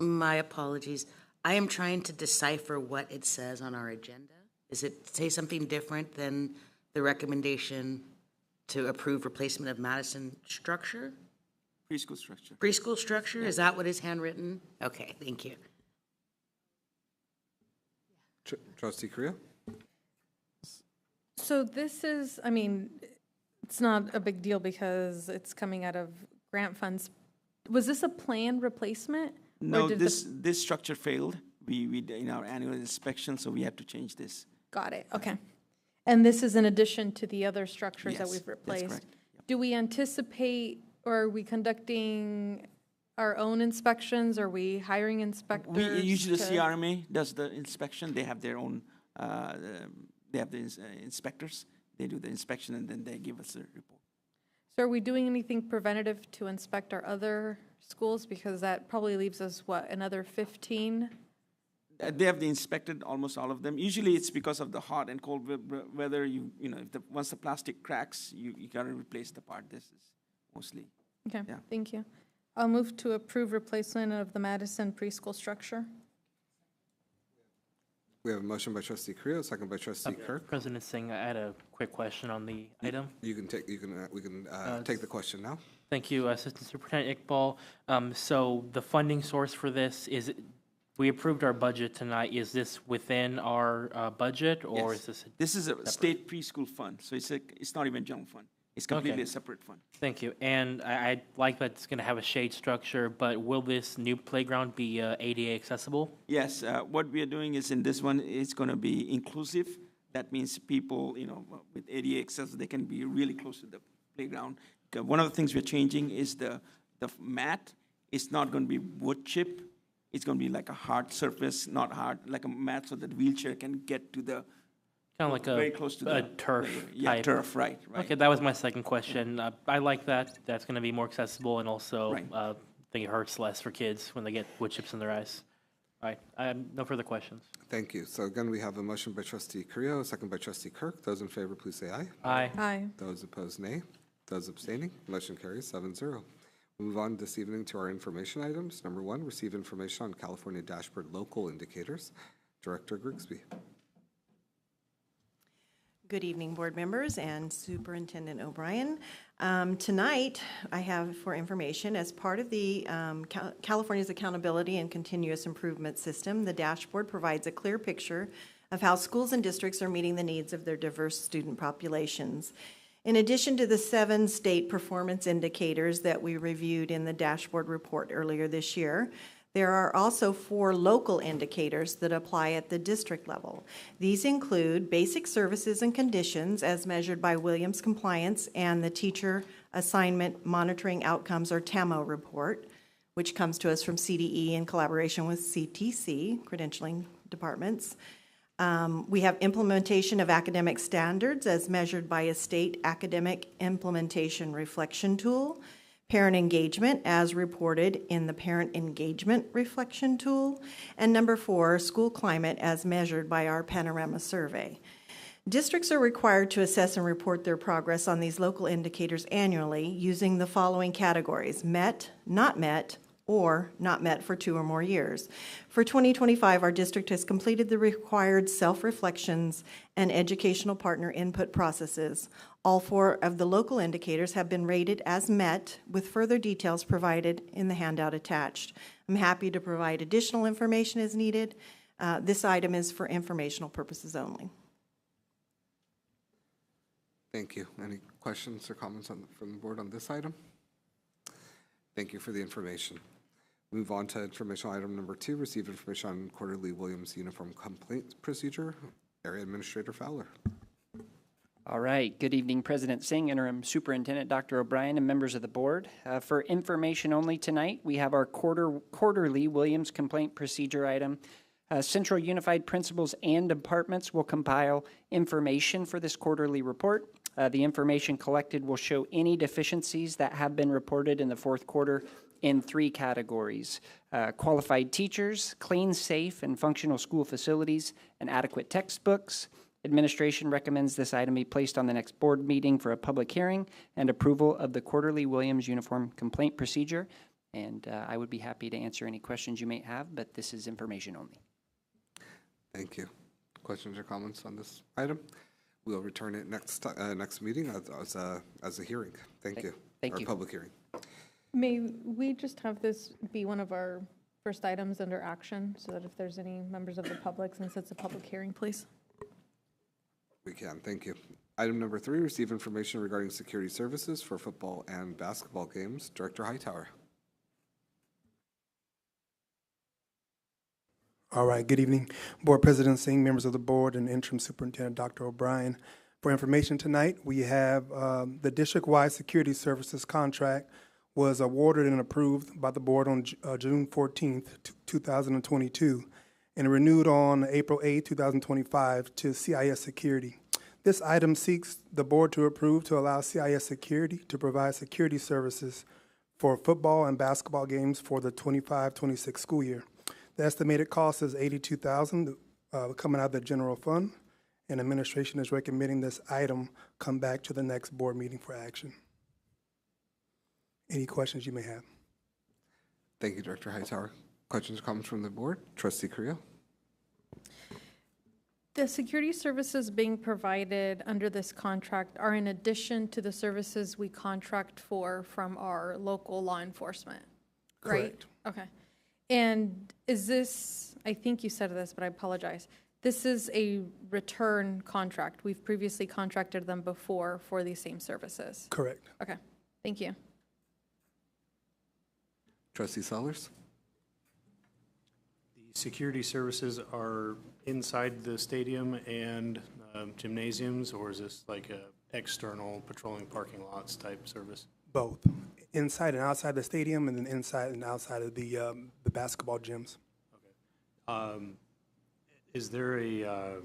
My apologies. I am trying to decipher what it says on our agenda. Does it say something different than the recommendation to approve replacement of Madison structure? Preschool structure. Preschool structure? Is that what is handwritten? Okay, thank you. Trustee Creel? So this is, I mean, it's not a big deal because it's coming out of grant funds. Was this a planned replacement? No, this structure failed. We did in our annual inspection, so we had to change this. Got it, okay. And this is in addition to the other structures that Yes, we've that's replaced? correct. Do we anticipate, or are we conducting our own inspections? Are we hiring inspectors? Usually the to- CRMA does the inspection. They have their own, they have the inspectors. They do the inspection and then they give us a report. So are we doing anything preventative to inspect our other schools? Because that probably leaves us, what, another 15? They have inspected almost all of them. Usually it's because of the hot and cold weather. You know, if once the plastic cracks, you gotta replace the part. This is mostly. Okay, Yeah. thank you. I'll move to approve replacement of the Madison preschool structure. We have a motion by Trustee Creel, second by Trustee Kirk. President Singh, I had a quick question on the item. We can take the question now. Thank you, Assistant Superintendent Iqbal. So the funding source for this we approved our budget tonight. Is this within our budget, or Yes. is this? This is a state preschool fund, so it's not even general fund. It's completely Okay. a separate fund. Thank you. And I like that it's going to have a shade structure, but will this new playground be ADA accessible? Yes, what we are doing is in this one, it's going to be inclusive. That means people, with ADA access, they can be really close to the playground. One of the things we're changing is the mat. It's not going to be wood chip. It's going to be like a hard surface, not hard, like a mat, so that wheelchair can get to the Kind of like very close to a the turf Yeah, type. turf, right. Okay, that was my second question. I like that. That's going to be more accessible, and also Right. I think it hurts less for kids when they get wood chips in their eyes. All right, I have no further questions. Thank you. So again, we have a motion by Trustee Creel, second by Trustee Kirk. Those in favor, please say aye. Aye. Aye. Those opposed, nay. Those abstaining, motion carries 7-0. We'll move on this evening to our information items. Number 1, receive information on California Dashboard Local Indicators. Director Grigsby. Good evening, board members and Superintendent O'Brien. Tonight, I have for information, as part of the California's Accountability and Continuous Improvement System, the dashboard provides a clear picture of how schools and districts are meeting the needs of their diverse student populations. In addition to the 7 state performance indicators that we reviewed in the dashboard report earlier this year, there are also 4 local indicators that apply at the district level. These include basic services and conditions as measured by Williams Compliance and the Teacher Assignment Monitoring Outcomes, or TAMO report, which comes to us from CDE in collaboration with CTC, credentialing departments. We have implementation of academic standards as measured by a state academic implementation reflection tool. Parent engagement as reported in the Parent Engagement Reflection Tool, and number 4, school climate as measured by our Panorama Survey. Districts are required to assess and report their progress on these local indicators annually using the following categories: met, not met, or not met for 2 or more years. For 2025, our district has completed the required self-reflections and educational partner input processes. All 4 of the local indicators have been rated as met, with further details provided in the handout attached. I'm happy to provide additional information as needed. This item is for informational purposes only. Thank you. Any questions or comments from the board on this item? Thank you for the information. Move on to informational item number 2, receive information on quarterly Williams Uniform Complaint Procedure. Area Administrator Fowler. All right. Good evening, President Singh, Interim Superintendent Dr. O'Brien, and members of the board. For information only tonight, we have our quarterly Williams Complaint Procedure item. Central Unified Principals and Departments will compile information for this quarterly report. The information collected will show any deficiencies that have been reported in the fourth quarter in 3 categories: qualified teachers, clean, safe, and functional school facilities, and adequate textbooks. Administration recommends this item be placed on the next board meeting for a public hearing and approval of the quarterly Williams Uniform Complaint Procedure. And I would be happy to answer any questions you may have, but this is information only. Thank you. Questions or comments on this item? We'll return it next meeting as a hearing. Thank you. Thank you. Public hearing. May we just have this be one of our first items under action, so that if there's any members of the public, since it's a public hearing, please? We can, thank you. Item number 3, receive information regarding security services for football and basketball games. Director Hightower. All right, good evening. Board President Singh, members of the board, and Interim Superintendent Dr. O'Brien. For information tonight, we have the district-wide security services contract was awarded and approved by the board on June 14th, 2022, and renewed on April 8, 2025 to CIS Security. This item seeks the board to approve to allow CIS Security to provide security services for football and basketball games for the 25-26 school year. The estimated cost is $82,000 coming out of the general fund, and administration is recommending this item come back to the next board meeting for action. Any questions you may have? Thank you, Director Hightower. Questions or comments from the board? Trustee Creel. The security services being provided under this contract are in addition to the services we contract for from our local law enforcement, right? Correct. Okay. And is this, I think you said this, but I apologize. This is a return contract. We've previously contracted them before for these same services. Correct. Okay, thank you. Trustee Sellers. The security services are inside the stadium and gymnasiums, or is this like a external patrolling parking lots type service? Both, inside and outside the stadium, and then inside and outside of the basketball gyms. Is there a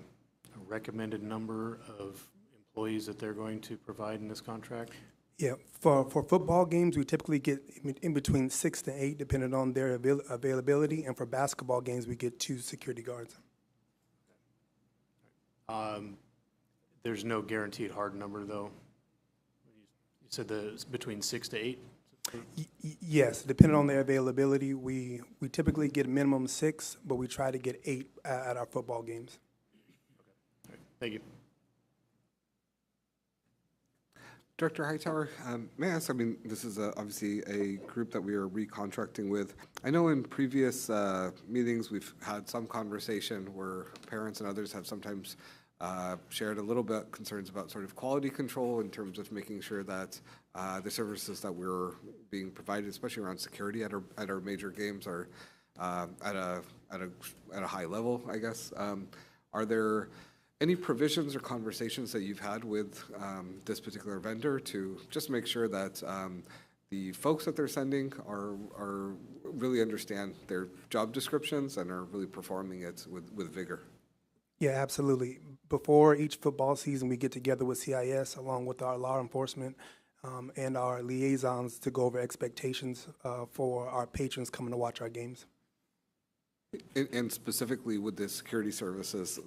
recommended number of employees that they're going to provide in this contract? Yeah, for football games, we typically get in between 6 to 8, depending on their availability, and for basketball games, we get 2 security guards. There's no guaranteed hard number, though? You said it's between 6 to 8? Yes, depending on their availability, we typically get minimum 6, but we try to get 8 at our football games. Okay. All right. Thank you. Director Hightower, may I ask, I mean, this is obviously a group that we are recontracting with. I know in previous meetings we've had some conversation where parents and others have sometimes shared a little bit concerns about sort of quality control in terms of making sure that the services that we're being provided, especially around security at our major games, are at a high level, I guess. Are there any provisions or conversations that you've had with this particular vendor to just make sure that the folks that they're sending are really understand their job descriptions and are really performing it with vigor? Yeah, absolutely. Before each football season, we get together with CIS along with our law enforcement and our liaisons to go over expectations for our patrons coming to watch our games. And specifically with the security services,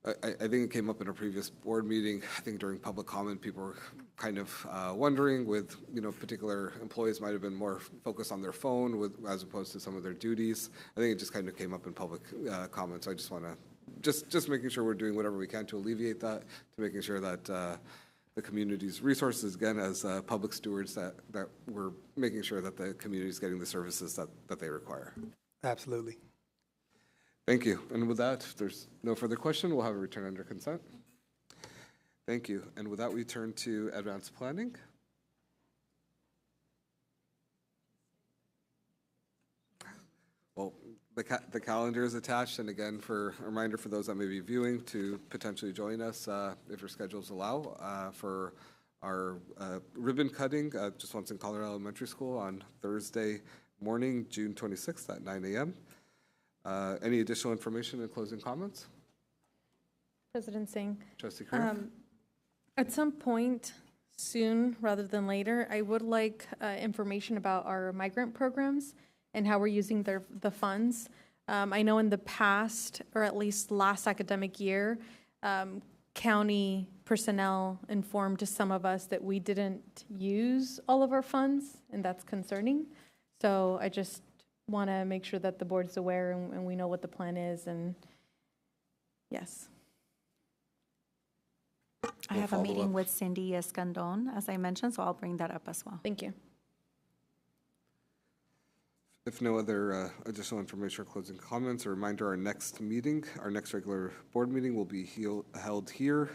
I think it came up in a previous board meeting. I think during public comment, people were kind of wondering with, particular employees might have been more focused on their phone as opposed to some of their duties. I think it just kind of came up in public comment. So I just want to, just making sure we're doing whatever we can to alleviate that, to making sure that the community's resources, again, as public stewards, that we're making sure that the community is getting the services that they require. Absolutely. Thank you. And with that, if there's no further question, we'll have a return under consent. Thank you. And with that, we turn to advanced planning. Well, the calendar is attached, and again, for a reminder for those that may be viewing to potentially join us if your schedules allow for our ribbon cutting just once in Colorado Elementary School on Thursday morning, June 26th at 9 a.m. Any additional information and closing comments? President Singh. Trustee Creel. At some point soon, rather than later, I would like information about our migrant programs and how we're using the funds. I know in the past, or at least last academic year, county personnel informed some of us that we didn't use all of our funds, and that's concerning. So I just want to make sure that the board's aware and we know what the plan is, and yes. I have a meeting with Cindy Escandon, as I mentioned, so I'll bring that up as well. Thank you. If no other additional information or closing comments, a reminder, our next meeting, our next regular board meeting will be held here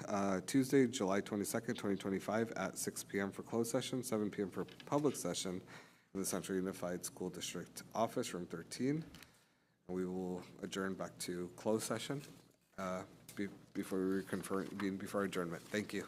Tuesday, July 22nd, 2025 at 6 p.m. for closed session, 7 p.m. for public session in the Central Unified School District Office, room 13. And we will adjourn back to closed session before we reconvene before adjournment. Thank you.